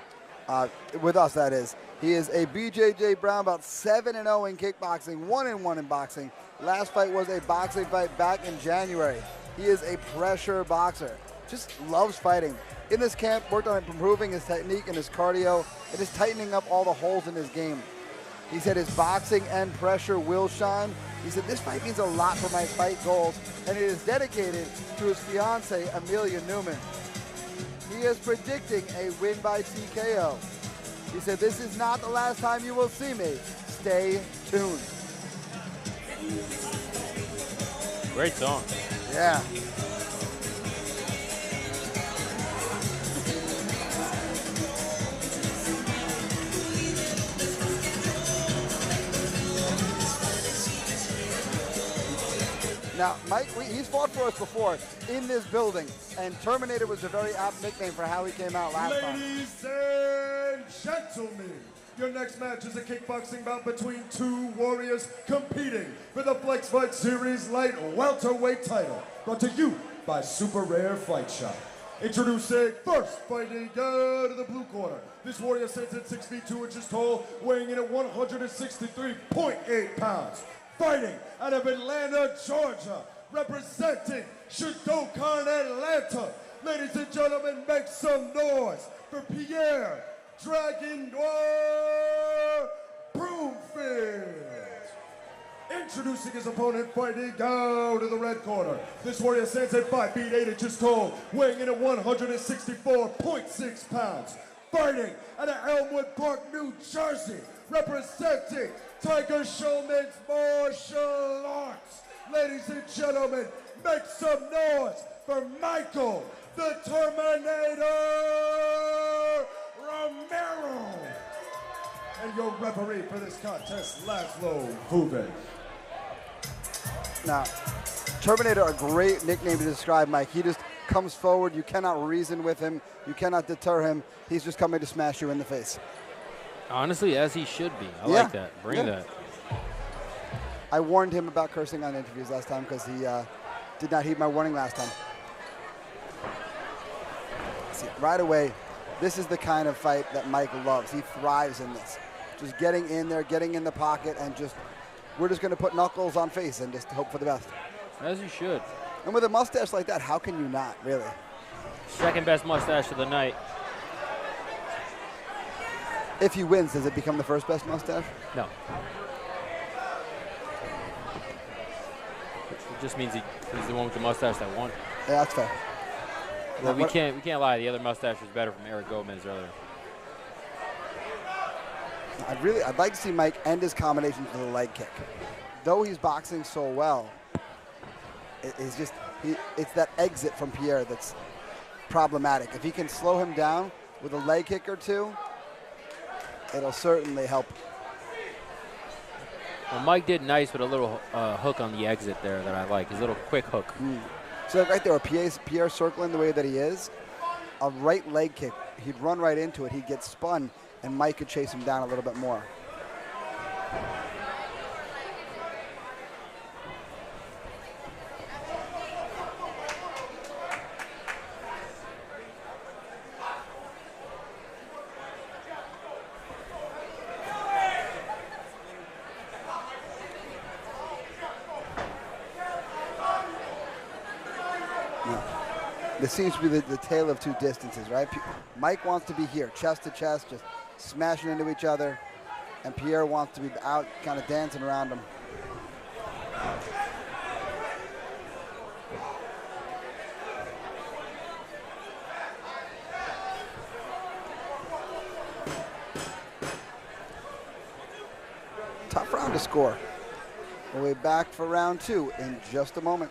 with us that is. He is a BJJ brown belt, 7-0 in kickboxing, 1-1 in boxing. Last fight was a boxing fight back in January. He is a pressure boxer, just loves fighting. In this camp, worked on improving his technique and his cardio, and just tightening up all the holes in his game. He said his boxing and pressure will shine. He said this fight means a lot for my fight goals, and it is dedicated to his fiancée, Amelia Newman. He is predicting a win by TKO. He said, this is not the last time you will see me. Stay tuned. Great song. Yeah. Now, Mike, he's fought for us before in this building, and Terminator was a very apt nickname for how he came out last time. Ladies and gentlemen, your next match is a kickboxing bout between two warriors competing for the Flex Fight Series light welterweight title, brought to you by Super Rare Fight Shop. Introducing first, fighting out of the blue corner. This warrior stands at 6 feet 2 inches tall, weighing in at 163.8 pounds. Fighting out of Atlanta, Georgia, representing Shadokan, Atlanta. Ladies and gentlemen, make some noise for Pierre Dragon Noir Broomfield. Introducing his opponent, fighting out of the red corner. This warrior stands at 5 feet 8 inches tall, weighing in at 164.6 pounds. Fighting out of Elmwood Park, New Jersey, representing Tiger Schulman's Martial Arts. Ladies and gentlemen, make some noise for Michael, the Terminator Romero. And your referee for this contest, Laszlo Vuven. Now, Terminator, a great nickname to describe Mike. He just comes forward. You cannot reason with him. You cannot deter him. He's just coming to smash you in the face. Honestly, as he should be. I like that. Bring that. I warned him about cursing on interviews last time because he did not heed my warning last time. See, right away, this is the kind of fight that Mike loves. He thrives in this. Just getting in there, getting in the pocket, and we're just going to put knuckles on face and just hope for the best. As you should. And with a mustache like that, how can you not, really? Second best mustache of the night. If he wins, does it become the first best mustache? No. It just means he's the one with the mustache that won. Yeah, that's fair. Well, we can't lie. The other mustache was better from Eric Gomez earlier. I'd like to see Mike end his combinations with a leg kick. Though he's boxing so well, it's that exit from Pierre that's problematic. If he can slow him down with a leg kick or two, it'll certainly help. Well, Mike did nice with a little hook on the exit there that I like. His little quick hook. So right there, Pierre circling the way that he is, a right leg kick, he'd run right into it, he'd get spun, and Mike could chase him down a little bit more. This seems to be the tale of two distances, right? Mike wants to be here, chest to chest, just smashing into each other, and Pierre wants to be out kind of dancing around him. Tough round to score. We'll be back for round two in just a moment.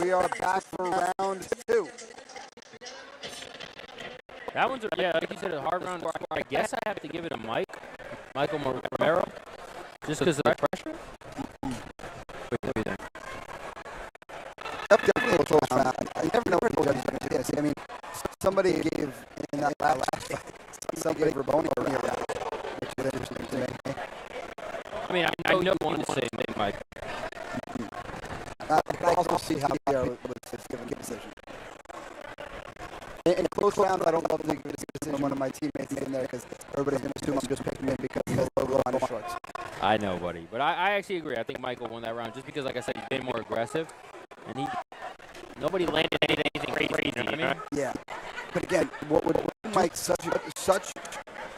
We are back for round two. That one's, like you said, a hard round. I guess I have to give it to Michael Romero, just because of the pressure. What do you think? Definitely a close round. I never know what the judges are going to do. I mean, somebody gave in that last fight, somebody gave Raboni a real round, which is interesting to me. I mean, I know one to say Mike. I can also see how Pierre was given a decision. In a close round, I don't love to give a decision to one of my teammates in there because everybody's going to assume I'm just picking him because he has logo on his shorts. I know, buddy. But I actually agree. I think Michael won that round just because, like I said, he's been more aggressive. And nobody landed anything crazy, you know what I mean? Yeah. But again, what would make Mike such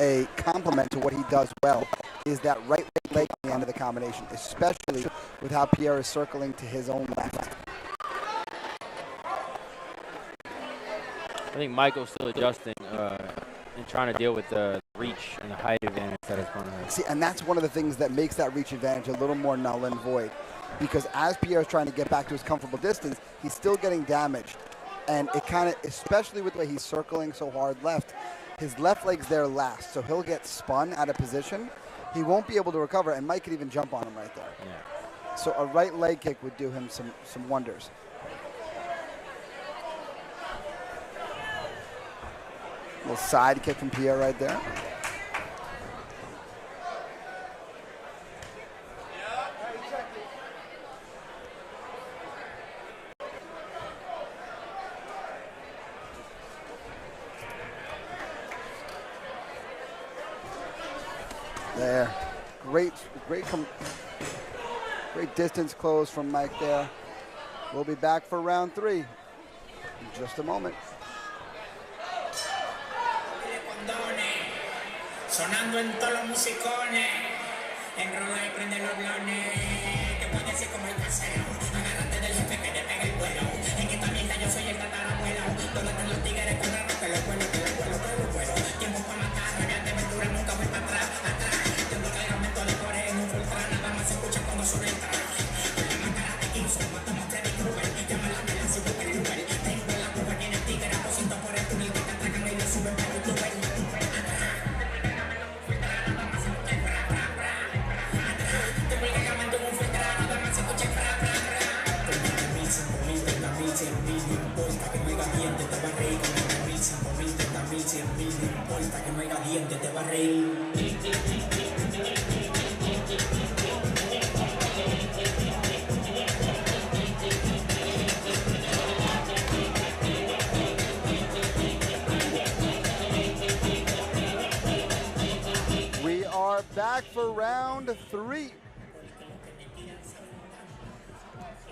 a compliment to what he does well is that right leg at the end of the combination, especially with how Pierre is circling to his own left. I think Michael's still adjusting and trying to deal with the reach and the height advantage that his opponent has. See, and that's one of the things that makes that reach advantage a little more null and void. Because as Pierre's trying to get back to his comfortable distance, he's still getting damaged. And it kind of, especially with the way he's circling so hard left, his left leg's there last. So he'll get spun out of position. He won't be able to recover, and Mike could even jump on him right there. Yeah. So a right leg kick would do him some wonders. Little side kick from Pierre right there. There. Great distance close from Mike there. We'll be back for round 3 in just a moment. Sonando en todos los musicones, enrola y prende los blones, que puede ser como el casero, agárrate del jefe que te pega el vuelo, en esta mierda yo soy el tatarabuelo, donde están los tigres cuadrados, que los vuelo, tiempo para matar, rabia de aventura, nunca voy para atrás, tengo cargamento de core en un ultra, nada más se escucha cuando suena el track, con la máscara de Kingston, matamos Freddy Krueger, llama la ambulancia y busca el Uber, tengo la curva, tiene el tigre, aposento por el túnel, que te atracan y le suben para el Uber. We are back for round 3.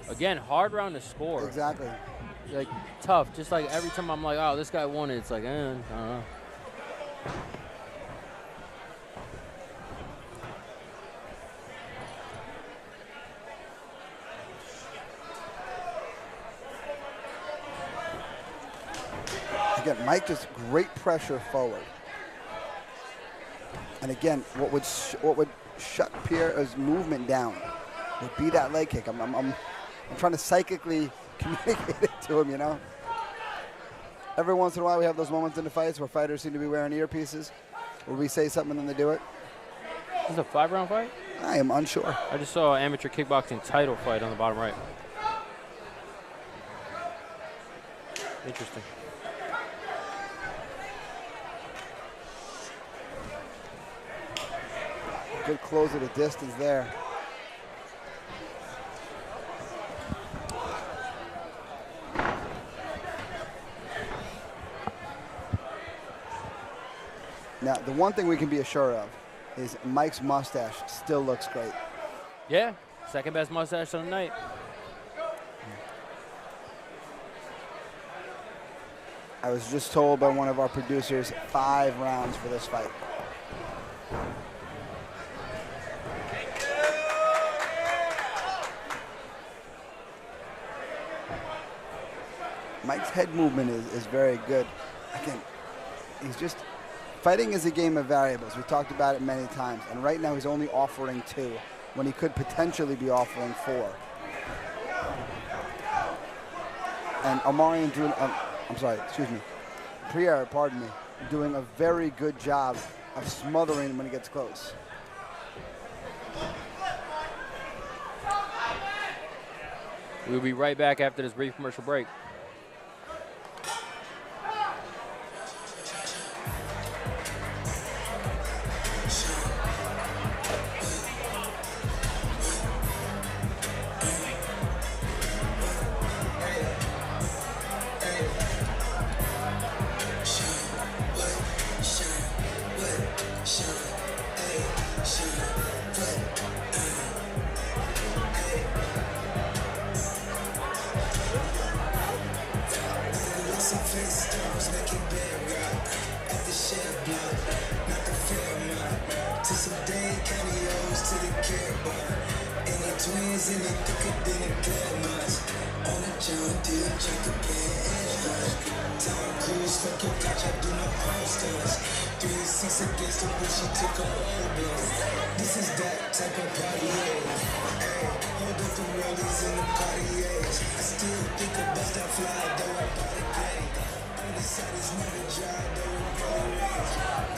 Again, hard round to score. Exactly. Like, tough. Just like every time I'm like, oh, this guy won it, it's like, I don't know. Again, Mike just great pressure forward. And again, what would shut Pierre's movement down would be that leg kick. I'm trying to psychically communicate it to him, you know. Every once in a while we have those moments in the fights where fighters seem to be wearing earpieces, where we say something and then they do it. This is a 5-round fight? I am unsure. I just saw an amateur kickboxing title fight on the bottom right. Interesting. Good close of the distance there. Now, the one thing we can be assured of is Mike's mustache still looks great. Yeah, second best mustache on the night. I was just told by one of our producers 5 rounds for this fight. Mike's head movement is very good. Again, he's just, fighting is a game of variables. We talked about it many times, and right now he's only offering 2 when he could potentially be offering 4. And Omarion doing, Pierre, pardon me, doing a very good job of smothering him when he gets close. We'll be right back after this brief commercial break.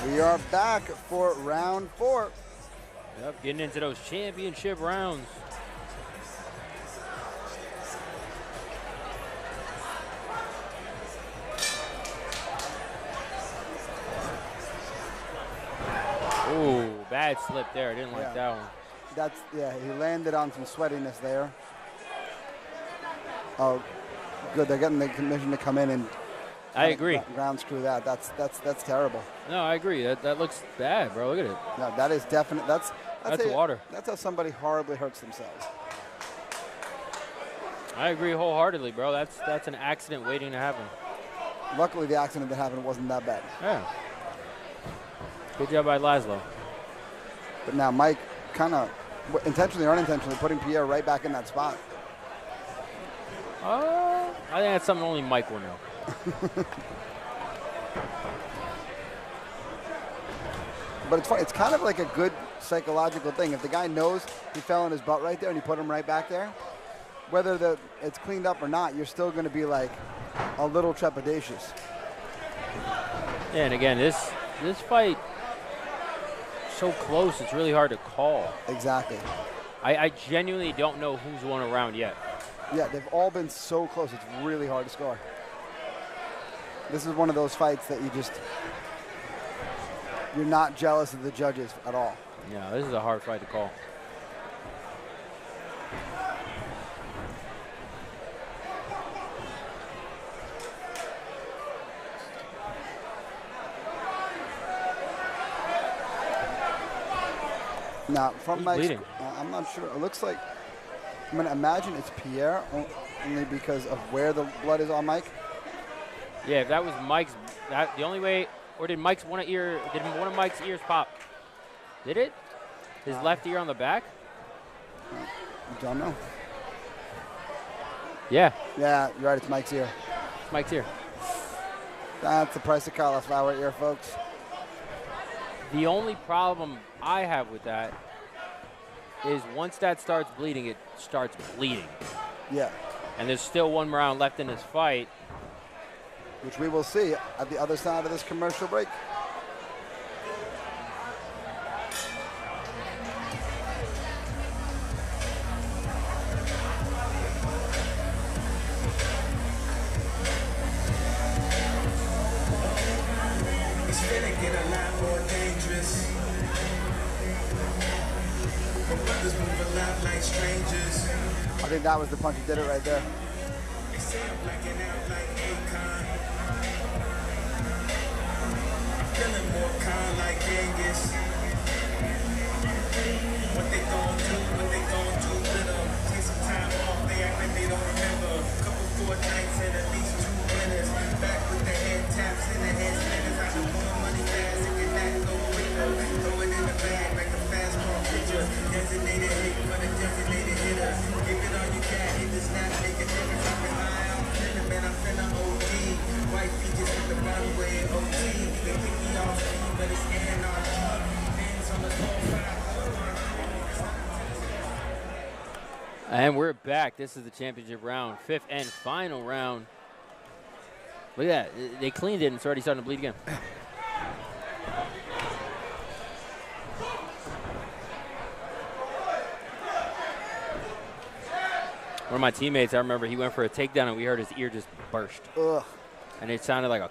We are back for round 4. Yep, getting into those championship rounds. Ooh, bad slip there. I didn't like that one. He landed on some sweatiness there. Oh, good. They're getting the commission to come in and I agree. Ground screw that. That's terrible. No, I agree. That looks bad, bro. Look at it. No, that is definite. That's water. That's how somebody horribly hurts themselves. I agree wholeheartedly, bro. That's an accident waiting to happen. Luckily, the accident that happened wasn't that bad. Yeah. Good job by Laszlo. But now Mike kind of, intentionally or unintentionally, putting Pierre right back in that spot. I think that's something only Mike will know. But it's fun. It's kind of like a good psychological thing. If the guy knows he fell on his butt right there and you put him right back there, whether it's cleaned up or not, you're still going to be like a little trepidatious. Yeah, and again, this fight, so close, it's really hard to call. Exactly. I genuinely don't know who's won a round yet. Yeah, they've all been so close. It's really hard to score. This is one of those fights that you're not jealous of the judges at all. Yeah, this is a hard fight to call. Now, from Who's Mike's, bleeding? I'm not sure. It looks like, I'm going to imagine it's Pierre, only because of where the blood is on Mike. Yeah, if that was Mike's, the only way, or did one of Mike's ears pop? Did it? His left ear on the back? Don't know. Yeah. Yeah, you're right. It's Mike's ear. It's Mike's ear. That's the price of cauliflower ear, folks. The only problem I have with that is once that starts bleeding, it starts bleeding. Yeah. And there's still one round left in this fight. Which we will see at the other side of this commercial break. It's finna get a lot more dangerous. My brothers move a lot like strangers. I think that was the punch that did it right there. They say I'm blacking out like Akon. I'm feeling more calm like Genghis. What they gon' do with them? Take some time off, they act like they don't remember. Couple 4 nights and at least 2 winners. Back with the head taps and the head spinners. I know more money fast and get that go quicker. Throw it in the bag like a fastball pitcher. Designated hit for the designated hitter. Give it all you got, it does not make a difference. I'm high, I'm finna, man, I'm finna OD. White feet just hit the runway, OT. They kick me off speed, but it's anarchy. Hands on the floor, And we're back. This is the championship round, 5th and final round. Look at that. They cleaned it and it's already starting to bleed again. One of my teammates, I remember he went for a takedown and we heard his ear just burst. Ugh. And it sounded like a,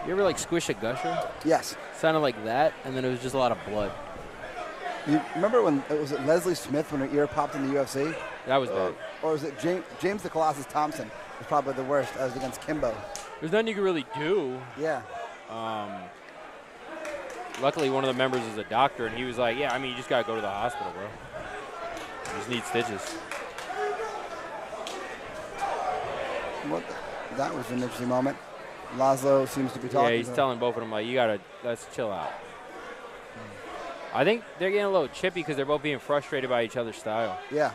you ever like squish a gusher? Yes. It sounded like that, and then it was just a lot of blood. You remember when, was it Leslie Smith when her ear popped in the UFC? That was bad. Or was it James the Colossus Thompson was probably the worst as against Kimbo? There's nothing you can really do. Yeah. Luckily, one of the members is a doctor, and he was like, yeah, I mean, you just got to go to the hospital, bro. You just need stitches. That was an interesting moment. Laszlo seems to be talking. Yeah, he's telling both of them, like, let's chill out. I think they're getting a little chippy because they're both being frustrated by each other's style. Yeah.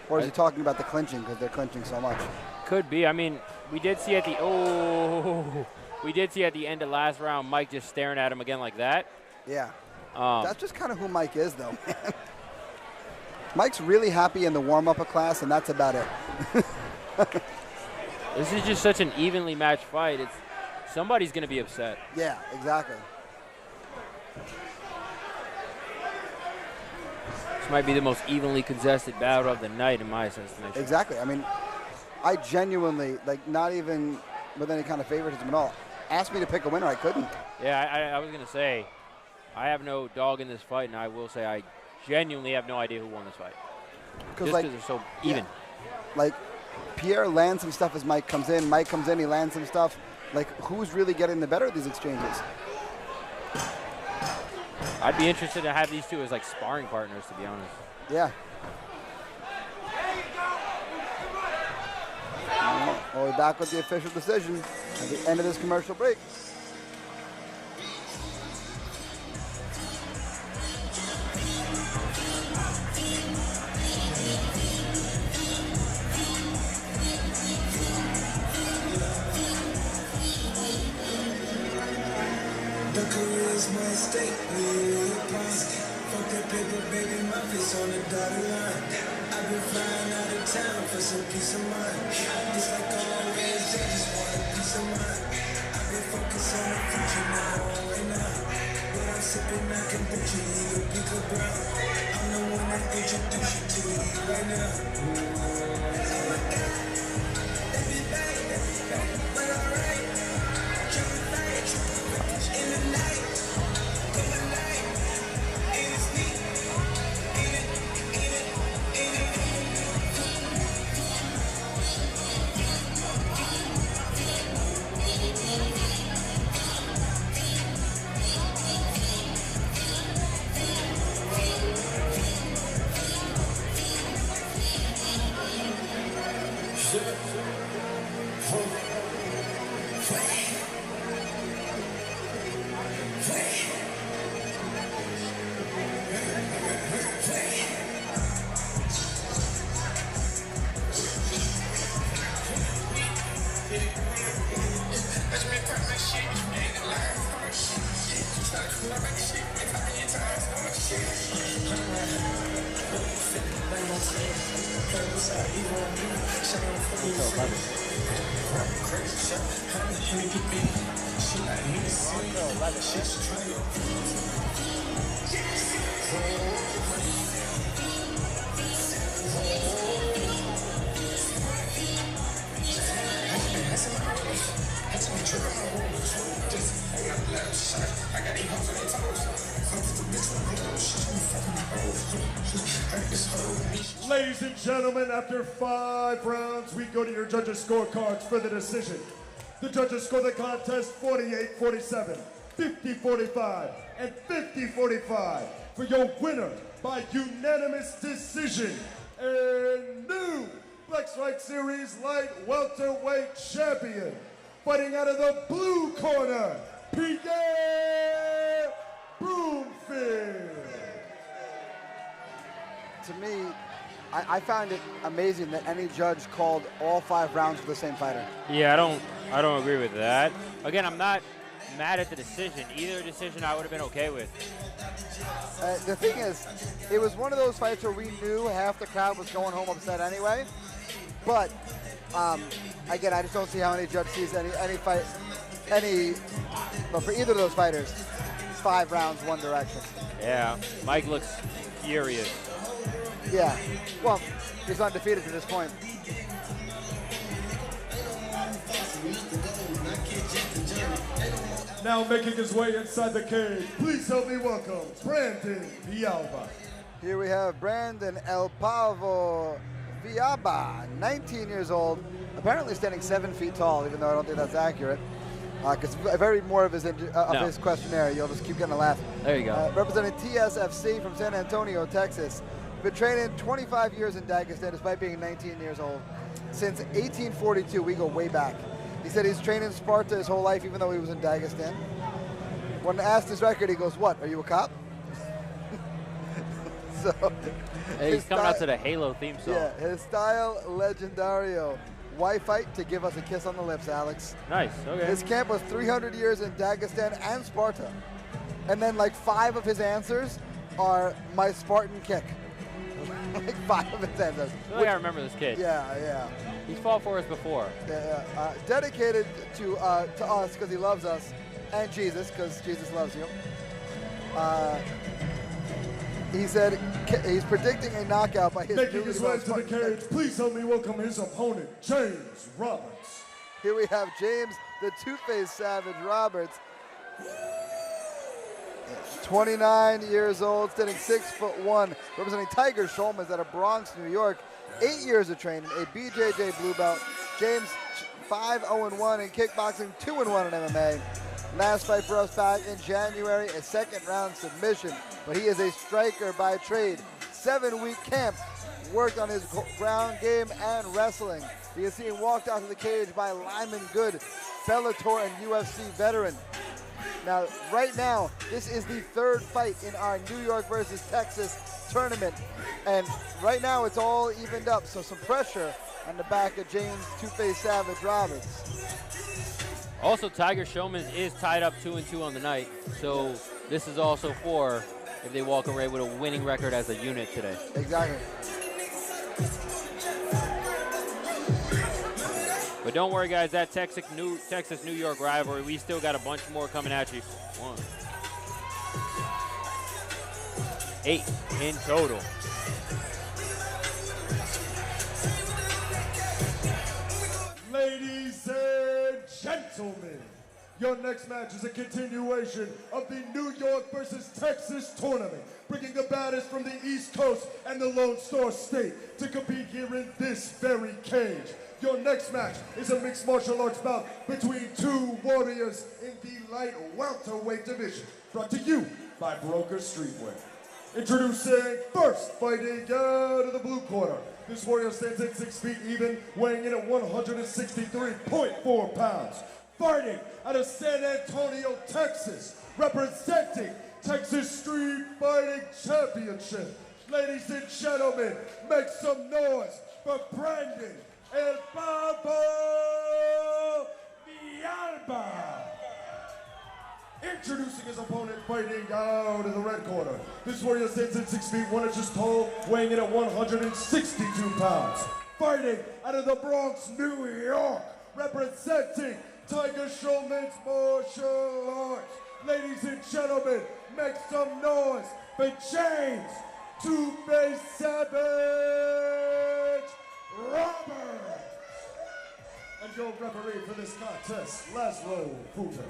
Or is he talking about the clinching because they're clinching so much? Could be. I mean, we did see at the end of last round Mike just staring at him again like that. Yeah. That's just kind of who Mike is, though, man. Mike's really happy in the warm-up of class, and that's about it. This is just such an evenly matched fight. Somebody's going to be upset. Yeah, exactly. This might be the most evenly contested battle of the night in my estimation. Exactly. I mean, I genuinely, like, not even with any kind of favoritism at all, asked me to pick a winner, I couldn't. Yeah, I was going to say, I have no dog in this fight, and I will say I genuinely have no idea who won this fight. Just because they're so even. Yeah. Like, Pierre lands some stuff as Mike comes in. Mike comes in, he lands some stuff. Like, who's really getting the better of these exchanges? I'd be interested to have these two as, like, sparring partners, to be honest. Yeah. We'll be back with the official decision at the end of this commercial break. The career is my estate, we promise. Fuck that paper, baby, my face on the dotted line. I've been flying out of town for some peace of mind. It's like always, I just want a peace of mind. I've been focused on the future now, right now. What I'm sipping, I can put you in the pick of brown. I'm the one that introduced you to it right now. Oh my God, everybody, but alright. Trying to fight in the night, in the night. Ain't it sneak? Ain't it? Ladies and gentlemen, after 5 rounds, we go to your judges' scorecards for the decision. The judges score the contest 48-47, 50-45, and 50-45 for your winner by unanimous decision and new Flexfight Series Light Welterweight Champion, fighting out of the blue corner, Pierre Broomfield. To me, I found it amazing that any judge called all 5 rounds for the same fighter. Yeah, I don't agree with that. Again, I'm not mad at the decision. Either decision I would have been okay with. The thing is, it was one of those fights where we knew half the crowd was going home upset anyway. But again, I just don't see how any judge sees any fight, but for either of those fighters, 5 rounds, one direction. Yeah, Mike looks furious. Yeah, well, he's undefeated to this point. Now making his way inside the cage, please help me welcome Brandon Villalba. Here we have Brandon El Pavo Villalba, 19 years old, apparently standing 7 feet tall, even though I don't think that's accurate. Because very more of his his questionnaire, you'll just keep getting a laugh. There you go. Representing TSFC from San Antonio, Texas. Been training 25 years in Dagestan despite being 19 years old. Since 1842, we go way back. He said he's trained in Sparta his whole life, even though he was in Dagestan. When asked his record, he goes, "What, are you a cop?" So, hey, he's coming out to the Halo theme song. Yeah, his style, legendario. Why fight? To give us a kiss on the lips, Alex. Nice, okay. His camp was 300 years in Dagestan and Sparta. And then like 5 of his answers are my Spartan kick. Like 5 of his answers. I feel like I remember this kid. Yeah. He's fought for us before. Yeah. Dedicated to us because he loves us, and Jesus because Jesus loves you. He said he's predicting a knockout by his Making his way to the cage, please help me welcome his opponent, James Roberts. Here we have James, the Two-Faced Savage Roberts. 29 years old, standing 6'1", representing Tiger Schulman's out of Bronx, New York. 8 years of training, a BJJ blue belt. James 5-0-1 in kickboxing, 2-1 in MMA. Last fight for us back in January, a 2nd round submission. But he is a striker by trade. 7-week camp worked on his ground game and wrestling. You can see him walked out to the cage by Lyman Good, Bellator and UFC veteran. Now, right now, this is the 3rd fight in our New York versus Texas tournament. And right now, it's all evened up. So some pressure on the back of James Two-Face Savage Roberts. Also, Tiger Showman is tied up 2-2 on the night. So this is also 4 if they walk away with a winning record as a unit today. Exactly. But don't worry, guys, that Texas-New York rivalry, we still got a bunch more coming at you. 1, 8 in total. Ladies and gentlemen, your next match is a continuation of the New York versus Texas tournament, bringing the baddest from the East Coast and the Lone Star State to compete here in this very cage. Your next match is a mixed martial arts bout between 2 warriors in the light welterweight division, brought to you by Broker Streetwear. Introducing first, fighting out of the blue corner. This warrior stands at 6 feet even, weighing in at 163.4 pounds. Fighting out of San Antonio, Texas, representing Texas Street Fighting Championship. Ladies and gentlemen, make some noise for Brandon El Babo Villalba. Introducing his opponent, fighting out in the red corner. This warrior stands at 6 feet 1 inches tall, weighing in at 162 pounds. Fighting out of the Bronx, New York, representing Tiger Showman's martial arts. Ladies and gentlemen, make some noise for James Two-Face Savage Roberts. And your referee for this contest, Laszlo Futer.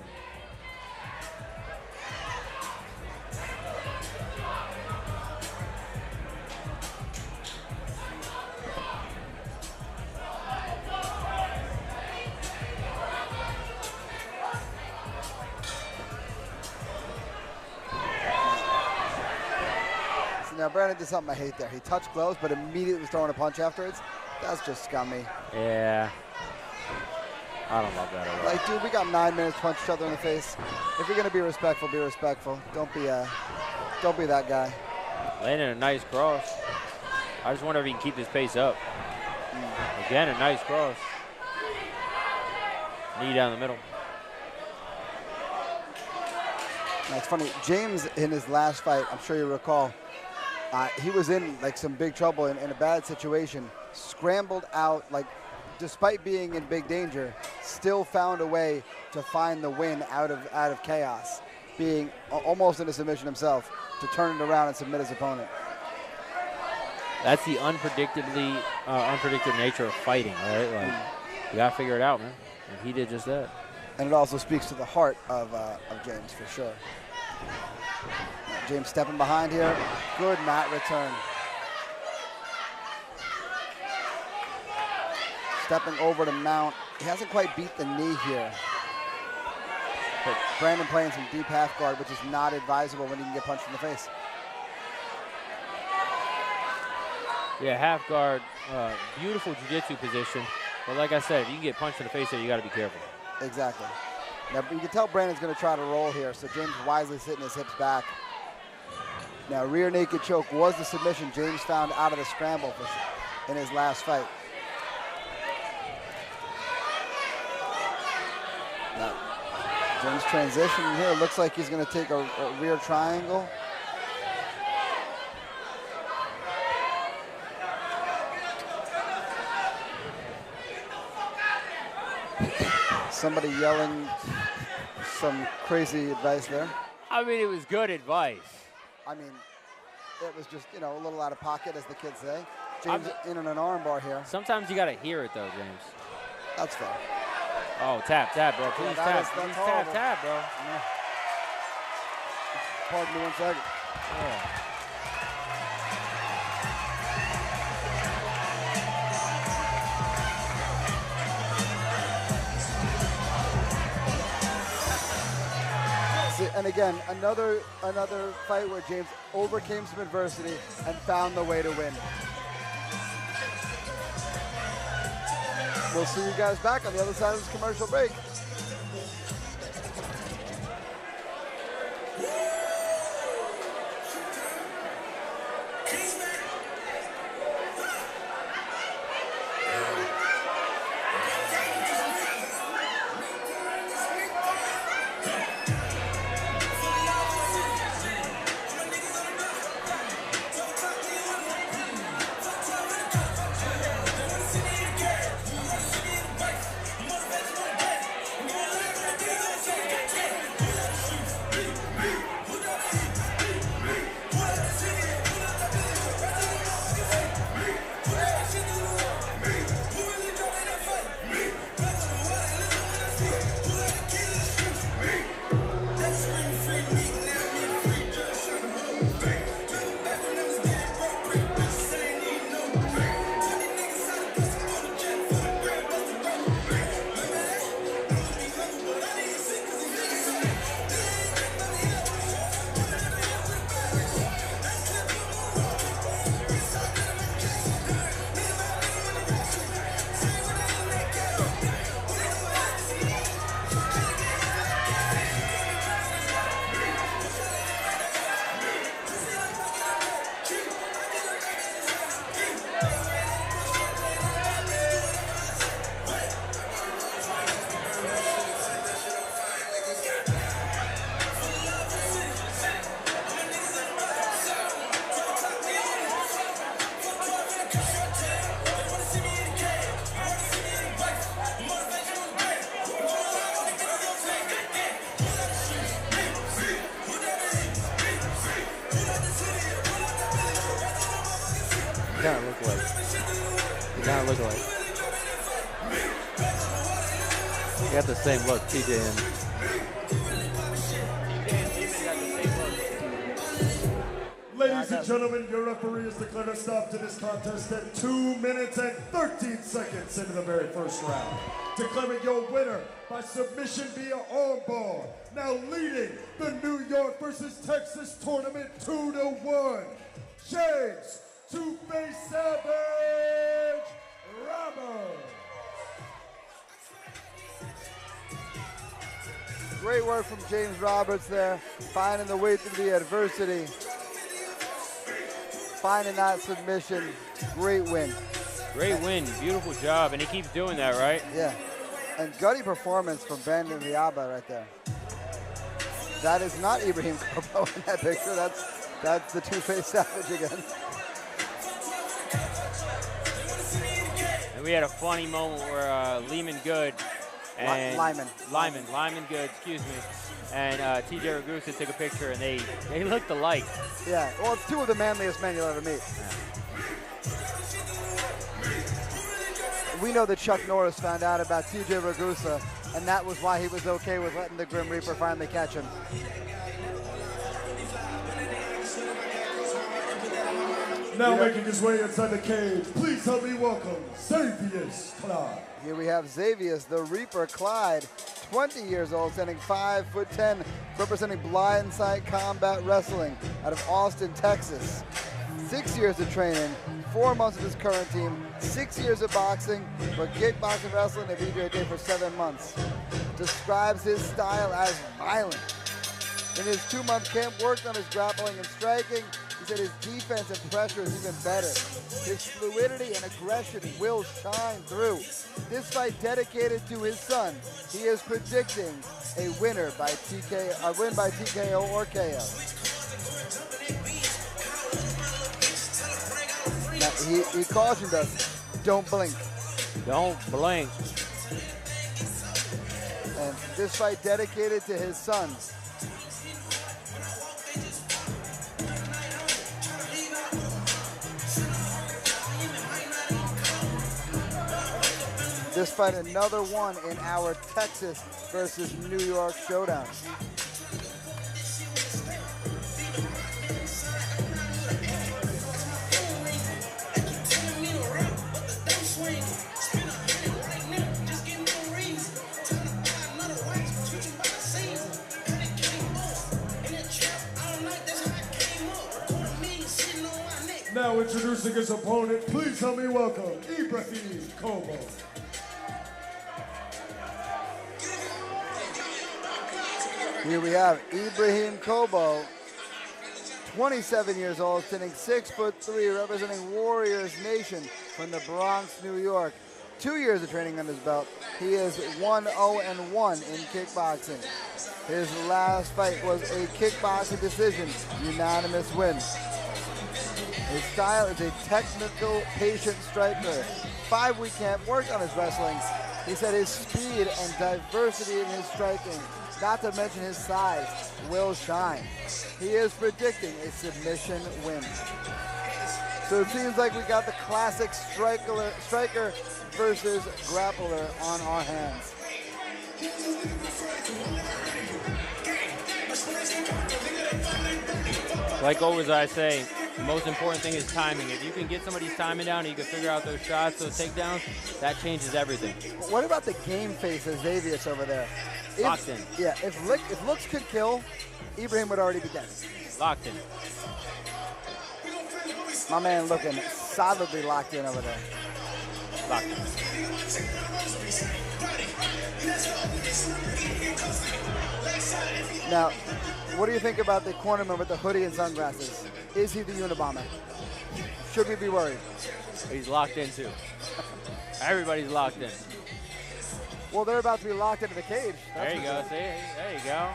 Now, Brandon did something I hate there. He touched gloves, but immediately was throwing a punch afterwards. That's just scummy. Yeah. I don't love that at all. Like, dude, we got 9 minutes to punch each other in the face. If you're gonna be respectful, be respectful. Don't be that guy. Landing a nice cross. I just wonder if he can keep this pace up. Again, a nice cross. Knee down the middle. Now, it's funny, James in his last fight, I'm sure you recall, he was in like some big trouble in a bad situation, scrambled out, like despite being in big danger, still found a way to find the win out of chaos, being almost in a submission himself to turn it around and submit his opponent. That's the unpredicted nature of fighting, right? Like, you gotta figure it out, man. And he did just that. And it also speaks to the heart of James, for sure. James stepping behind here. Good mat return. Stepping over to mount. He hasn't quite beat the knee here. But Brandon playing some deep half guard, which is not advisable when you can get punched in the face. Yeah, half guard, beautiful jiu-jitsu position. But like I said, if you can get punched in the face there, you got to be careful. Exactly. Now, you can tell Brandon's going to try to roll here, so James wisely sitting his hips back. Now, rear naked choke was the submission James found out of the scramble in his last fight. Now, James transition here. Looks like he's going to take a rear triangle. Somebody yelling some crazy advice there. I mean, it was good advice. I mean, it was just, a little out of pocket, as the kids say. James in an armbar here. Sometimes you got to hear it, though, James. That's fair. Oh, tap, bro. Please tap. Please tap, bro. Yeah. Pardon me 1 second. Yeah. And again, another fight where James overcame some adversity and found the way to win. We'll see you guys back on the other side of this commercial break. They kind of look alike. They got the same look, TJ and Ladies and gentlemen, your referee has declared a stop to this contest at 2 minutes and 13 seconds into the very first round. Declaring your winner by submission via armbar. Now leading the New York versus Texas tournament 2-1. James Two-Face Savage Roberts. Great work from James Roberts there, finding the way through the adversity, finding that submission. Great win. great win, beautiful job, and he keeps doing that, right? Yeah, and gutty performance from Brandon Viaba right there. That is not Ibrahim Corbo in that picture. That's the Two-Face Savage again. And we had a funny moment where Lyman Good and Lyman Good, excuse me, and TJ Ragusa took a picture, and they looked alike. Yeah, well, it's two of the manliest men you'll ever meet. Yeah. We know that Chuck Norris found out about TJ Ragusa, and that was why he was okay with letting the Grim Reaper finally catch him. Now making his way inside the cage, please help me welcome Xavius Clyde. Here we have Xavius, the Reaper Clyde, 20 years old, standing 5'10", representing Blindside Combat Wrestling out of Austin, Texas. 6 years of training, 4 months with his current team, 6 years of boxing, but kickboxing, wrestling, and BJJ for 7 months. Describes his style as violent. In his 2-month camp, worked on his grappling and striking. He said his defense and pressure is even better. His fluidity and aggression will shine through. This fight dedicated to his son. He is predicting a winner by a win by TKO or KO. Now, he cautioned us, don't blink. Don't blink. And this fight dedicated to his son. This fight, another one in our Texas versus New York showdown. introducing his opponent, please help me welcome Ibrahim Kobo. Here we have Ibrahim Kobo, 27 years old, standing 6'3", representing Warriors Nation from the Bronx, New York. 2 years of training on his belt. He is 1-0-1 in kickboxing. His last fight was a kickboxing decision, unanimous win. His style is a technical, patient striker. 5-week camp, worked on his wrestling. He said his speed and diversity in his striking, not to mention his size, will shine. He is predicting a submission win. So it seems like we got the classic striker versus grappler on our hands. Like always I say, the most important thing is timing. If you can get somebody's timing down and you can figure out those shots, those takedowns, that changes everything. But what about the game face of Xavier over there? Locked in. Yeah, if looks could kill, Ibrahim would already be dead. Locked in. My man looking solidly locked in over there. Locked in. Now, what do you think about the cornerman with the hoodie and sunglasses? Is he the Unabomber? Should we be worried? He's locked in too. Everybody's locked in. Well, they're about to be locked into the cage. There you go. See, there you go.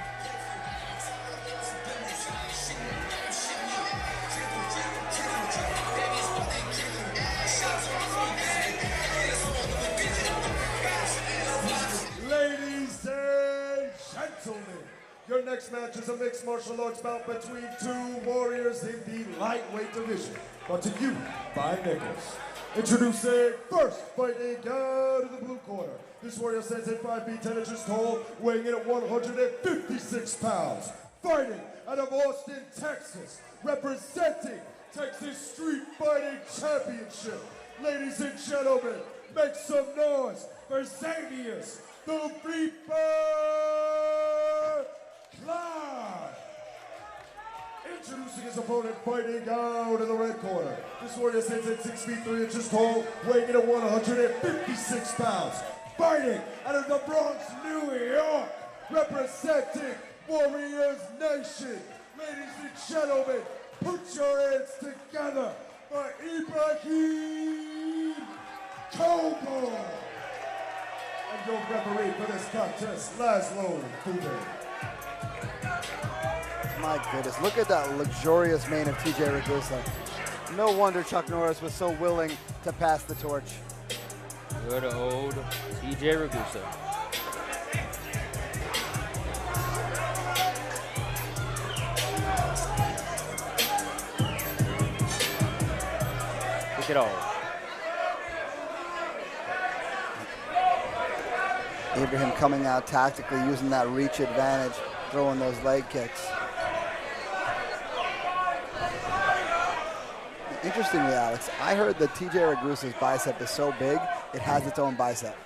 Ladies and gentlemen, your next match is a mixed martial arts bout between two warriors in the lightweight division. Brought to you by Nichols. Introducing first, fighting out of the blue corner. This warrior stands at 5 feet 10 inches tall, weighing in at 156 pounds. Fighting out of Austin, Texas, representing Texas Street Fighting Championship. Ladies and gentlemen, make some noise for Xavier the Reaper Clyde. Introducing his opponent, fighting out in the red corner. This warrior stands at 6 feet 3 inches tall, weighing in at 156 pounds. Fighting out of the Bronx, New York, representing Warriors Nation. Ladies and gentlemen, put your hands together for Ibrahim Kobo. And your referee for this contest, Laszlo Fube. My goodness, look at that luxurious mane of TJ Ragusa. No wonder Chuck Norris was so willing to pass the torch. Good old TJ Ragusa. Look at all. Ibrahim coming out tactically, using that reach advantage, throwing those leg kicks. Interestingly, Alex, I heard that TJ Ragusa's bicep is so big, it has its own bicep.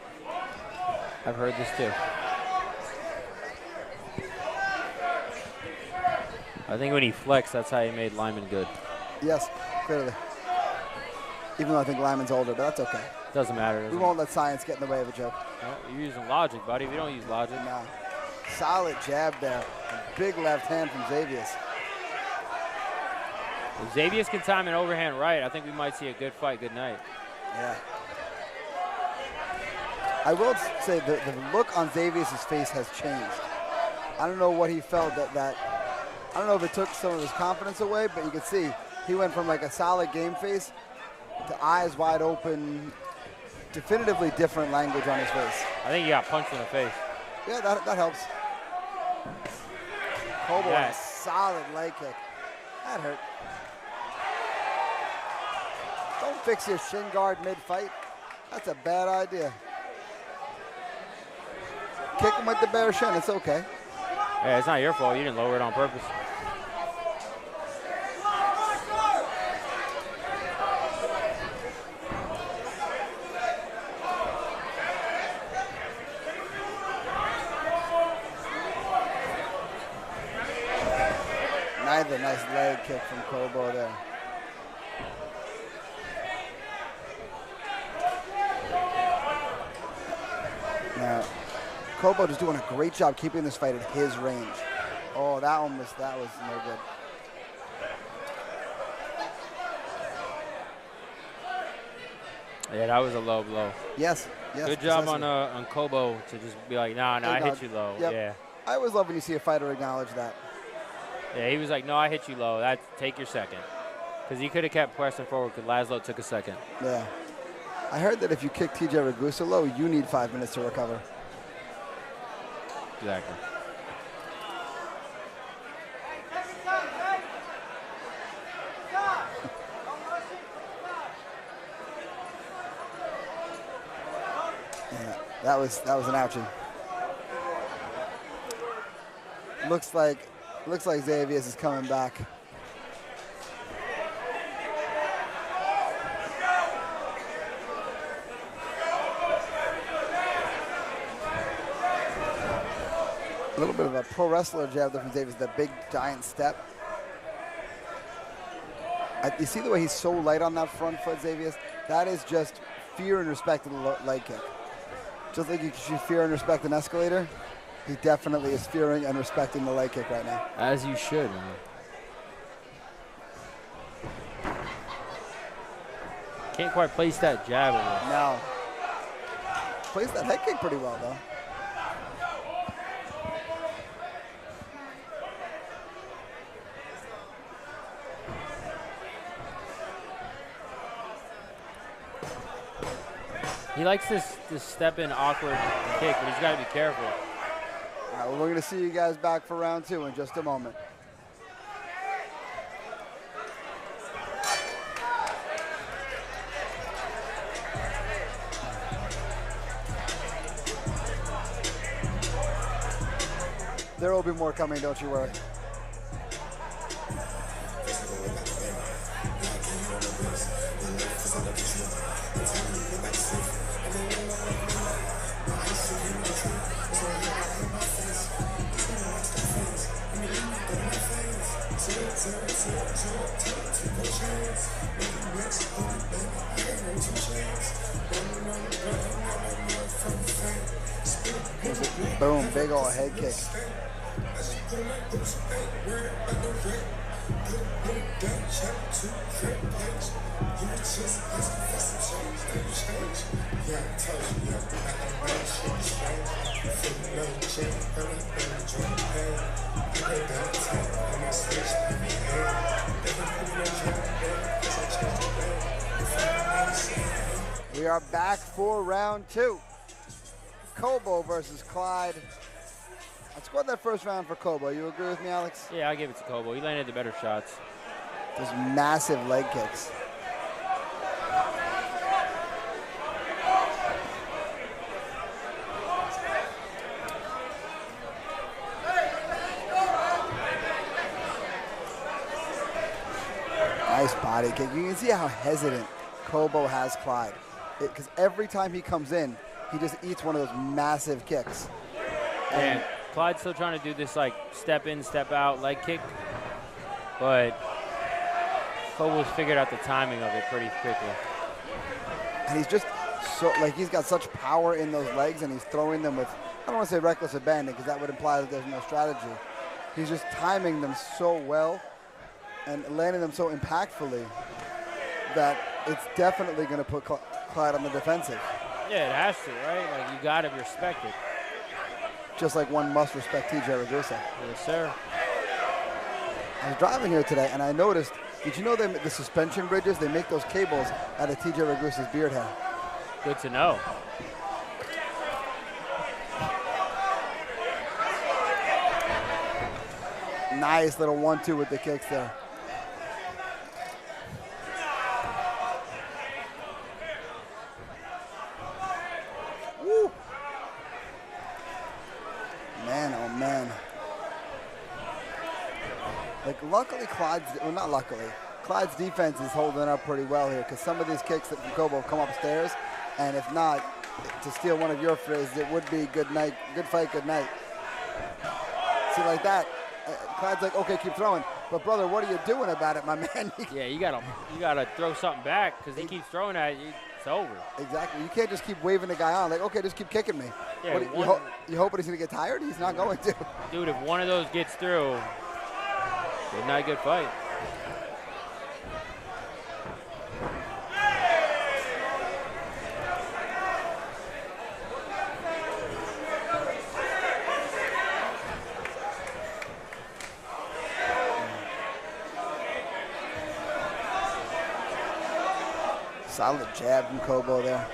I've heard this too. I think when he flexed, that's how he made Lyman good. Yes, clearly. Even though I think Lyman's older, but that's okay. Doesn't matter. We won't let science get in the way of a joke. No, you're using logic, buddy. If you don't use logic. No. Solid jab there. A big left hand from Xavier. If Xavier can time an overhand right, I think we might see a good fight, good night. Yeah. I will say the look on Xavier's face has changed. I don't know what he felt that I don't know if it took some of his confidence away, but you can see he went from like a solid game face to eyes wide open, definitively different language on his face. I think he got punched in the face. Yeah, that helps. Kobo, a solid leg kick. That hurt. Don't fix your shin guard mid-fight. That's a bad idea. Kick him with the bare shin, it's okay. Hey, it's not your fault. You didn't lower it on purpose. Another nice leg kick from Kobo there. Now, Kobo just doing a great job keeping this fight at his range. Oh, that was no good. Yeah, that was a low blow. Yes. Good job on Kobo to just be like, nah, I hit you low. Yep. Yeah. I always love when you see a fighter acknowledge that. Yeah, he was like, no, I hit you low. Take your second. Because he could have kept pressing forward because Laszlo took a second. Yeah. I heard that if you kick TJ Ragusa low, you need 5 minutes to recover. Exactly. Yeah, that was an ouchie. Looks like Xavier is coming back. A little bit of a pro wrestler jab there from Xavier, that big giant step. You see the way he's so light on that front foot, Xavier? That is just fear and respect of the leg kick. Just like you should fear and respect an escalator, he definitely is fearing and respecting the leg kick right now. As you should, man. Can't quite place that jab. No. Plays that head kick pretty well, though. He likes this step in awkward kick, but he's got to be careful. All right, well, we're going to see you guys back for round 2 in just a moment. There will be more coming, don't you worry. Boom, big old head kick. We are back for round 2. Kobo versus Clyde. I scored that first round for Kobo. You agree with me, Alex? Yeah, I give it to Kobo. He landed the better shots. Those massive leg kicks. Nice body kick. You can see how hesitant Kobo has Clyde. Because every time he comes in, he just eats one of those massive kicks. And Clyde's still trying to do this like step in, step out leg kick, but Kobo's figured out the timing of it pretty quickly. And he's just so, like, he's got such power in those legs, and he's throwing them with, I don't want to say reckless abandon, because that would imply that there's no strategy. He's just timing them so well and landing them so impactfully that it's definitely going to put Clyde on the defensive. Yeah, it has to, right? Like, you got to respect it. Just like one must respect TJ Ragusa. Yes, sir. I was driving here today, and I noticed, did you know the suspension bridges, they make those cables out of TJ Ragusa's beard hair? Good to know. Nice little 1-2 with the kicks there. Woo! Man, oh man. Like, luckily Clyde's defense is holding up pretty well here, because some of these kicks that from Kobo come upstairs, and if not, to steal one of your phrases, it would be good night, good fight, good night. See, like that, Clyde's like, okay, keep throwing. But brother, what are you doing about it, my man? Yeah, you gotta throw something back because he keeps throwing at you. It's over. Exactly. You can't just keep waving the guy on like, okay, just keep kicking me. Yeah, What, you hoping he's gonna get tired? He's not going to. Dude, if one of those gets through, it's not a good fight. Solid jab from Kobo there.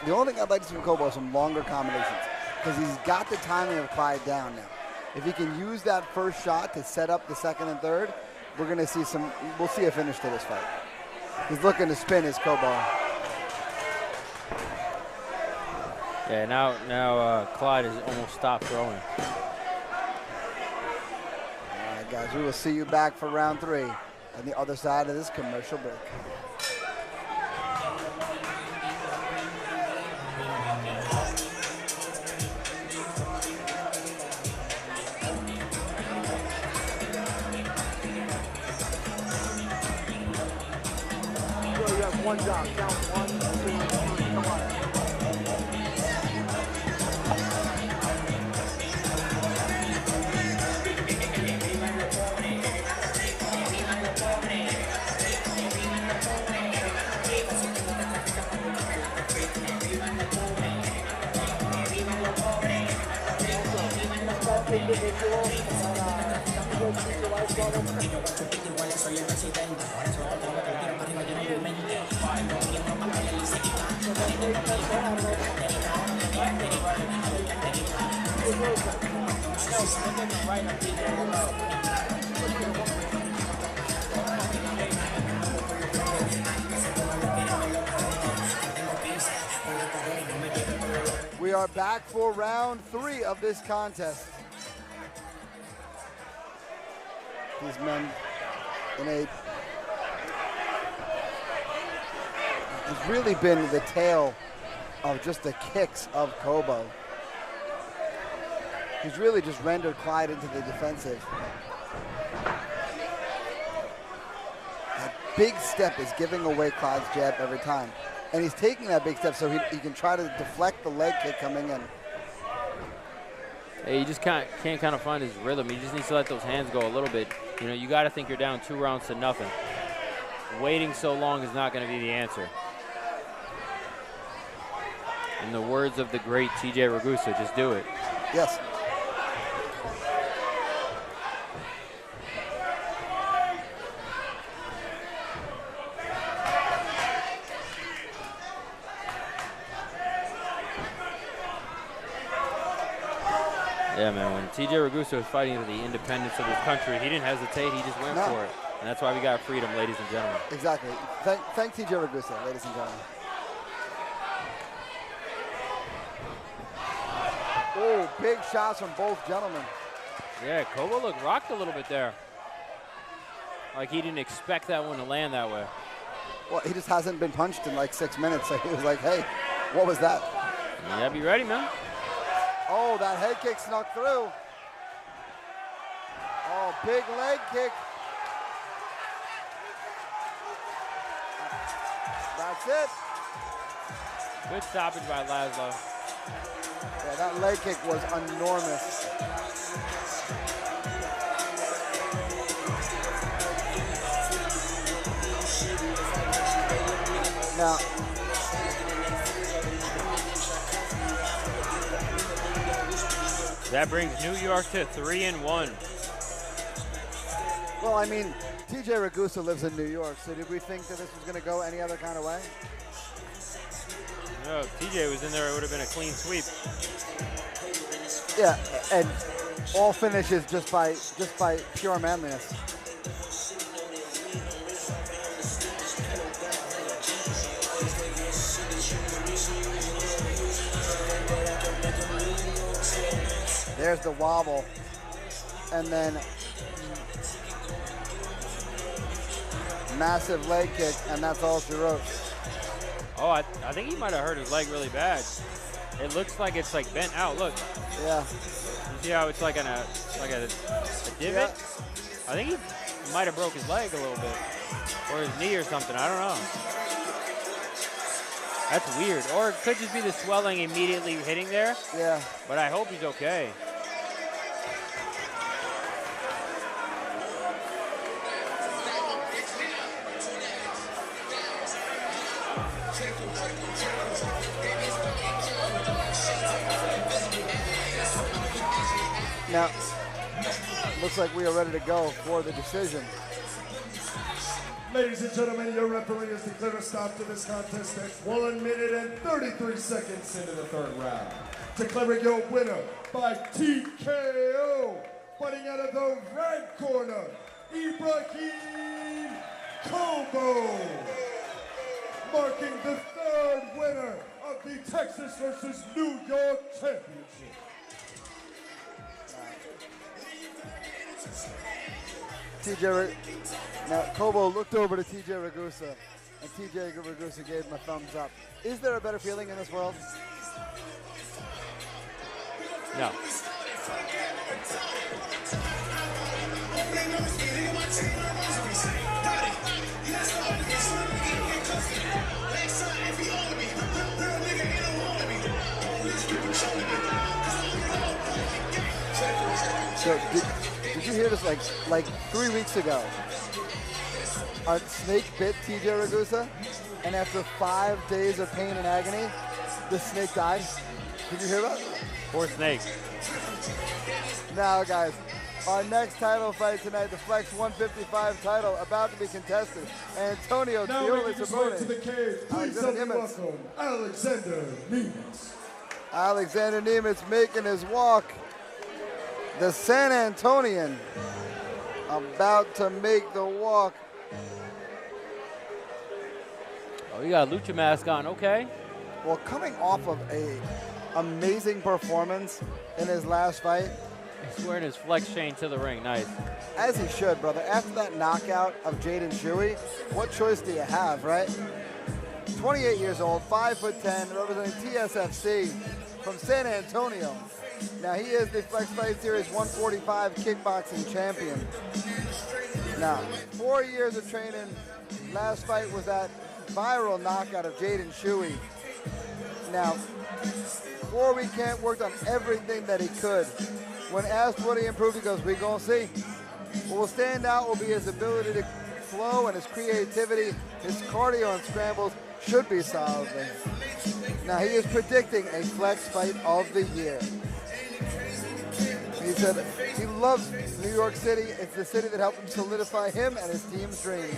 The only thing I'd like to see from Kobo is some longer combinations because he's got the timing of Clyde down now. If he can use that first shot to set up the second and third, we're going to see we'll see a finish to this fight. He's looking to spin his Kobo. Yeah, now Clyde has almost stopped throwing. All right, guys, we will see you back for round 3 on the other side of this commercial break. One job, count 1, 2, 3, come on. We are back for round 3 of this contest. These men it's really been the tale of just the kicks of Kobo. He's really just rendered Clyde into the defensive. That big step is giving away Clyde's jab every time. And he's taking that big step so he can try to deflect the leg kick coming in. Hey, you just can't kind of find his rhythm. He just needs to let those hands go a little bit. You know, you got to think you're down 2 rounds to nothing. Waiting so long is not going to be the answer. In the words of the great TJ Ragusa, just do it. Yes. Yeah, man, when TJ Ragusa was fighting for the independence of his country, he didn't hesitate, he just went for it. And that's why we got freedom, ladies and gentlemen. Exactly. Thank TJ Ragusa, ladies and gentlemen. Oh, big shots from both gentlemen. Yeah, Kobo looked rocked a little bit there. Like he didn't expect that one to land that way. Well, he just hasn't been punched in like 6 minutes, so he was like, hey, what was that? You gotta be ready, man. Oh, that head kick snuck through. Oh, big leg kick. That's it. Good stoppage by Laszlo. Yeah, that leg kick was enormous. Now, that brings New York to 3-1. Well, I mean, TJ Ragusa lives in New York, so did we think that this was going to go any other kind of way? No, if TJ was in there, it would have been a clean sweep. Yeah, and all finishes just by pure manliness. There's the wobble, and then massive leg kick, and that's all she wrote. Oh, I think he might have hurt his leg really bad. It looks like it's like bent out. Look. Yeah. You see how it's like a divot? Yeah. I think he might have broke his leg a little bit, or his knee or something. I don't know. That's weird. Or it could just be the swelling immediately hitting there. Yeah. But I hope he's okay. Now, looks like we are ready to go for the decision. Ladies and gentlemen, your referee has declared a stop to this contest at 1 minute and 33 seconds into the third round. Declaring your winner by TKO, fighting out of the red corner, Ibrahim Kobo. Marking the third winner of the Texas versus New York Championship. Now, Kobo looked over to TJ Ragusa, and TJ Ragusa gave him a thumbs up. Is there a better feeling in this world? No. So, did you hear this like 3 weeks ago? A snake bit TJ Ragusa, and after 5 days of pain and agony, the snake died. Did you hear that? Poor snake. Now, guys, our next title fight tonight, the Flex 155 title, about to be contested. Antonio Now Teola's making his way to opponent, the cage, please help me welcome Alexander Nemeth. Alexander Nemeth making his walk. The San Antonian about to make the walk. Oh, you got a Lucha mask on, okay. Well, coming off of a amazing performance in his last fight. He's wearing his flex chain to the ring, nice. As he should, brother. After that knockout of Jaden Shuey, what choice do you have, right? 28 years old, 5'10", representing TSFC from San Antonio. Now, he is the Flex Fight Series 145 kickboxing champion. Now, 4 years of training. Last fight was that viral knockout of Jaden Shuey. Now, 4-week camp worked on everything that he could. When asked what he improved, he goes, "We gonna see." What will stand out will be his ability to flow and his creativity. His cardio and scrambles should be solid. Now, he is predicting a Flex Fight of the Year. He said he loves New York City. It's the city that helped him solidify him and his team's dreams.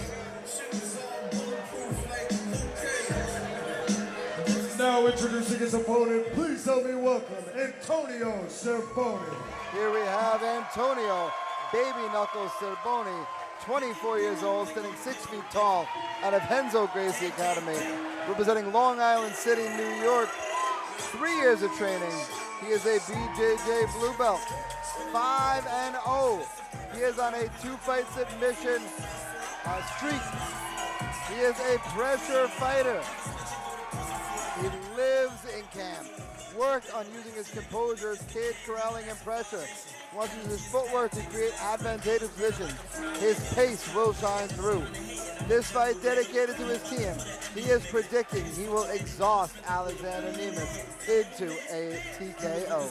Now introducing his opponent, please help me welcome Antonio Cervoni. Here we have Antonio Baby Knuckles Cervoni, 24 years old, standing 6 feet tall, out of Henzo Gracie Academy, representing Long Island City, New York. 3 years of training. He is a BJJ blue belt, 5-0. He is on a 2-fight submission streak. He is a pressure fighter. He lives in camp. Worked on using his composure, his cage corralling, and pressure. Wants to use his footwork to create advantageous positions. His pace will shine through. This fight dedicated to his team. He is predicting he will exhaust Alexander Nemeth into a TKO.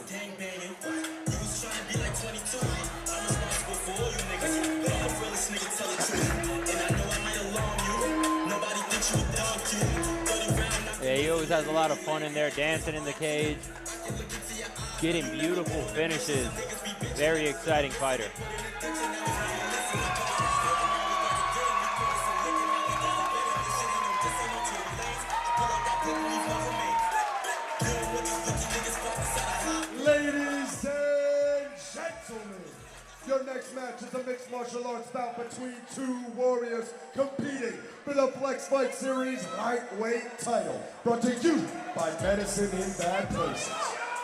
Yeah, he always has a lot of fun in there, dancing in the cage, getting beautiful finishes. Very exciting fighter. Ladies and gentlemen, your next match is a mixed martial arts bout between two warriors competing for the Flex Fight Series lightweight title, brought to you by Medicine in Bad Places.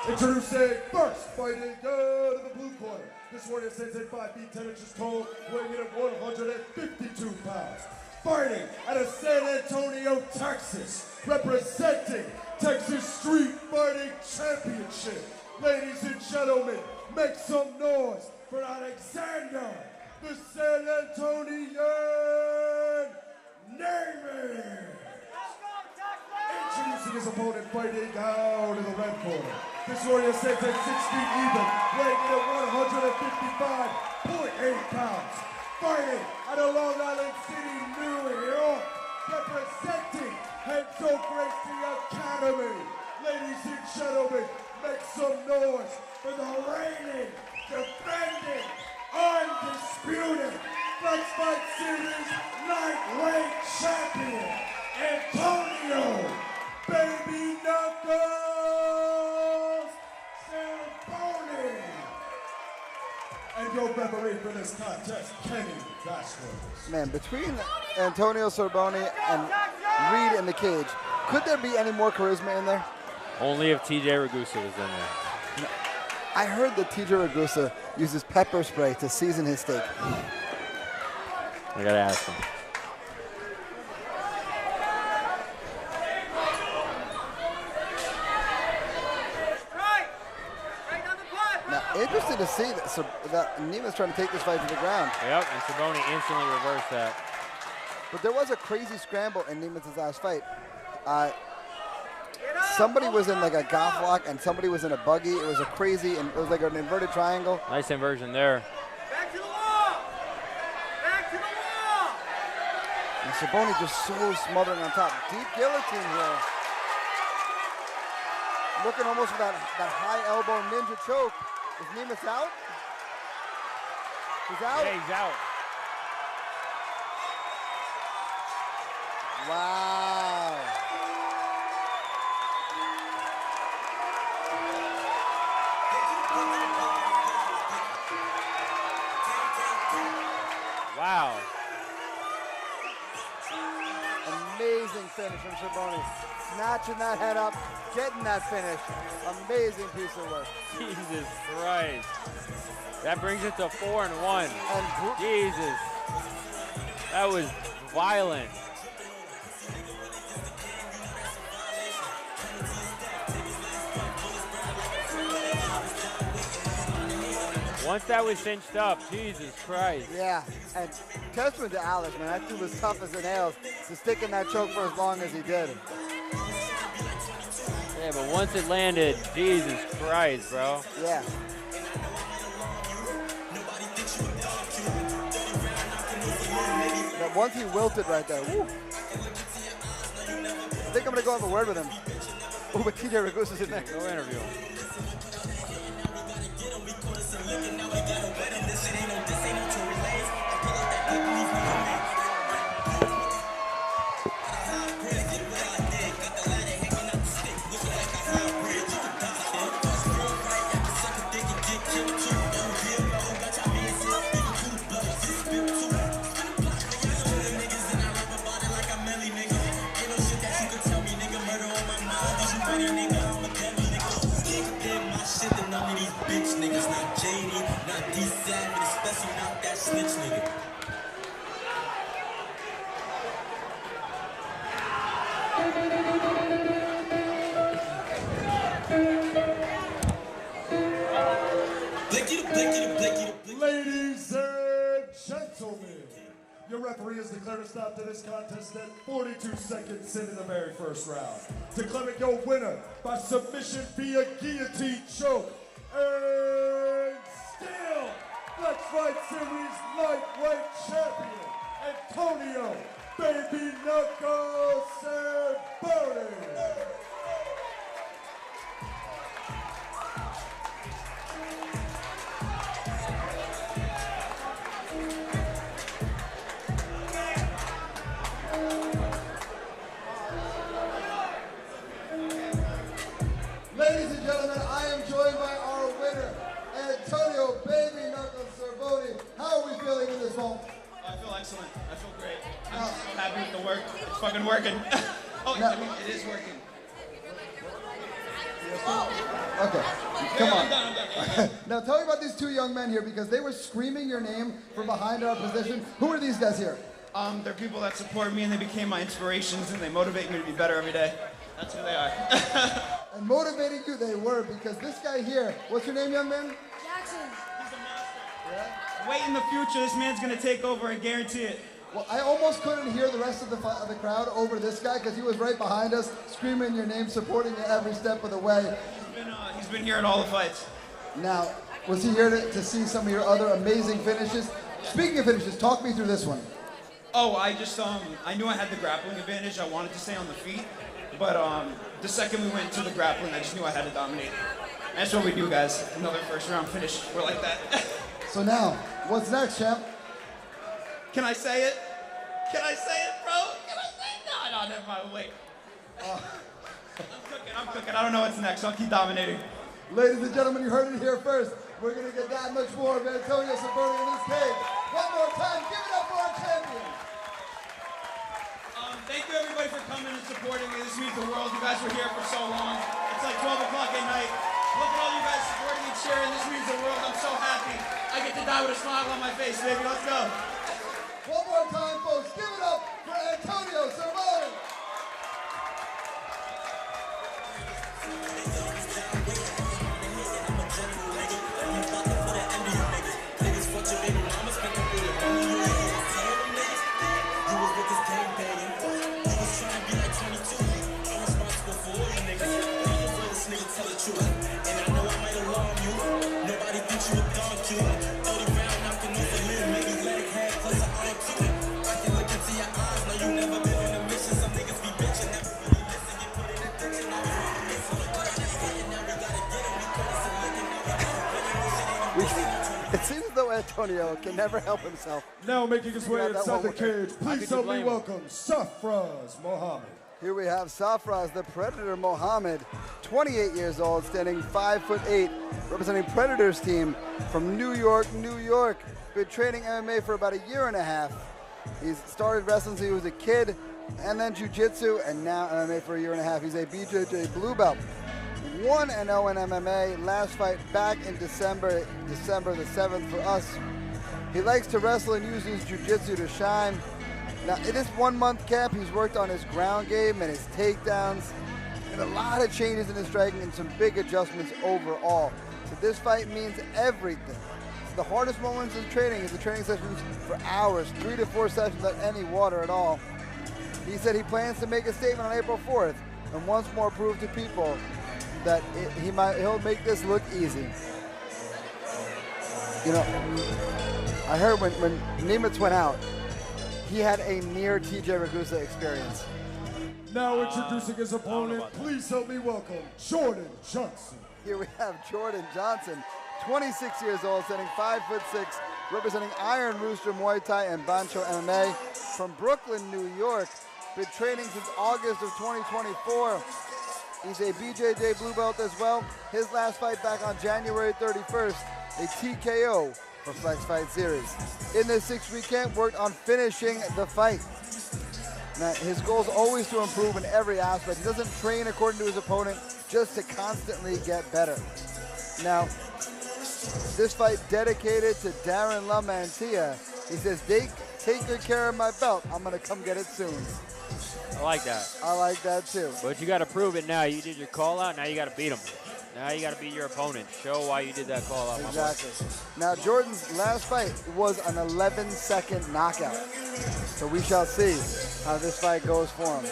Introducing first, fighting out of the blue corner. This warrior stands at 5 feet 10 inches tall, weighing in at 152 pounds. Fighting out of San Antonio, Texas, representing Texas Street Fighting Championship. Ladies and gentlemen, make some noise for Alexander, the San Antonian Naaman. Introducing his opponent, fighting out in the red corner. This warrior stands at 6 feet even, weighing in at 155.8 pounds. Fighting out of Long Island City, New York, representing Henzo Gracie Academy. Ladies and gentlemen, make some noise for the reigning, defending, undisputed Flex Fight Series lightweight champion, Antonio Baby Knuckles Cervoni. And your referee for this contest, Kenny Vasquez. Man, between Antonio Cervoni and Reed in the cage, could there be any more charisma in there? Only if TJ Ragusa was in there. I heard that TJ Ragusa uses pepper spray to season his steak. I gotta ask him. Now, interesting to see that Neiman's trying to take this fight to the ground. Yep, and Cervoni instantly reversed that. But there was a crazy scramble in Neiman's last fight. Somebody was in like a golf lock and somebody was in a buggy. It was a crazy, and it was like an inverted triangle. Nice inversion there. Back to the wall! Back to the wall! And Cervoni just so smothering on top. Deep guillotine here. Looking almost for that high elbow ninja choke. Is Neiman out? He's out? Yeah, he's out. Wow. Wow. Amazing finish from Cervoni. Snatching that head up, getting that finish. Amazing piece of work. Jesus Christ. That brings it to 4-1. Jesus. That was violent. Once that was cinched up, Jesus Christ. Yeah, and testament to Alex, man. That dude was tough as the nails to stick in that choke for as long as he did. Yeah, but once it landed, Jesus Christ, bro. Yeah. But once he wilted right there, woo. I think I'm gonna go have a word with him. Oh, but TJ Ragusa's in there. No interview. Ladies and gentlemen, your referee has declared a stop to this contest at 42 seconds into the very first round. Declaring your winner by submission via guillotine choke and still Flex Fight Series lightweight champion, Antonio Baby Knuckles Cervoni. Ladies and gentlemen, I am joined by our winner, Antonio Baby Knuckles Cervoni. How are we feeling in this moment? I feel excellent. I feel great. I'm so happy with the work. It's fucking working. I mean, it is working. Okay, come on. I'm done. Now tell me about these two young men here because they were screaming your name from behind our position. Who are these guys here? They're people that support me and they became my inspirations and they motivate me to be better every day. That's who they are. And motivating you they were, because this guy here, what's your name, young man? Jackson. He's a monster. Wait in the future, this man's gonna take over, I guarantee it. Well, I almost couldn't hear the rest of the crowd over this guy because he was right behind us, screaming your name, supporting you every step of the way. He's been here at all the fights. Now, was he here to see some of your other amazing finishes? Speaking of finishes, talk me through this one. Oh, I knew I had the grappling advantage. I wanted to stay on the feet, but the second we went to the grappling, I just knew I had to dominate. That's what we do, guys. Another first round finish. We're like that. So now, what's next, champ? Can I say it? Can I say it, bro? Can I say it? No, never mind. Wait. I'm cooking. I don't know what's next. I'll keep dominating. Ladies and gentlemen, you heard it here first. We're going to get that much more of Antonio Saboni in this cage. One more time, give it up for our champion. Thank you, everybody, for coming and supporting me. This means the world. You guys were here for so long. It's like 12 o'clock at night. Look at all you guys supporting and cheering. This means the world. I'm so happy. I get to die with a smile on my face, baby. Let's go. One more time, folks. Give it up for Antonio Saboni. It seems as though Antonio can never help himself. Now making his way inside the cage, please help me welcome Safraz Mohammed. Here we have Safraz, the Predator Mohammed, 28 years old, standing 5'8", representing Predator's team from New York, New York. Been training MMA for about a year and a half. He's started wrestling since he was a kid, and then jiu-jitsu, and now MMA for a year and a half. He's a BJJ blue belt. 1-0 in MMA, last fight back in December the 7th for us. He likes to wrestle and uses jiu-jitsu to shine. Now, in this 1 month camp, he's worked on his ground game and his takedowns, and a lot of changes in his striking and some big adjustments overall. So this fight means everything. So the hardest moments in training is the training sessions for hours, 3 to 4 sessions without any water at all. He said he plans to make a statement on April 4th and once more prove to people that he'll make this look easy. You know, I heard when Nimitz went out, he had a near TJ Ragusa experience. Now introducing his opponent, please help me welcome Jordan Johnson. Here we have Jordan Johnson, 26 years old, standing 5'6", representing Iron Rooster Muay Thai and Bancho MMA from Brooklyn, New York. Been training since August of 2024. He's a BJJ blue belt as well. His last fight back on January 31st, a TKO for Flex Fight Series. In this 6-week camp, worked on finishing the fight. Now, his goal is always to improve in every aspect. He doesn't train according to his opponent, just to constantly get better. Now, this fight dedicated to Darren LaMantia. He says, take good care of my belt. I'm going to come get it soon. I like that. I like that too. But you got to prove it now. You did your call out. Now you got to beat him. Now you got to beat your opponent. Show why you did that call out. Exactly. Now Jordan's last fight was an 11-second knockout. So we shall see how this fight goes for him.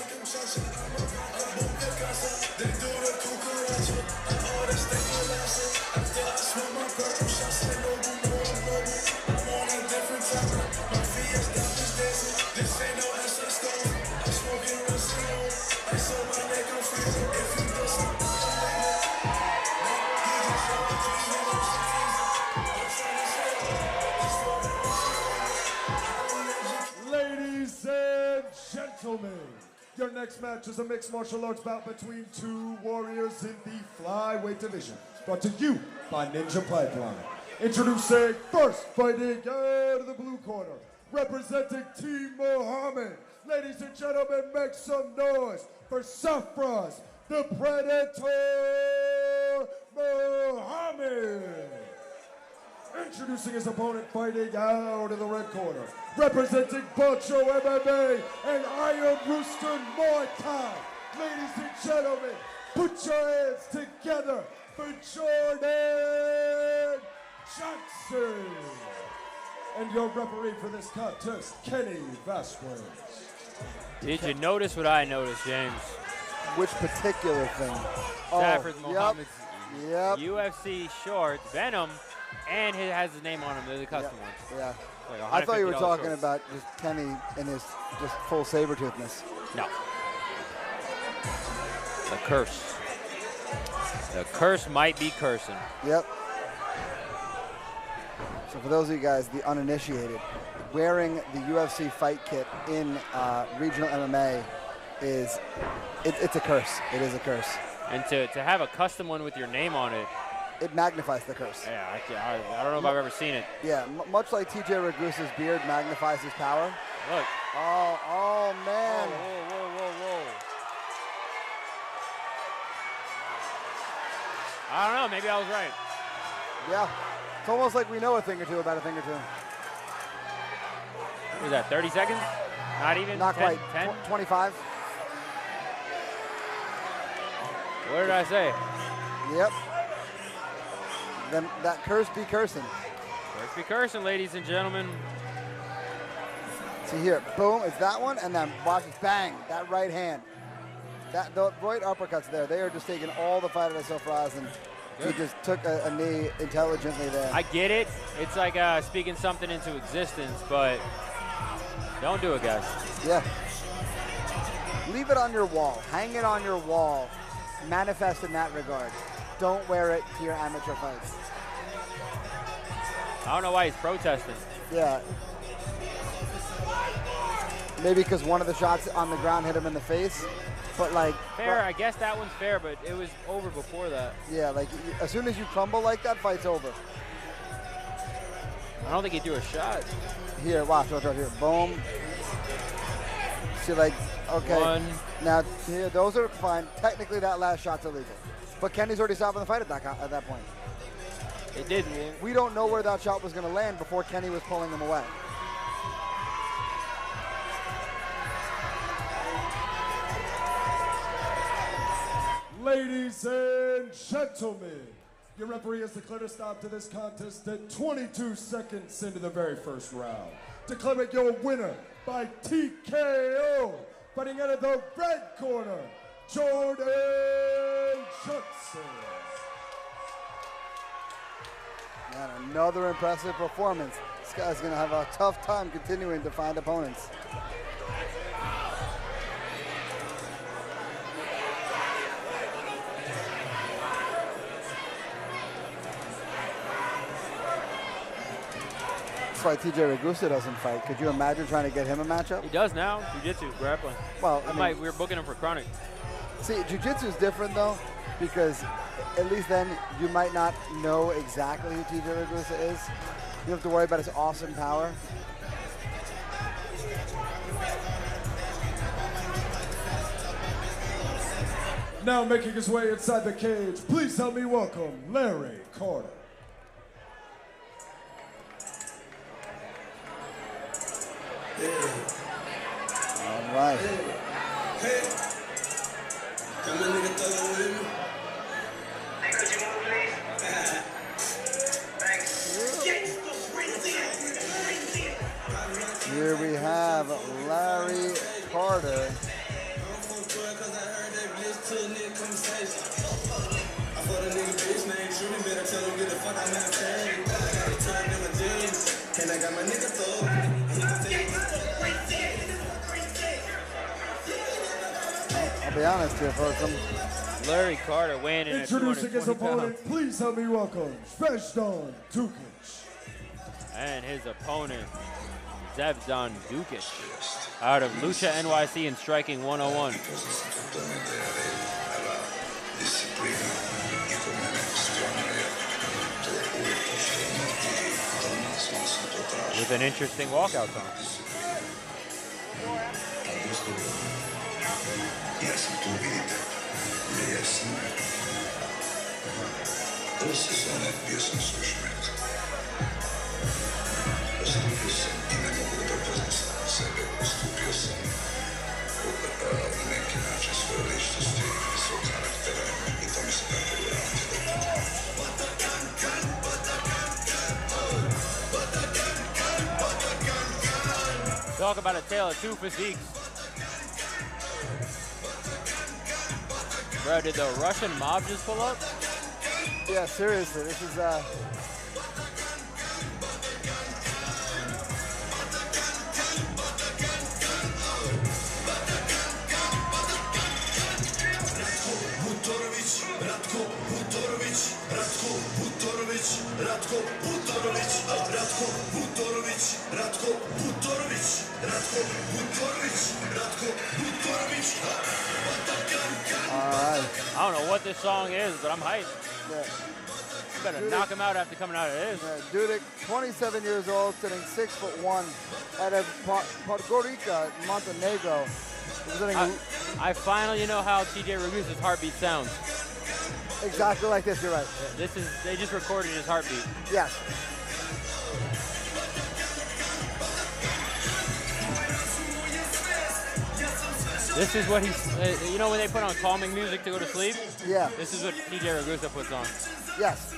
Ladies and gentlemen, your next match is a mixed martial arts bout between two warriors in the flyweight division. Brought to you by Ninja Pipeline. Introducing first, fighting out of the blue corner, representing Team Mohammed. Ladies and gentlemen, make some noise for Safraz, the Predator Mohammed. Introducing his opponent, fighting out of the red corner, representing Bancho MMA and Iron Rooster Muay Thai. Ladies and gentlemen, put your hands together for Jordan Jackson. And your referee for this contest, Kenny Vasquez. Did you notice what I noticed, James? Which particular thing? Stafford Oh, Muhammad's yep. UFC shorts, Venom, and it has his name on them. They're the custom ones. Yeah. Like I thought you were $150 talking shorts. about just Kenny and his just full saber-toothness. No. The curse. The curse might be cursing. Yep. So for those of you guys, the uninitiated, wearing the UFC fight kit in regional MMA is, it's a curse. It is a curse. And to have a custom one with your name on it. It magnifies the curse. Yeah, I don't know if I've ever seen it. Yeah, much like TJ Ragusa's beard magnifies his power. Look. Oh man. Whoa. I don't know, maybe I was right. Yeah. It's almost like we know a thing or two about a thing or two. What was that, 30 seconds? Not even? Not 10, quite. 10? 25. What did I say? Yep. Then that curse be cursing. Curse be cursing, ladies and gentlemen. See here, boom, it's that one, and then watch it, bang, that right hand. The right uppercuts there, they are just taking all the fight out of Sofraz, and he just took a knee intelligently there. I get it. It's like speaking something into existence, but don't do it, guys. Yeah. Leave it on your wall. Hang it on your wall. Manifest in that regard. Don't wear it to your amateur fights. I don't know why he's protesting. Yeah. Maybe because one of the shots on the ground hit him in the face. But like fair, I guess that one's fair, but it was over before that. Yeah, like as soon as you crumble like that, fight's over. I don't think he threw a shot. Here, watch right here. Boom. See, like, okay. One. Now, here, those are fine. Technically, that last shot's illegal. But Kenny's already stopping the fight at that point. It did. We don't know where that shot was going to land before Kenny was pulling him away. Ladies and gentlemen, your referee has declared a stop to this contest at 22 seconds into the very first round. Declaring your winner by TKO, fighting out of the red corner, Jordan Jackson. And another impressive performance. This guy's going to have a tough time continuing to find opponents. That's why TJ Ragusa doesn't fight. Could you imagine trying to get him a matchup? He does now. Jiu-jitsu, grappling. Well, we were booking him for chronic. See, jiu-jitsu is different though, because at least then you might not know exactly who TJ Ragusa is. You don't have to worry about his awesome power. Now making his way inside the cage, please help me welcome Larry Carter. All right. Here we have Larry Carter. I'll be honest here, folks. Larry Carter weighing in at Introducing his 220 opponent, pounds. please help me welcome Zvezdan Dukic. And his opponent, Zvezdan Dukic, out of Lucha NYC and striking 101. With an interesting walkout time. Talk about a tale of two physiques. Bro, did the Russian mob just pull up? Yeah, seriously, this is I don't know what this song is, but I'm hyped. Yeah. You better knock him out after coming out of this. Dudick, 27 years old, sitting 6'1", out of Podgorica, Montenegro. I finally know how TJ Ragusa's heartbeat sounds. Exactly like this, you're right. This is, they just recorded his heartbeat. Yes. This is what he's, you know when they put on calming music to go to sleep? Yeah. This is what TJ Ragusa puts on. Yes.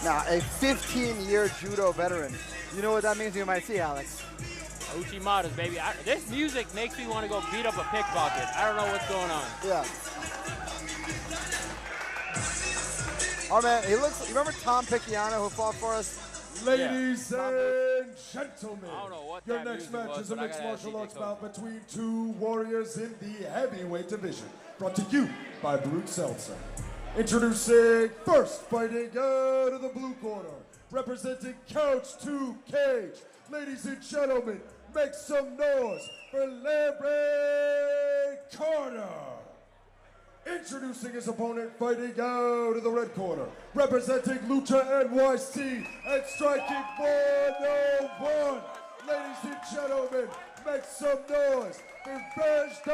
Now, a 15-year judo veteran. You know what that means? You might see, Alex. Uchimadas, baby. This music makes me want to go beat up a pickpocket. I don't know what's going on. Yeah. Oh, man, he looks, you remember Tom Picciano who fought for us? Ladies and gentlemen, I don't know what your that next music match was, is a but I mixed gotta martial arts ask bout between two warriors in the heavyweight division. Brought to you by Brute Seltzer. Introducing first, fighting out of the blue corner, representing Couch to Cage. Ladies and gentlemen, make some noise for Larry Carter. Introducing his opponent, fighting out of the red corner, representing Lucha NYC and striking 101. Ladies and gentlemen, make some noise for Bejdan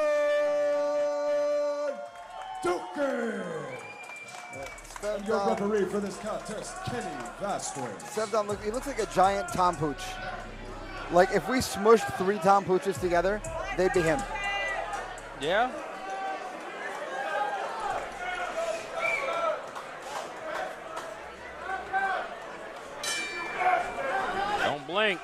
Duque. And your referee for this contest, Kenny Vasquez. Sevdon, he looks like a giant Tom Pooch. Like if we smushed 3 Tom Pooches together, they'd be him. Yeah? Don't blink.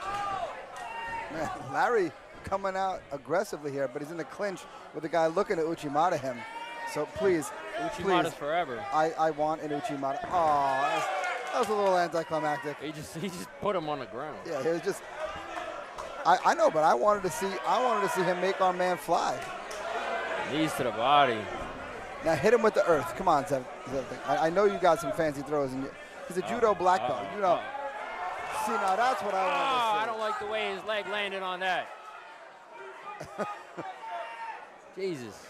Man, Larry coming out aggressively here, but he's in the clinch with the guy looking at Uchimata him. So please, Uchimata's forever. I want an Uchimata. Oh, that was a little anticlimactic. He just put him on the ground. Yeah, it was just. I know, but I wanted to see him make our man fly. Knees to the body. Now hit him with the earth. Come on, Zev. I know you got some fancy throws, and he's a judo black belt. You know. See, now that's what I wanted to see. I don't like the way his leg landed on that. Jesus.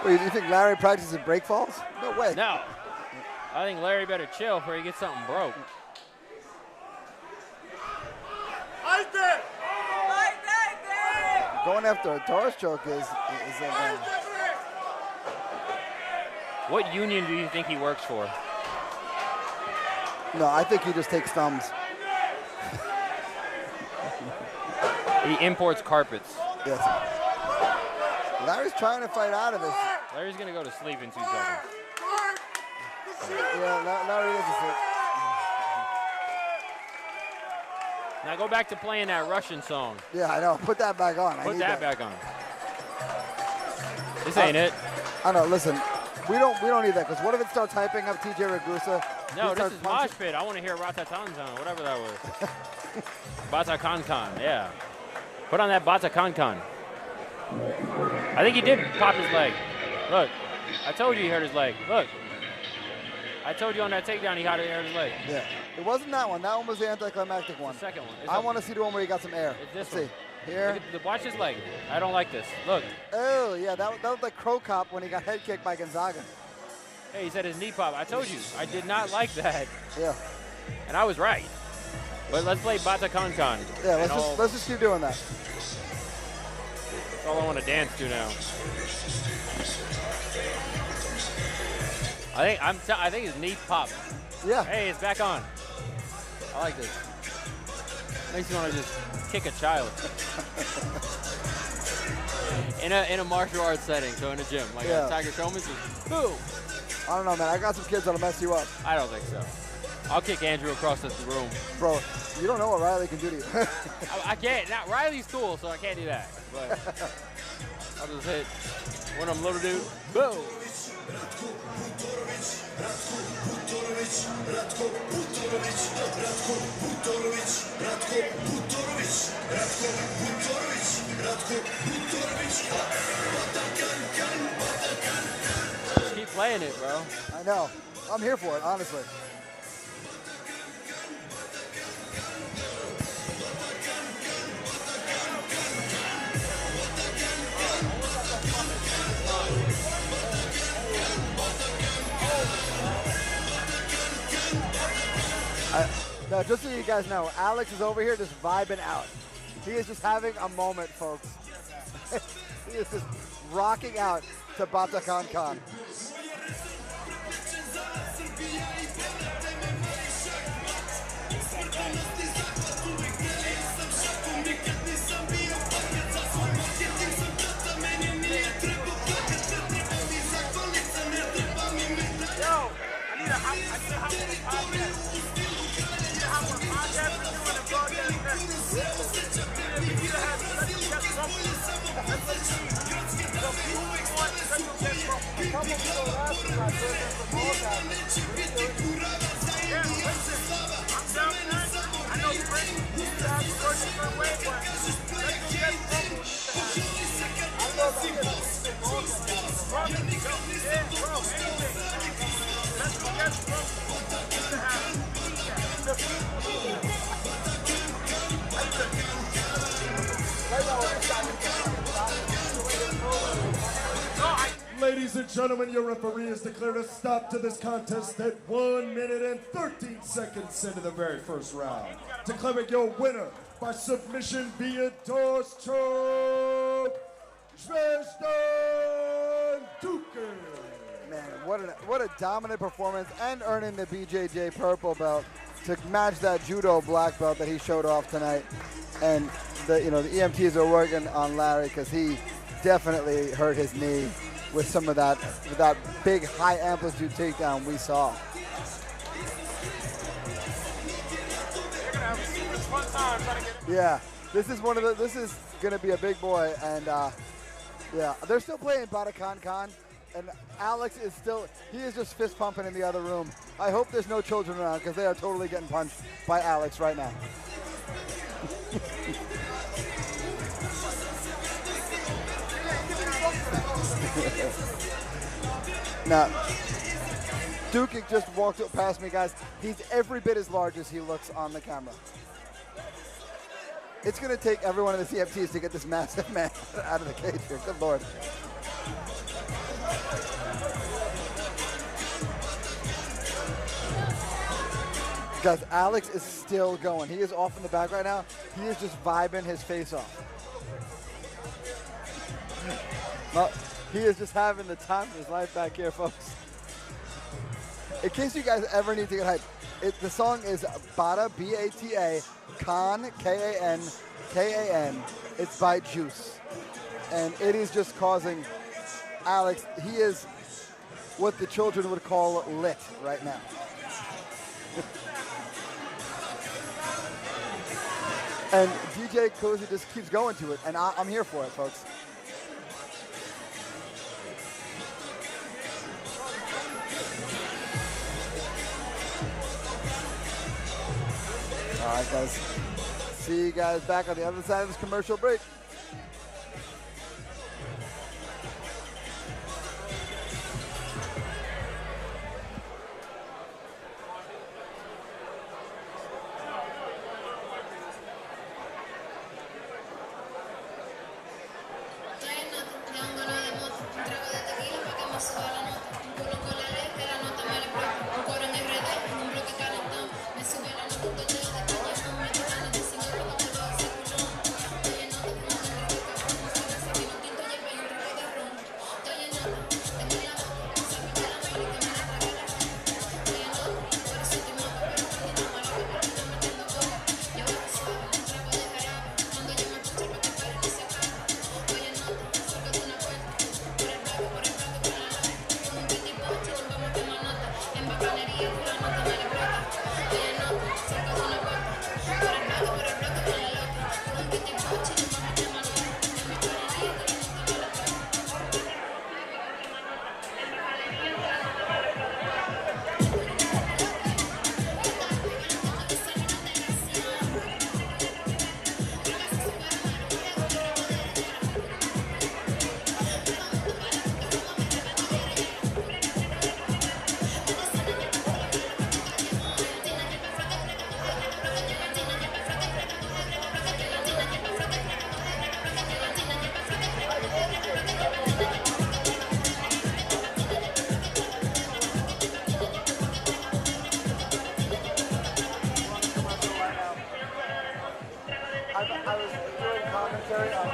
Wait, do you think Larry practices break falls? No way. No. I think Larry better chill before he gets something broke. Going after a Taurus choke is What union do you think he works for? no, I think he just takes thumbs. He imports carpets. Yes. Larry's trying to fight out of this. Larry's going to go to sleep in 2 seconds. Yeah, Larry is asleep. Now go back to playing that Russian song. Yeah, I know. Put that back on. Put that back on. This ain't it. I know. Listen, we don't need that because what if it starts hyping up TJ Ragusa? No, this is Mosh Pit. I want to hear Ratatanzan, whatever that was. Batakankan, yeah. Put on that Batakankan. I think he did pop his leg. Look, I told you he hurt his leg. Look. I told you on that takedown he hurt his leg. Yeah. It wasn't that one. That one was the anticlimactic one. The second one. I want to see the one where he got some air. It's this Let's see. Here. Watch his leg. I don't like this. Look. Oh, yeah. That was like Crow Cop when he got head kicked by Gonzaga. Hey, he said his knee pop. I told you. I did not like that. Yeah. And I was right. But let's play Batakankan. Yeah, let's just keep doing that. That's all I want to dance to now. I think his knee popped. Yeah. Hey, it's back on. I like this. Makes you want to just kick a child. in a martial arts setting, so in a gym, like a Tiger Showman's, just boom. I don't know, man. I got some kids that'll mess you up. I don't think so. I'll kick Andrew across the room. Bro, you don't know what Riley can do to you. I can't. Now, Riley's cool, so I can't do that. But I'll just hit one of them little dude. Boom. Just keep playing it, bro. I know. I'm here for it, honestly. Now, just so you guys know, Alex is over here just vibing out. He is just having a moment, folks. He is just rocking out to Batallas Épicas. Ladies and gentlemen, your referee has declared a stop to this contest at 1 minute and 13 seconds into the very first round. Declaring your winner by submission via doorstop, Zvezdan Dukin. Man, what a dominant performance, and earning the BJJ purple belt to match that judo black belt that he showed off tonight. And the EMTs are working on Larry because he definitely hurt his knee with some of that big high amplitude takedown we saw. Yeah, this is gonna be a big boy, and yeah, they're still playing Batallas, and Alex is just fist pumping in the other room. I hope there's no children around because they are totally getting punched by Alex right now. Now, Dukic just walked past me, guys. He's every bit as large as he looks on the camera. It's going to take every one of the CFTs to get this massive man out of the cage here. Good Lord. Guys, Alex is still going. He is off in the back right now. He is just vibing his face off. Well, he is just having the time of his life back here, folks. In case you guys ever need to get hyped, the song is Bata, B-A-T-A, Kan, K-A-N. It's by Juice. And it is just causing Alex, he is what the children would call lit right now. And DJ Cozy just keeps going to it, and I'm here for it, folks. All right, guys. See you guys back on the other side of this commercial break.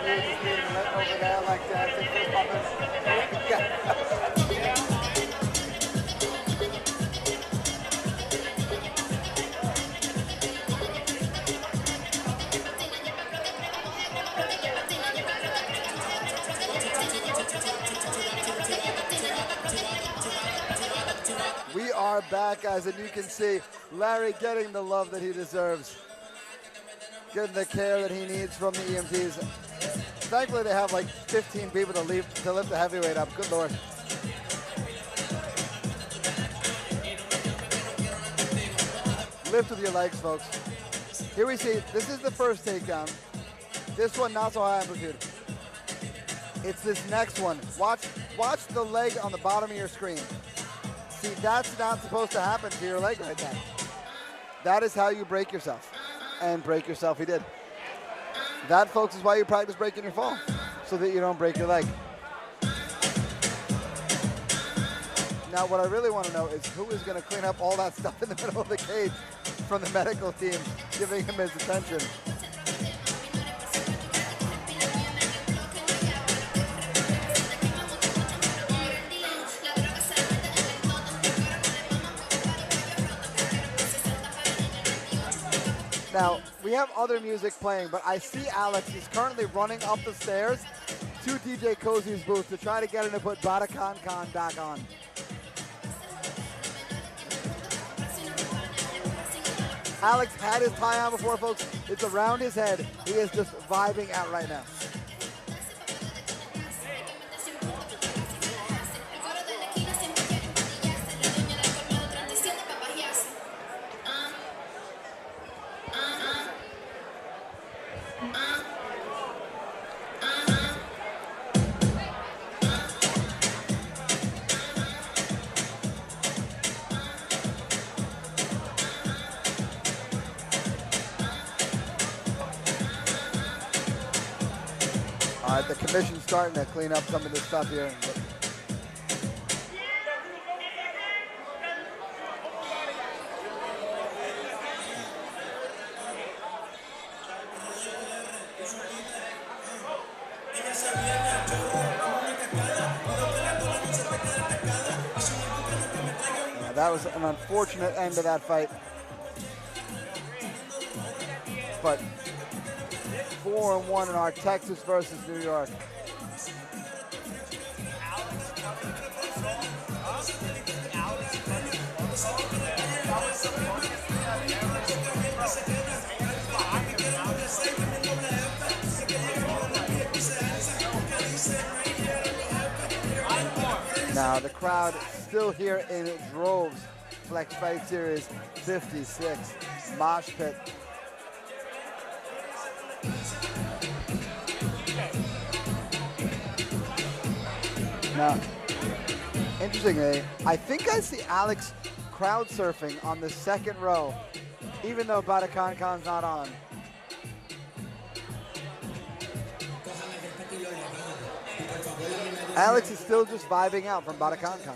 with the speed and letting over there like that. We are back, guys, and you can see Larry getting the love that he deserves, getting the care that he needs from the EMTs. Thankfully, they have like 15 people to lift the heavyweight up. Good Lord. Lift with your legs, folks. Here we see, this is the first takedown. This one, not so high amplitude. It's this next one. Watch the leg on the bottom of your screen. See, that's not supposed to happen to your leg right now. That is how you break yourself. And break yourself he did. That, folks, is why you practice breaking your fall, so that you don't break your leg. Now, what I really want to know is who is going to clean up all that stuff in the middle of the cage from the medical team giving him his attention. Now, we have other music playing, but I see Alex is currently running up the stairs to DJ Cozy's booth to try to get him to put Batakan Khan back on. Alex had his tie on before, folks. It's around his head. He is just vibing out right now. The commission's starting to clean up some of this stuff here. Yeah, that was an unfortunate end to that fight. But 4-1 in our Texas versus New York. Now the crowd still here in droves. Flex Fight Series 56 mosh pit. Now, interestingly, I think I see Alex crowd surfing on the second row, even though Batakan Khan's not on. Alex is still just vibing out from Batakan Khan.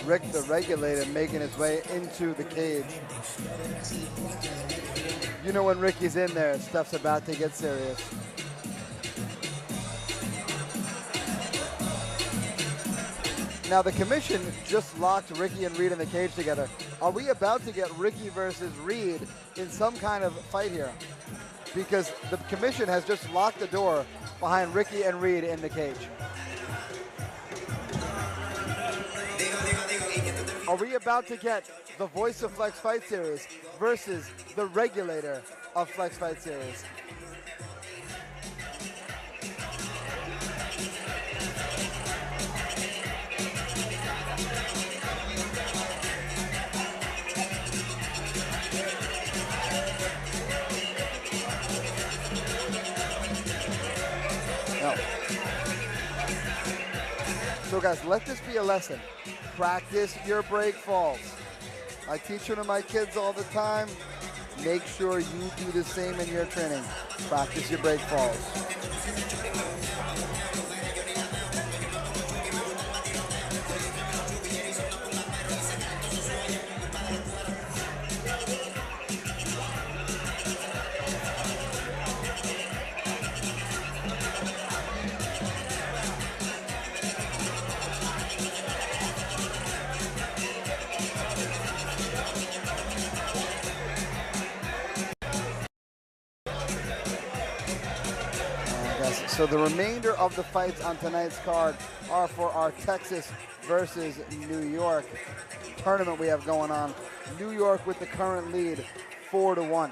Rick the Regulator making his way into the cage. You know when Ricky's in there, stuff's about to get serious. Now the commission just locked Ricky and Reed in the cage together. Are we about to get Ricky versus Reed in some kind of fight here? Because the commission has just locked the door behind Ricky and Reed in the cage. Are we about to get the voice of Flex Fight Series versus the regulator of Flex Fight Series? No. So guys, let this be a lesson. Practice your break falls. I teach one of my kids all the time. Make sure you do the same in your training. Practice your break falls. So the remainder of the fights on tonight's card are for our Texas versus New York tournament we have going on. New York with the current lead, 4-1.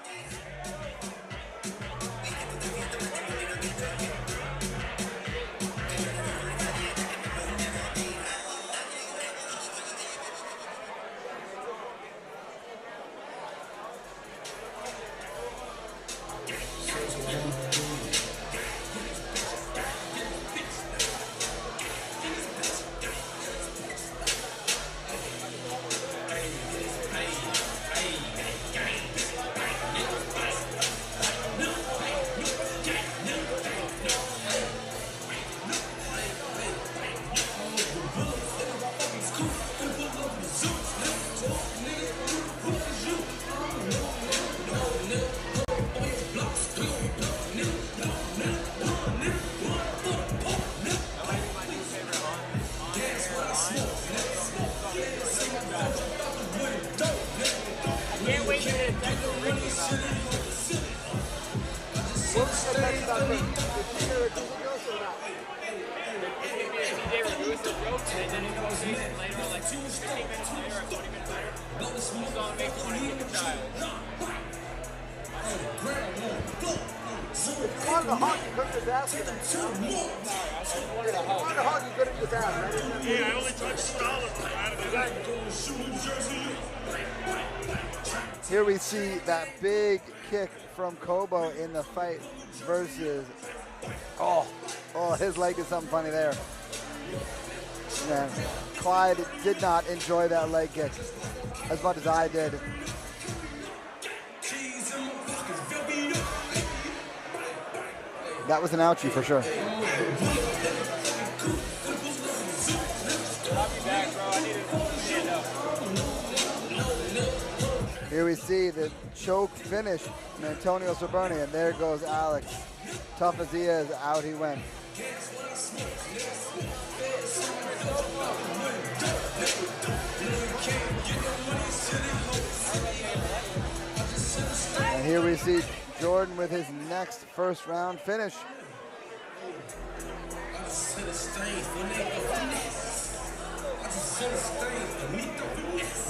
Here we see that big kick from Kobo in the fight versus, his leg did something funny there. Man, Clyde did not enjoy that leg kick as much as I did. That was an ouchie for sure. Here we see the choke finish from Antonio Cerberni, and there goes Alex. Tough as he is, out he went. And here we see Jordan with his next first round finish.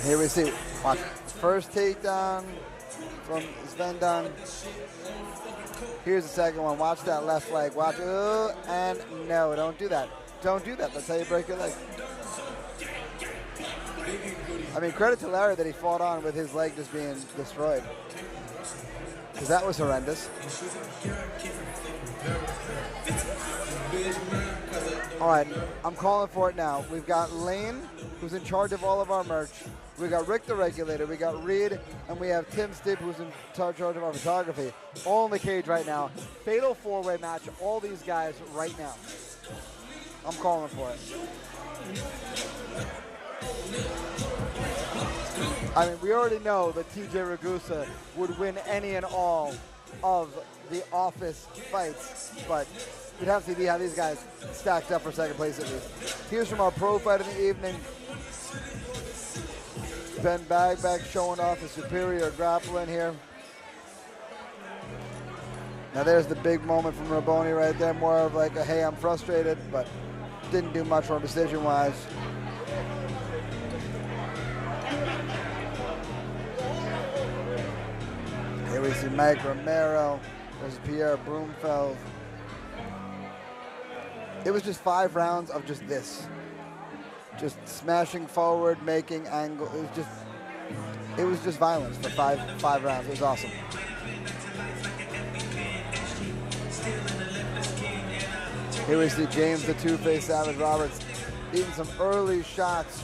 Here we see, watch, first takedown from Svendan. Here's the second one. Watch that left leg. Watch, and no, don't do that. Don't do that. That's how you break your leg. I mean, credit to Larry that he fought on with his leg just being destroyed, because that was horrendous. All right, I'm calling for it now. We've got Lane, who's in charge of all of our merch. We got Rick the Regulator, we got Reed, and we have Tim Stibb, who's in charge of our photography. All in the cage right now. Fatal four-way match, all these guys right now. I'm calling for it. I mean, we already know that TJ Ragusa would win any and all of the office fights, but we'd have to see how these guys stacked up for second place at least. Here's from our pro fight of the evening. Ben Bagback showing off his superior grappling here. Now there's the big moment from Raboni right there, more of like a, hey, I'm frustrated, but didn't do much on decision-wise. Here we see Mike Romero versus Pierre Broomfeld. It was just 5 rounds of just this. Just smashing forward, making angle. It was just violence for five rounds. It was awesome. Here we see James the Two-Face Savage Roberts eating some early shots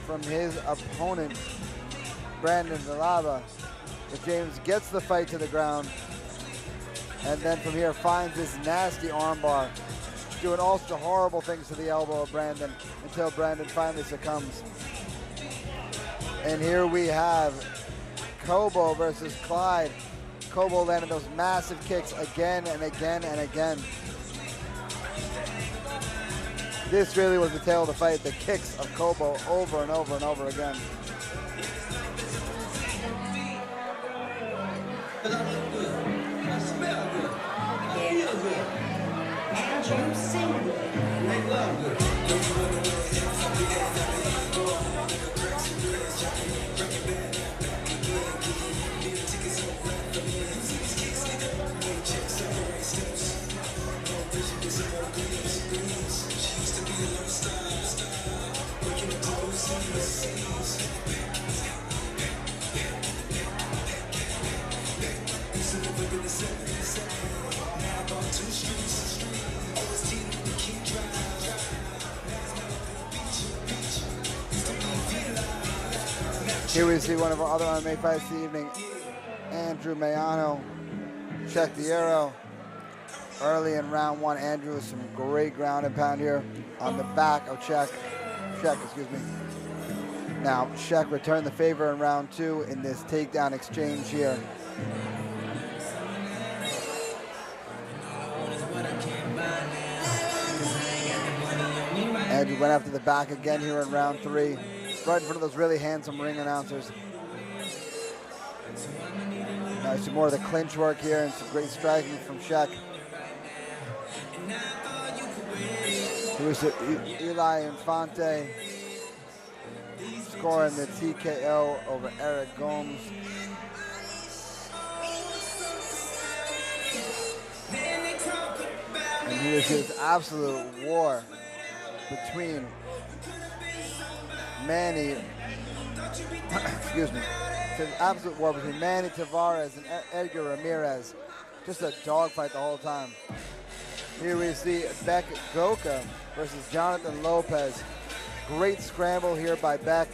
from his opponent. Brandon Villalba. But James gets the fight to the ground. And then from here finds this nasty armbar, doing all sorts of horrible things to the elbow of Brandon until Brandon finally succumbs. And here we have Kobo versus Clyde. Kobo landed those massive kicks again and again and again. This really was the tale of the fight, the kicks of Kobo over and over and over again. Here we see one of our other MMA fights this evening. Andrew Mayano, check the arrow. Early in round one, Andrew with some great ground and pound here on the back of Czech, excuse me. Now, Czech returned the favor in round two in this takedown exchange here. Andrew went after the back again here in round three. Right in front of those really handsome ring announcers. Now some more of the clinch work here and some great striking from Czech. Here's Eli Infante scoring the TKO over Eric Gomes. And here's this absolute war between Manny, excuse me, it's an absolute war between Manny Tavares and Edgar Ramirez. Just a dogfight the whole time. Here we see Beck Goka versus Jonathan Lopez. Great scramble here by Beck.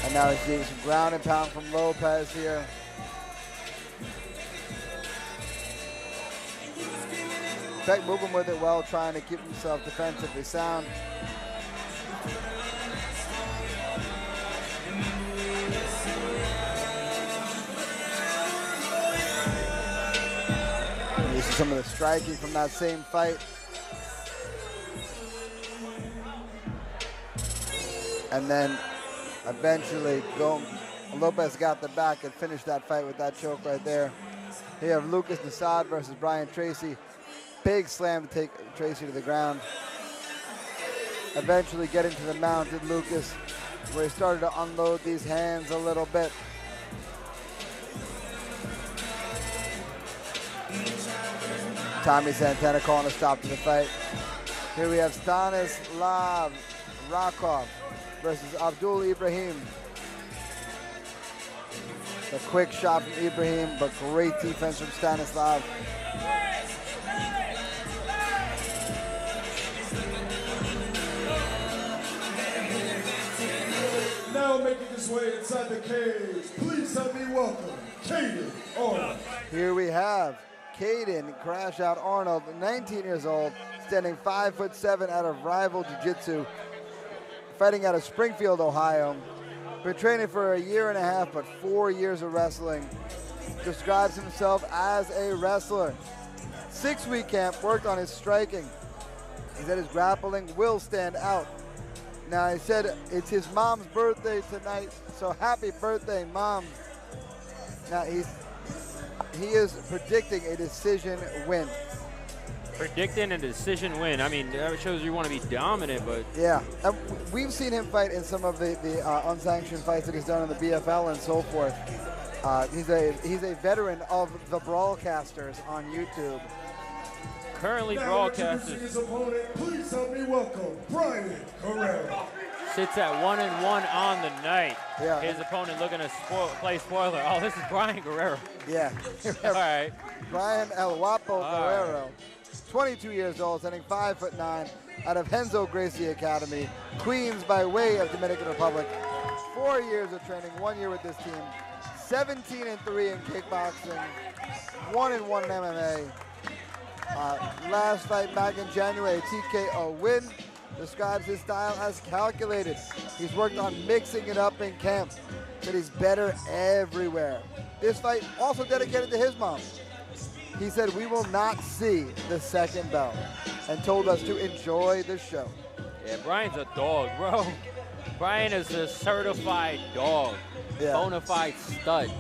And now he's getting some ground and pound from Lopez here. Beck moving with it well, trying to keep himself defensively sound. You see some of the striking from that same fight. And then eventually Lopez got the back and finished that fight with that choke right there. Here you have Lucas Nassad versus Brian Tracy. Big slam to take Tracy to the ground. Eventually getting to the mount did Lucas, where he started to unload these hands a little bit. Tommy Santana calling a stop to the fight. Here we have Stanislav Rakov versus Abdul Ibrahim. A quick shot from Ibrahim, but great defense from Stanislav. Now making his way inside the cage, please help me welcome Caden Arnold. Here we have Caden Crash Out Arnold, 19 years old, standing 5'7" out of Rival Jiu-Jitsu, fighting out of Springfield, Ohio. Been training for a year and a half, but 4 years of wrestling. Describes himself as a wrestler. 6-week camp, worked on his striking. He said his grappling will stand out. Now, he said it's his mom's birthday tonight, so happy birthday, Mom. Now, he is predicting a decision win. Predicting a decision win. I mean, that shows you want to be dominant, but... Yeah, and we've seen him fight in some of the unsanctioned fights that he's done in the BFL and so forth. He's a veteran of the Brawlcasters on YouTube. Currently broadcasters. His opponent, please help me welcome Brian Guerrero. Sits at 1-1 on the night. Yeah. His opponent looking to play spoiler. Oh, this is Brian Guerrero. Yeah. All right. Brian El Guapo Guerrero, 22 years old, standing 5'9", out of Renzo Gracie Academy, Queens by way of Dominican Republic. 4 years of training, 1 year with this team. 17-3 in kickboxing, 1-1 in MMA. Last fight back in January, a TKO win. Describes his style as calculated. He's worked on mixing it up in camp. Said he's better everywhere. This fight also dedicated to his mom. He said we will not see the second bell and told us to enjoy the show. Yeah, Brian's a dog, bro. Brian is a certified dog. Yeah. Bona fide stud.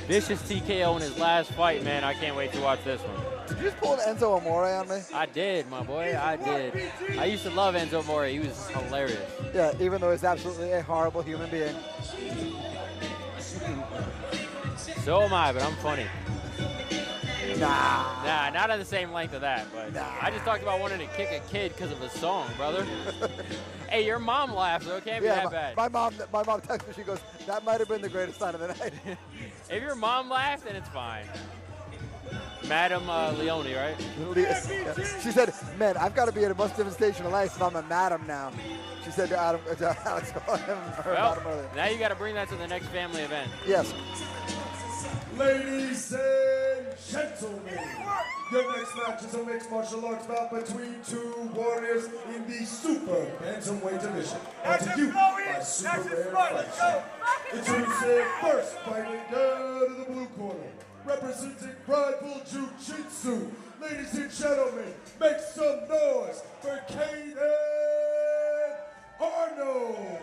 Vicious TKO in his last fight, man. I can't wait to watch this one. Did you just pull an Enzo Amore on me? I did, my boy. I did. I used to love Enzo Amore. He was hilarious. Yeah, even though he's absolutely a horrible human being. So am I, but I'm funny. Nah. Nah, not on the same length of that, but I just talked about wanting to kick a kid because of a song, brother. Hey, your mom laughs, so it can't be that bad. My mom texts me, she goes, that might have been the greatest sign of the night. If your mom laughed, then it's fine. Madam Leone, right? She said, man, I've got to be at a much different station of life if I'm a madam now. She said to Alex, well, now you got to bring that to the next family event. Yes. Ladies and gentlemen, your next match is a mixed martial arts bout between two warriors in the super bantamweight division. Brought to you by Super Rare Fights. Introducing first, fighting down to the blue corner, representing Prideful Jiu-Jitsu. Ladies and gentlemen, make some noise for Caden Arnold.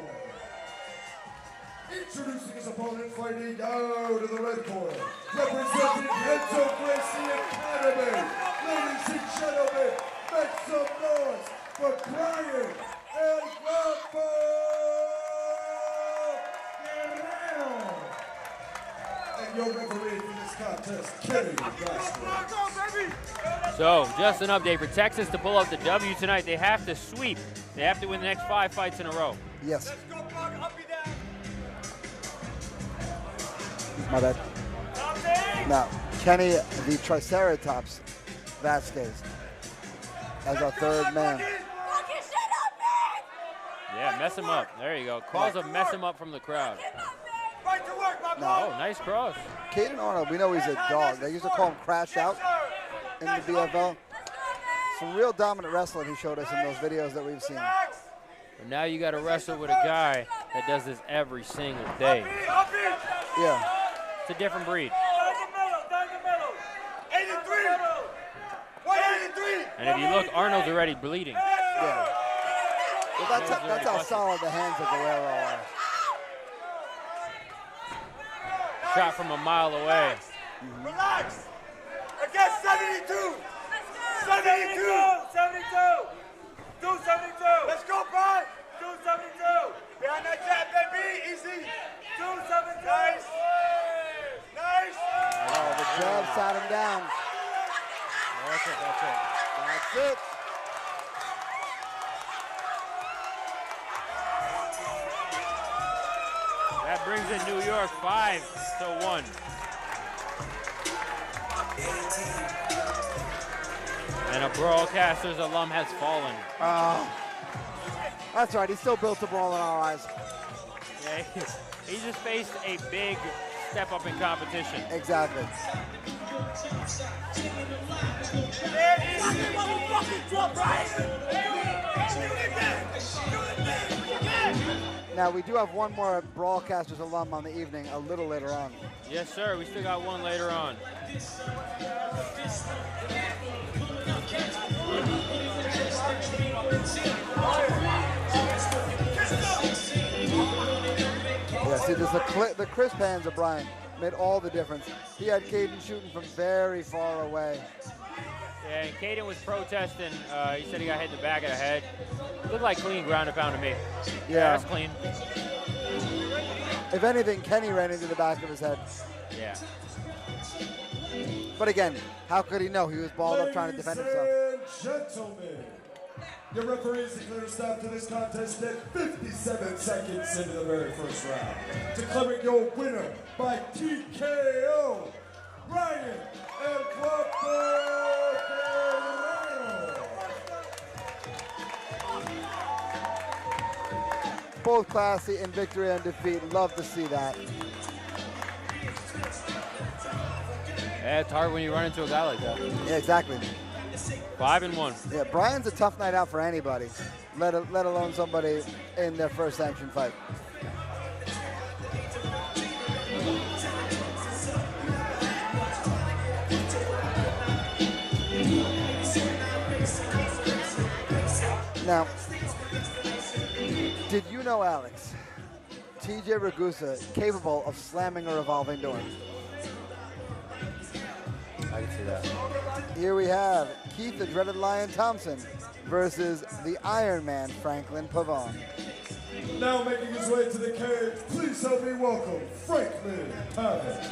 Introducing his opponent, fighting out of the red corner, representing Nashville Municipal Auditorium. Ladies and gentlemen, make some noise for Brian El Guapo Guerrero. And your referee for this contest, Kenny Glasgow. So, just an update for Texas to pull up the W tonight. They have to sweep. They have to win the next 5 fights in a row. Yes. My bad. Now, Kenny the Triceratops Vasquez as our third man. Yeah, mess him up. There you go. Cause him, mess him up from the crowd. No. Oh, nice cross. Caden Arnold, we know he's a dog. They used to call him Crash Out in the BFL. Some real dominant wrestling he showed us in those videos that we've seen. But now you got to wrestle with a guy that does this every single day. Yeah. It's a different breed. And if you look, Arnold's already bleeding. Yeah. Well, that's how solid the hands of Guerrero are. Shot from a mile away. Relax. Against 72. 72. 72. 272. Let's go, Brian. 272. Behind that jab, baby. Easy. 272. Nice. Nice. Oh, the jab sat him down. That's it. That's it. That's it. That brings in New York 5-1. And a broadcaster's alum has fallen. That's right. He's still built to brawl in our eyes. Yeah, he just faced a big step up in competition. Exactly. Now, we do have one more broadcaster's alum on the evening a little later on. Yes, sir. We still got one later on. Yeah, see, the crisp hands of Brian made all the difference. He had Caden shooting from very far away. Yeah, and Caden was protesting. He said he got hit in the back of the head. Looked like clean ground and pound to me. Yeah. That's clean. If anything, Kenny ran into the back of his head. Yeah. But again, how could he know? He was balled up trying to defend himself. Ladies and gentlemen, your referees declare a stop to this contest at 57 seconds into the very first round. Declaring your winner by TKO, Brian El Guapo Guerrero. both classy in victory and defeat. Love to see that. Yeah, it's hard when you run into a guy like that. Yeah, exactly. 5-1. Yeah, Brian's a tough night out for anybody, let alone somebody in their first sanctioned fight. Now, did you know, Alex, TJ Ragusa capable of slamming a revolving door? I can see that. Here we have Keith the Dreaded Lion Thompson versus the Iron Man Franklin Pavon. Now making his way to the cage, please help me welcome Franklin Pavon.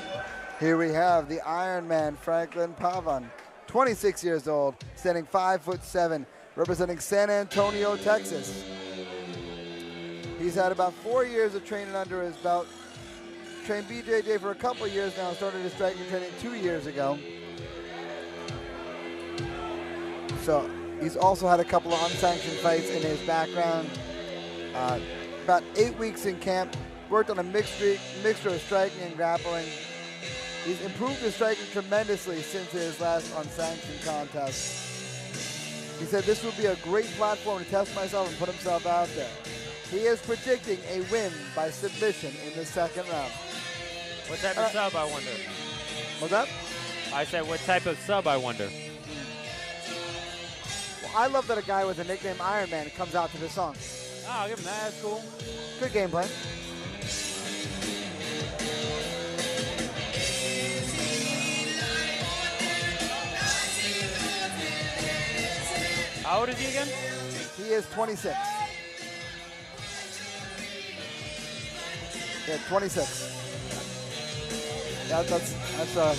Here we have the Iron Man Franklin Pavon, 26 years old, standing 5'7", representing San Antonio, Texas. He's had about 4 years of training under his belt. Trained BJJ for a couple years now, started his striking training 2 years ago. So he's also had a couple of unsanctioned fights in his background. About 8 weeks in camp, worked on a mixture of striking and grappling. He's improved his striking tremendously since his last unsanctioned contest. He said this would be a great platform to test myself and put himself out there. He is predicting a win by submission in the second round. What type of sub, I wonder? What's that? I said, what type of sub, I wonder? Well, I love that a guy with the nickname Iron Man comes out to this song. Oh, I'll give him that. That's cool. Good gameplay. How old is he again? He is 26. Yeah, 26. Yeah, that's a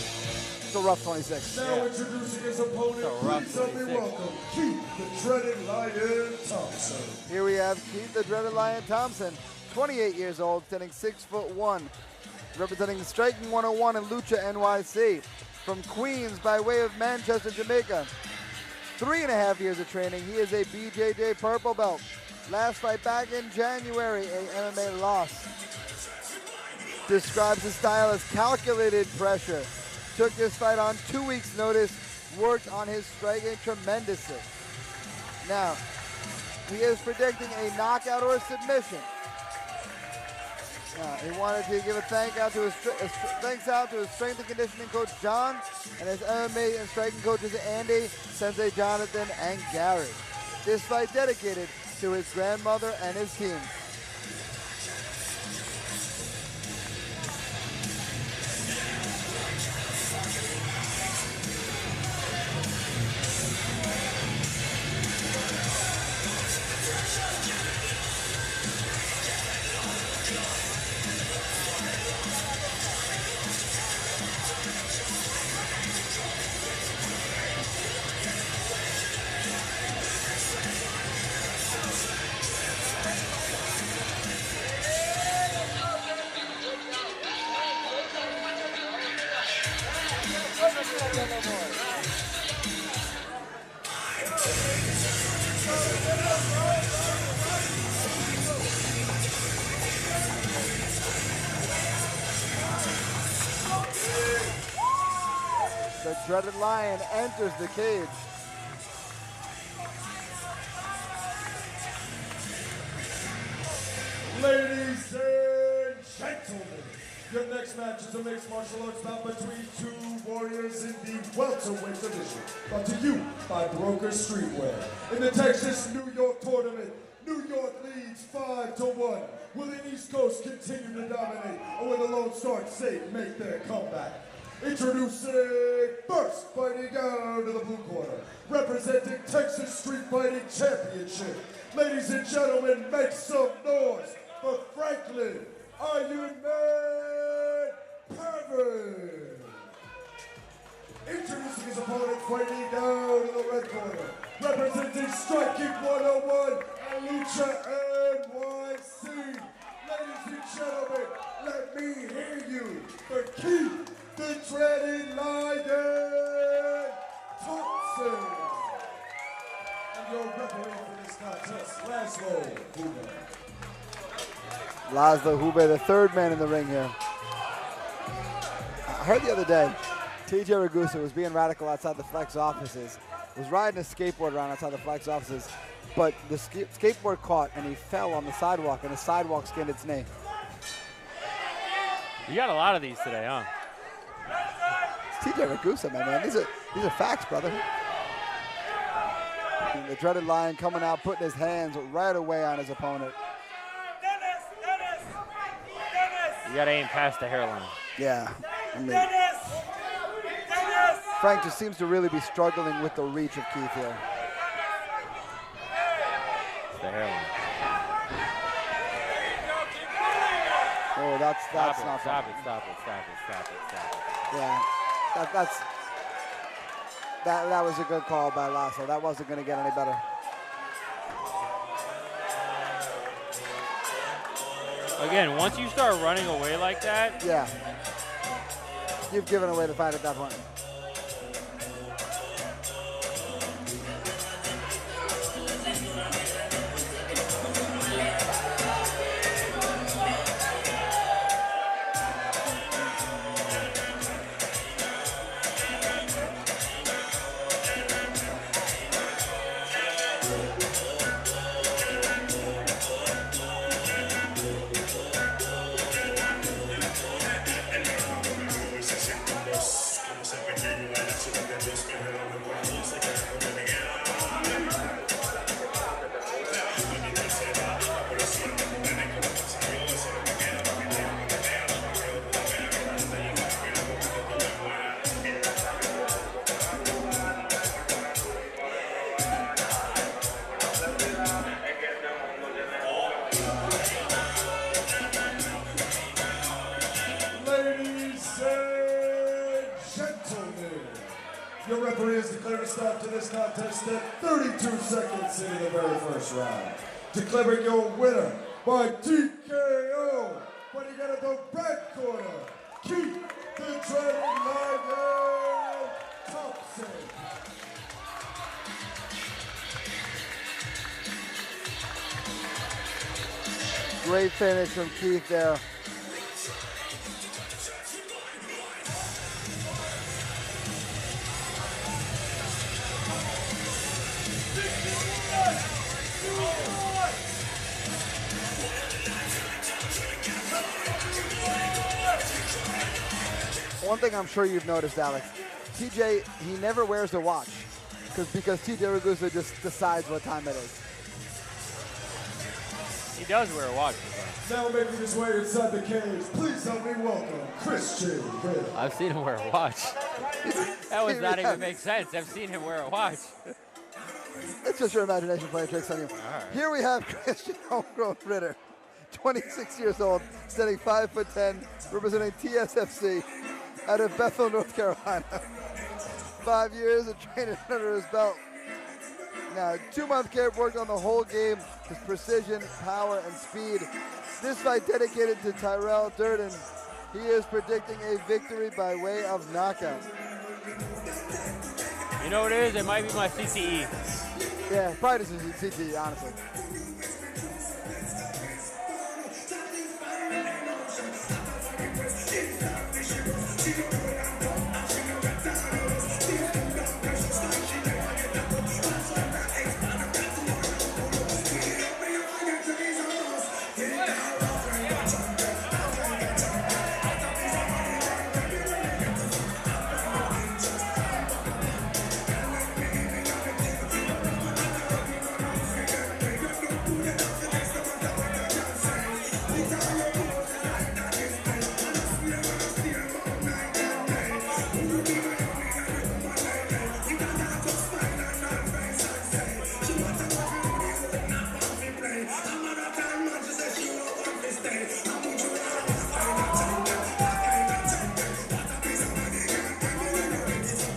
rough 26. Now introducing his opponent, please help me welcome Keith the Dreaded Lion Thompson. Here we have Keith the Dreaded Lion Thompson, 28 years old, standing 6'1", representing Striking 101 and Lucha NYC. From Queens by way of Manchester, Jamaica. 3.5 years of training. He is a BJJ purple belt. Last fight back in January, a MMA loss. Describes his style as calculated pressure. Took this fight on 2 weeks' notice. Worked on his striking tremendously. Now, he is predicting a knockout or a submission. He wanted to give a thanks out to his strength and conditioning coach John and his MMA and striking coaches Andy, Sensei Jonathan, and Gary. This fight dedicated to his grandmother and his team. The Dreaded Lion enters the cage. Ladies and gentlemen, your next match is a mixed martial arts bout between two warriors in the welterweight division. Brought to you by Broker Streetwear. In the Texas-New York tournament, New York leads 5-1. Will the East Coast continue to dominate, or will the Lone Star State make their comeback? Introducing first, fighting down to the blue corner, representing Texas Street Fighting Championship. Ladies and gentlemen, make some noise for Franklin Iron Man Pavon. Introducing his opponent, fighting down to the red corner, representing Striking 101 and Lucha NYC. Ladies and gentlemen, let me hear you for Keith the Dreaded Lion Thompson. And your referee for this contest, Laszlo Boomer. Laszlo Hube, the third man in the ring here. I heard the other day, TJ Ragusa was being radical outside the Flex offices, was riding a skateboard around outside the Flex offices, but the skateboard caught and he fell on the sidewalk, and the sidewalk skinned its knee. You got a lot of these today, huh? It's TJ Ragusa, my man. These are facts, brother. And the dreaded Lion coming out, putting his hands right away on his opponent. You got to aim past the hairline. Yeah. I mean, Frank just seems to really be struggling with the reach of Keith here. It's the hairline. Oh, that's not Stop fun. it. Yeah, that was a good call by Laszlo. That wasn't going to get any better. Again, once you start running away like that, yeah, you've given away the fight at that point. Your referee has declared a stop to this contest at 32 seconds into the very first round. Declaring your winner by TKO, fighting out of the red corner, Keith the Dragon Lion Thompson. Great finish from Keith there. One thing I'm sure you've noticed, Alex, TJ, he never wears a watch because TJ Ragusa just decides what time it is. he does wear a watch. Now making his way inside the cage, please help me welcome Christian Hill. I've seen him wear a watch. That would not even make sense. I've seen him wear a watch. It's just your imagination playing tricks on you. Right. Here we have Christian Homegrown Ritter, 26 years old, standing 5'10", representing TSFC out of Bethel, North Carolina. 5 years of training under his belt. Now, 2-month camp worked on the whole game, his precision, power, and speed. This fight dedicated to Tyrell Durden. He is predicting a victory by way of knockout. You know what it is? It might be my CTE. Yeah, probably just a CTE, honestly.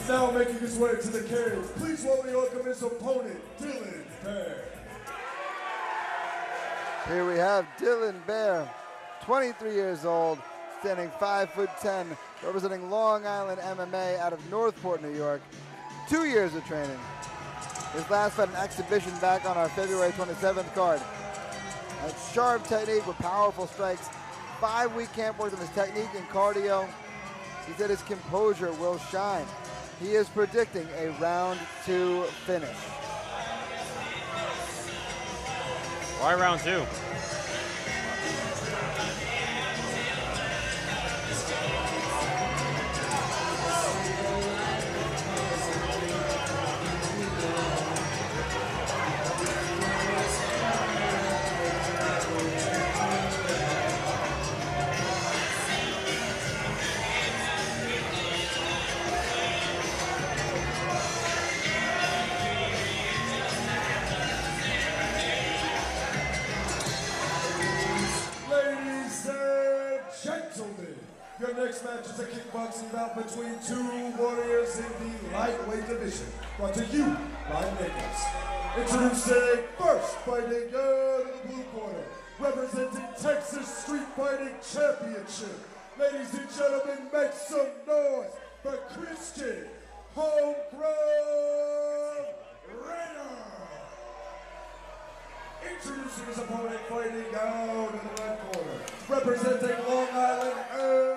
Now making his way to the cage, please welcome his opponent, Dylan Bear. Here we have Dylan Bear, 23 years old, standing 5'10", representing Long Island MMA out of Northport, New York. 2 years of training. His last fight, an exhibition back on our February 27th card. That's sharp technique with powerful strikes. 5-week camp worked on his technique and cardio. He said his composure will shine. He is predicting a round 2 finish. Why round 2? Your next match is a kickboxing bout between 2 warriors in the lightweight division. Brought to you by Nakers. Introducing first, fighting out of the blue corner, representing Texas Street Fighting Championship. Ladies and gentlemen, make some noise for Christian Homegrown Raider. Introducing his opponent, fighting out in the red corner, representing Long Island MMA.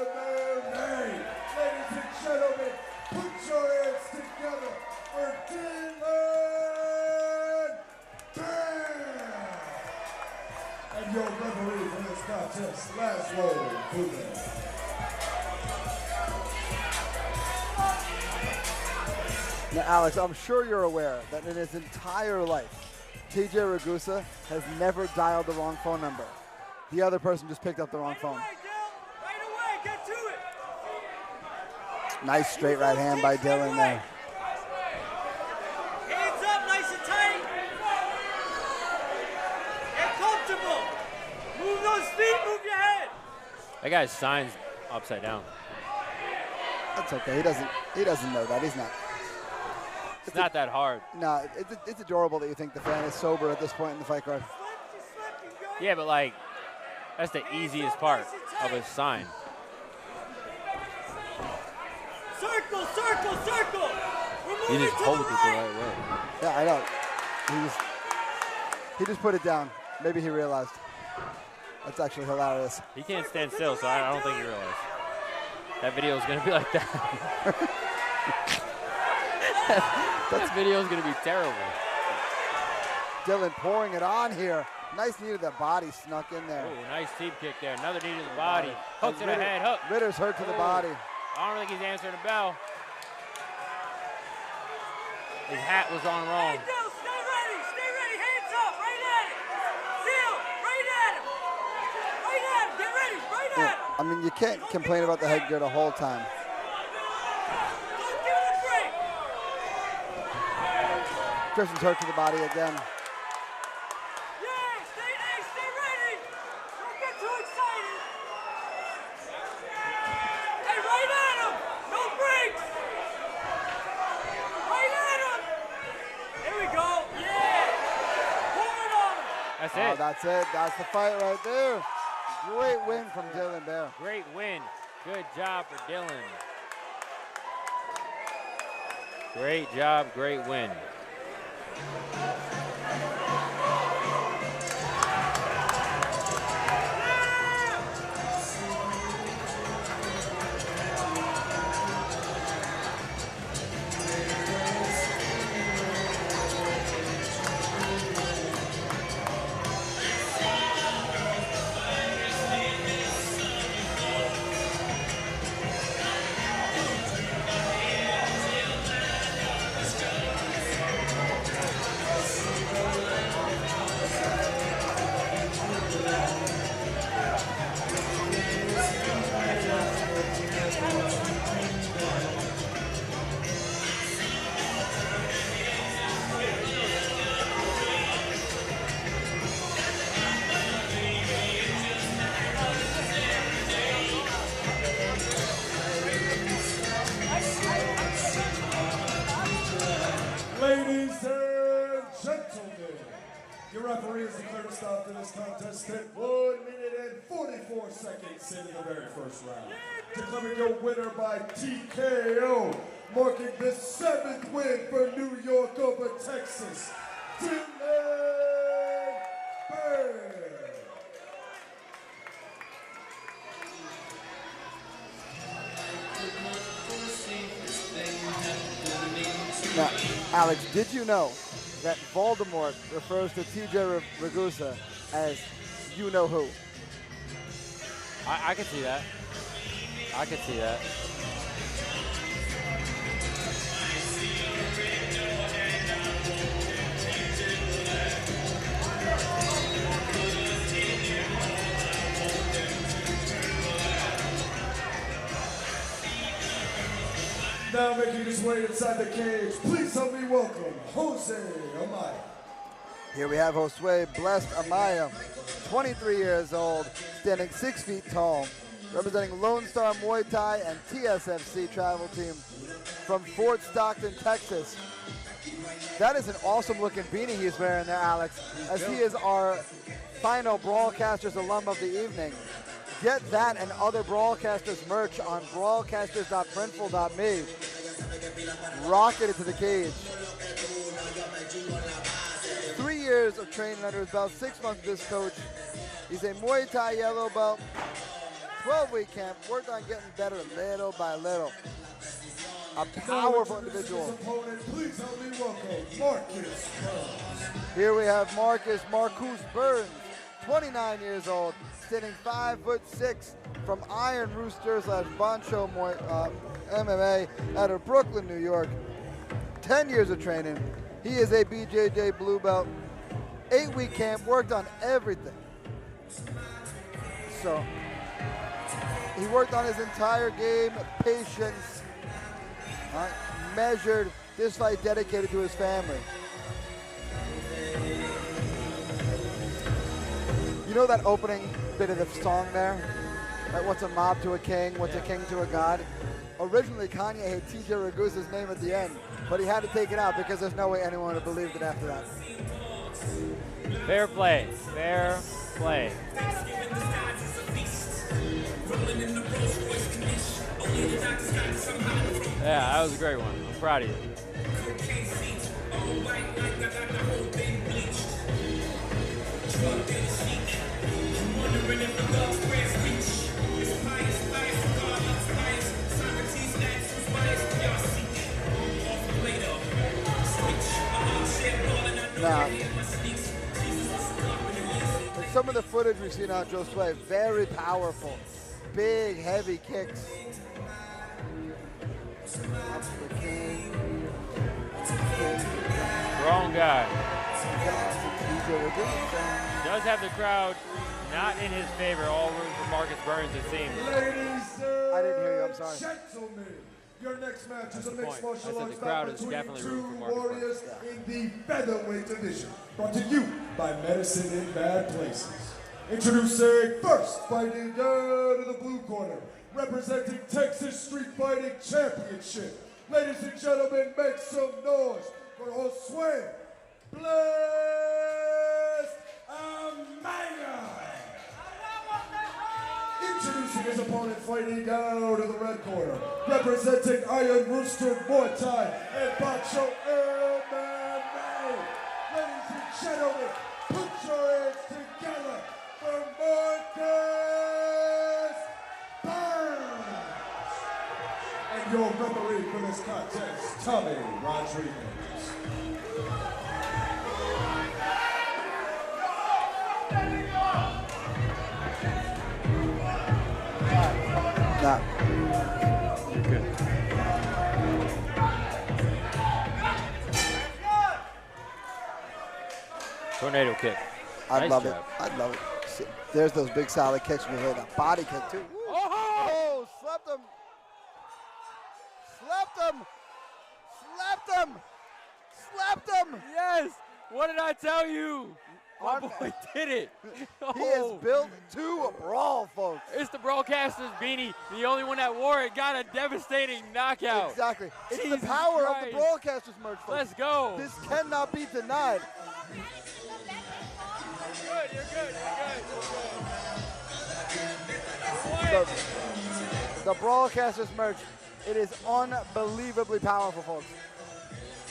Ladies and gentlemen, put your hands together for Dylan Bam! And your referee for this contest, Laszlo Buda. Now, Alex, I'm sure you're aware that in his entire life, TJ Ragusa has never dialed the wrong phone number. The other person just picked up the wrong phone. Right away, get to it. Nice straight right hand by Dylan there. Hands up, nice and tight. Get comfortable. Move those feet, move your head. That guy's sign's upside down. That's okay. He doesn't know that. He's not. It's not that hard. No, it's adorable that you think the fan is sober at this point in the fight card. Yeah, but like, that's the easiest part of his sign. Circle, circle, circle. You just hold it the right way. Yeah, I know. He just put it down. Maybe he realized. That's actually hilarious. He can't stand still, so I don't think he realized. That video is gonna be like that. That video is going to be terrible. Dylan pouring it on here. Nice knee to the body, snuck in there. Oh, nice teep kick there. Another knee to the body. Hook to the head, hook. Ritter's hurt to the body. I don't think he's answering the bell. His hat was on wrong. Stay ready, hands up, right at it. Seal, right at him. Right at him, get ready, right at him. I mean, you can't complain about the headgear the whole time. Christian's hurt to the body again. Yeah, stay ready. Don't get too excited. Hey, right at him. No breaks. Right at him. Here we go. Yeah. Pull it on him. That's it. That's it. That's the fight right there. Great win from Dylan Bear. Great win. Good job for Dylan. Great job, great win. Ladies and gentlemen, your referee has declared a stop to this contest at 1 minute and 44 seconds into the very first round. Declaring your winner by TKO, marking the 7th win for New York over Texas, Dylan Bam. Now, Alex, did you know that Voldemort refers to TJ Ragusa as you-know-who? I can see that. I can see that. Now making his way inside the cage, please help me welcome Jose Amaya. Here we have Josue Blessed Amaya, 23 years old, standing 6 feet tall, representing Lone Star Muay Thai and TSFC travel team from Fort Stockton, Texas. That is an awesome looking beanie he's wearing there, Alex, as he is our final Brawlcasters alum of the evening. Get that and other Brawlcasters merch on brawlcasters.printful.me. Rocket it to the cage. 3 years of training under his belt, 6 months with this coach. He's a Muay Thai yellow belt. 12-week camp, worked on getting better little by little. A powerful individual. Please help me welcome Marcus Burns. Here we have Marcus Burns, 29 years old, standing 5'6" from Iron Rooster / Boncho MMA out of Brooklyn, New York. 10 years of training. He is a BJJ blue belt. 8-week camp, worked on everything. So he worked on his entire game, patience, measured, this fight dedicated to his family. You know that opening bit of the song there? Right, what's a mob to a king? What's a king to a god? Originally, Kanye had TJ Ragusa's name at the end, but he had to take it out because there's no way anyone would have believed it after that. Fair play. Fair play. Yeah, that was a great one. I'm proud of you. Now, some of the footage we've seen on Josue, very powerful, big, heavy kicks. Up to the king. Wrong guy. Does have the crowd not in his favor. All room for Marcus Burns, it seems. Ladies I didn't hear you, I'm sorry. Gentlemen, your next match is a mixed point. martial I said arts the crowd bout is between definitely two room for Marcus warriors in the featherweight division. Brought to you by Medicine in Bad Places. Introducing first, fighting down to the blue corner, representing Texas Street Fighting Championship. Ladies and gentlemen, make some noise for Josue Blessed Amaya. Introducing his opponent, fighting down to the red corner, representing Iron Rooster Muay Thai and Boncho MMA. Ladies and gentlemen, put your hands together for Marcus Burns. And your referee for this contest, Tommy Rodriguez. Nah. Good. Tornado kick. I'd Nice love job. it. I'd love it. See, there's those big solid kicks. We heard that body kick too. Woo. Oh, slept him. Slept him. Slept him. Slept him. Yes. What did I tell you? My boy did it. He is built to brawl, folks. It's the Brawlcasters beanie. The only one that wore it got a devastating knockout. Exactly. It's Jesus the power Christ. of the Brawlcasters merch, folks. Let's go. This cannot be denied. Good, you're good, The Brawlcasters merch, it is unbelievably powerful, folks.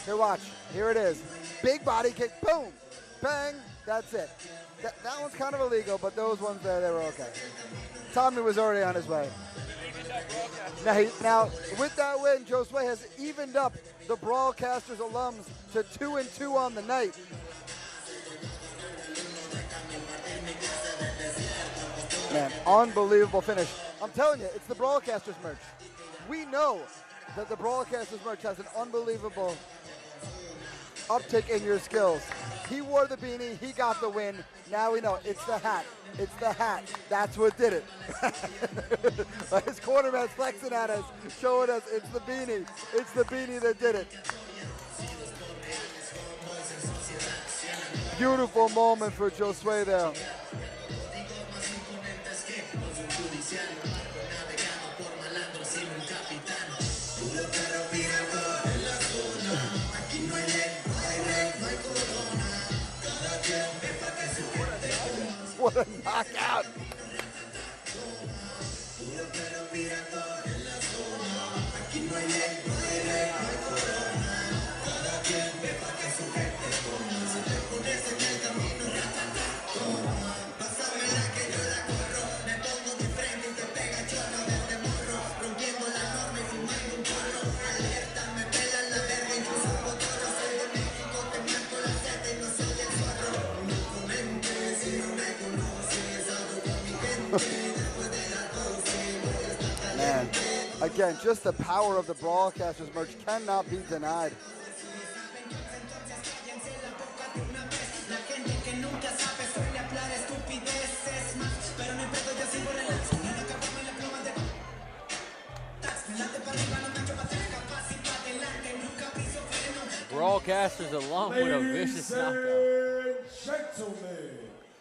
Here, watch. Here it is. Big body kick. Boom. Bang. That's it. That one's kind of illegal, but those ones there, they were okay. Tommy was already on his way. Now, with that win, Josue has evened up the Broadcasters alums to 2-2 on the night. Man, unbelievable finish. I'm telling you, it's the Broadcasters merch. We know that the Broadcasters merch has an unbelievable uptick in your skills. He wore the beanie, he got the win. Now we know it's the hat. It's the hat. That's what did it. His cornerman's flexing at us, showing us it's the beanie. It's the beanie that did it. Beautiful moment for Josue there. What a knockout! Man, again, just the power of the Broadcasters merch cannot be denied. Broadcasters along with a vicious knockout. Ladies and gentlemen,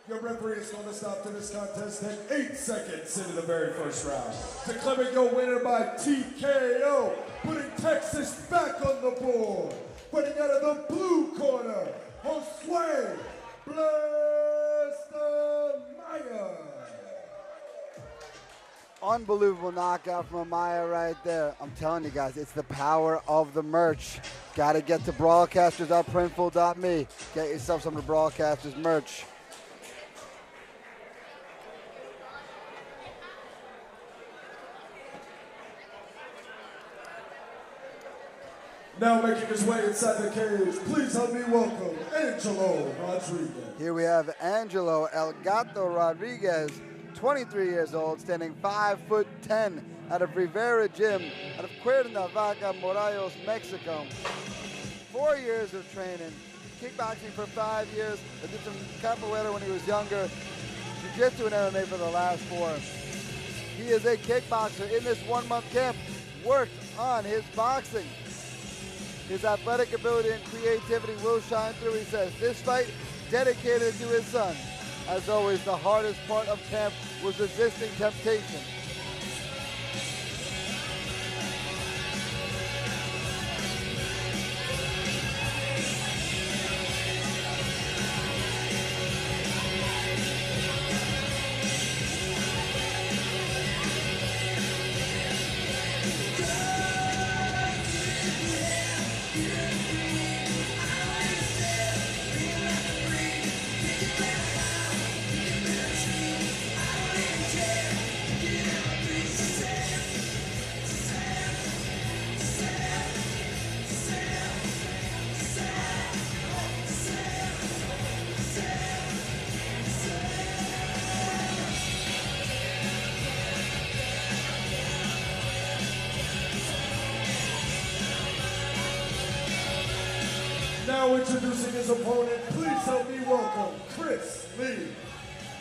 your referee is going to stop to this contest at 8 seconds into the very first round. Declaring your winner by TKO, putting Texas back on the board. Fighting out of the blue corner, Josue Maya. Unbelievable knockout from Amaya right there. I'm telling you guys, it's the power of the merch. Got to get to broadcasters.printful.me. Get yourself some of the Broadcasters merch. Now making his way inside the cage, please help me welcome Angelo Rodriguez. Here we have Angelo El Gato Rodriguez, 23 years old, standing 5'10", out of Rivera Gym, out of Cuernavaca, Morelos, Mexico. 4 years of training, kickboxing for 5 years. I did some capoeira when he was younger, jiu-jitsu and MMA for the last 4. He is a kickboxer. In this 1-month camp, worked on his boxing. His athletic ability and creativity will shine through, he says. This fight, dedicated to his son. As always, the hardest part of camp was resisting temptation. Now introducing his opponent, please help me welcome Chris Lee.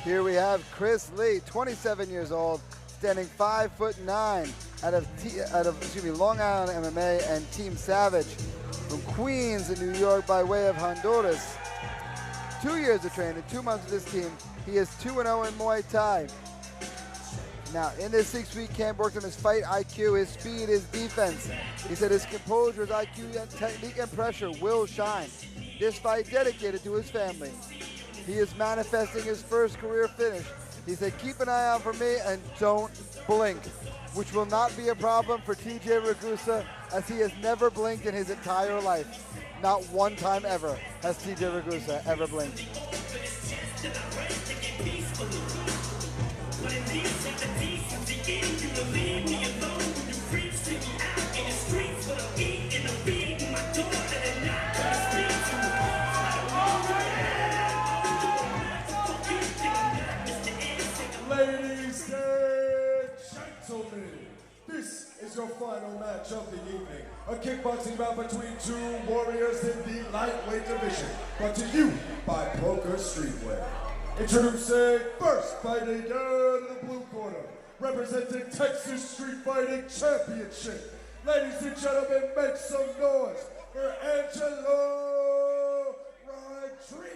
Here we have Chris Lee, 27 years old, standing 5'9", out of Long Island MMA and Team Savage, from Queens in New York by way of Honduras. 2 years of training, 2 months with this team. He is 2-0 in Muay Thai. Now, in this 6-week camp, worked on his fight IQ, his speed, his defense. He said his composure, his IQ, and technique and pressure will shine. This fight dedicated to his family. He is manifesting his first career finish. He said, keep an eye out for me and don't blink, which will not be a problem for TJ Ragusa, as he has never blinked in his entire life. Not one time ever has TJ Ragusa ever blinked. Ladies and gentlemen, this is your final match of the evening. A kickboxing bout between two warriors in the lightweight division, brought to you by Poker Streetwear. Introducing first, fighting out of the blue corner, representing Texas Street Fighting Championship. Ladies and gentlemen, make some noise for Angelo Rodriguez.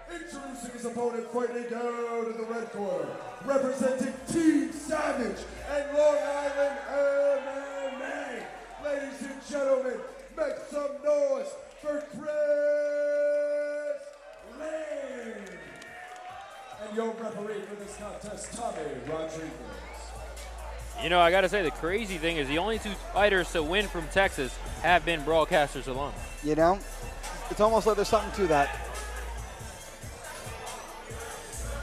Introducing his opponent, fighting out of the red corner, representing Team Savage and Long Island MMA. Ladies and gentlemen, make some noise for Chris Lane. And your referee for this contest, Tommy Rodriguez. You know, I got to say, the crazy thing is the only two fighters to win from Texas have been broadcasters alone. You know, it's almost like there's something to that.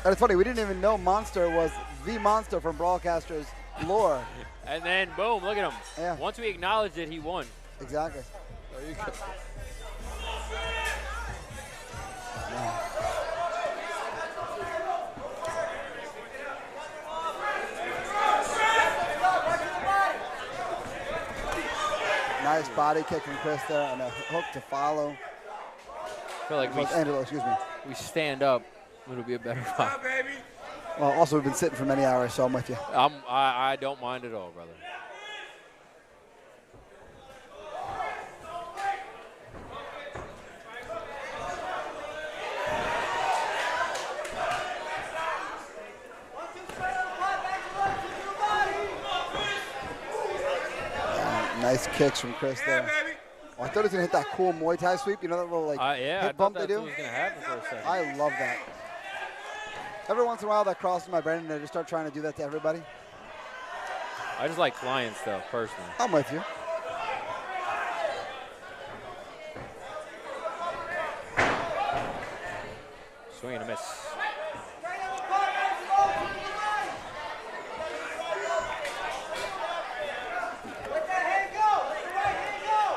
And it's funny, we didn't even know Monster was the Monster from Broadcasters lore. And then, boom, look at him. Yeah. Once we acknowledged it, he won. Exactly. There you go. Nice body kick from Chris there and a hook to follow. I feel like Angelo, excuse me. we stand up, it'll be a better fight. Well, also we've been sitting for many hours, so I'm with you. I don't mind at all, brother. Nice kicks from Chris there. Oh, I thought he was going to hit that cool Muay Thai sweep. You know that little hip bump they do? Was gonna happen for a second. I love that. Every once in a while that crosses my brain and I just start trying to do that to everybody. I just like flying stuff, personally. I'm with you. Swing and a miss.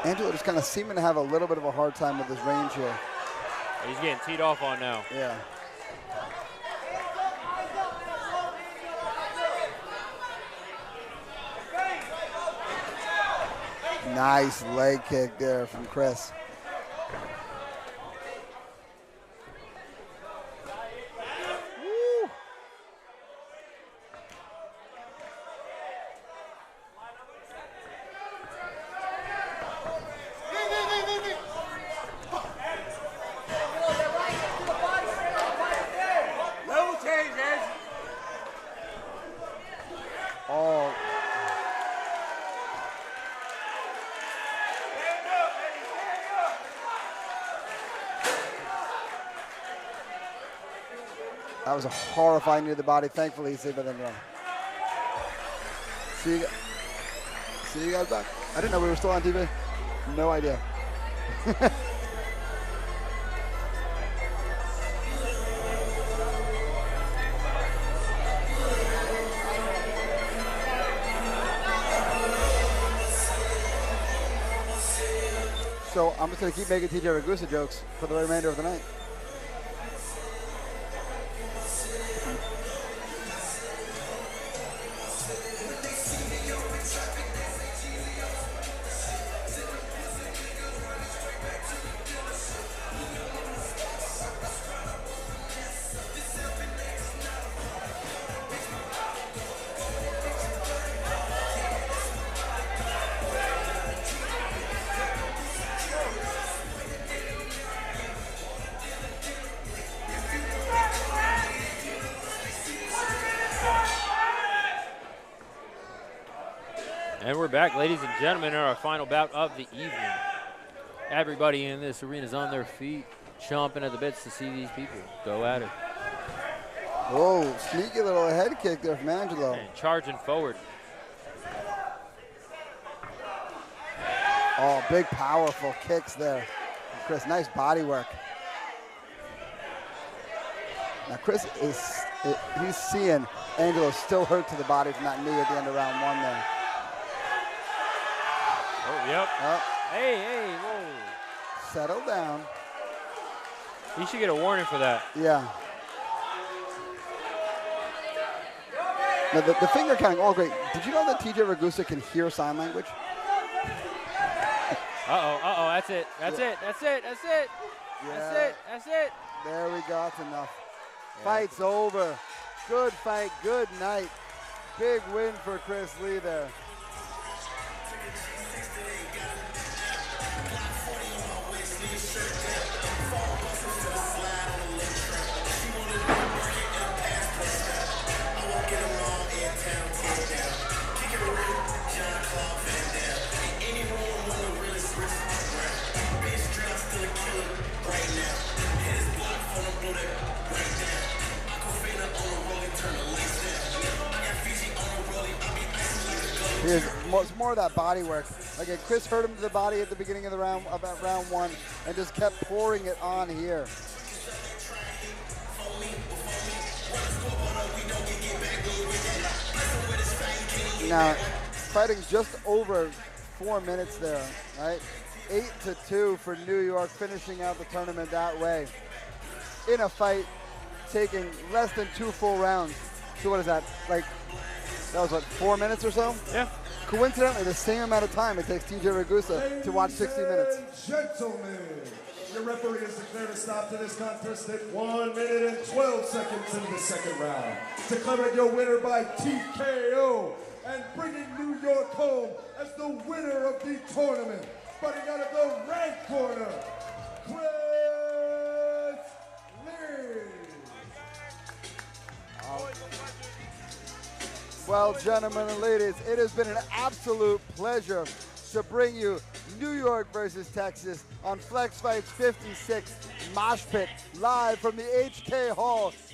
Angelo just kind of seeming to have a little bit of a hard time with his range here. He's getting teed off on now. Yeah. Nice leg kick there from Chris. Woo. Oh. That was a horrifying knee to the body. Thankfully, he saved by then run. See you guys back. I didn't know we were still on TV. No idea. So I'm just going to keep making TJ Ragusa jokes for the remainder of the night. And we're back, ladies and gentlemen, in our final bout of the evening. Everybody in this arena is on their feet, chomping at the bits to see these people go at it. Whoa, sneaky little head kick there from Angelo. And charging forward. Oh, big powerful kicks there. Chris, nice body work. Now Chris he's seeing Angelo still hurt to the body from that knee at the end of round 1 there. Oh, yep. Hey, whoa. Settle down. He should get a warning for that. Yeah. Now the finger counting, all great. Did you know that TJ Ragusa can hear sign language? Uh-oh, that's it. That's it. Yeah. That's it. There we go, that's enough. Fight's over. Good fight, good night. Big win for Chris Lee there. It's more of that body work. Again, Chris hurt him to the body at the beginning of the round, about round 1, and just kept pouring it on here. Now, fighting just over 4 minutes there, right? 8-2 for New York, finishing out the tournament that way. In a fight, taking less than 2 full rounds. So what is that, like, that was what, 4 minutes or so? Yeah. Coincidentally, the same amount of time it takes TJ Ragusa to watch 60 minutes. Gentlemen, your referee has declared a stop to this contest at 1 minute and 12 seconds into the second round. Declaring your winner by TKO and bringing New York home as the winner of the tournament. Fighting out of the red corner, Chris Lee. Well, gentlemen and ladies, it has been an absolute pleasure to bring you New York versus Texas on Flex Fights 56 Mosh Pit, live from the HK Hall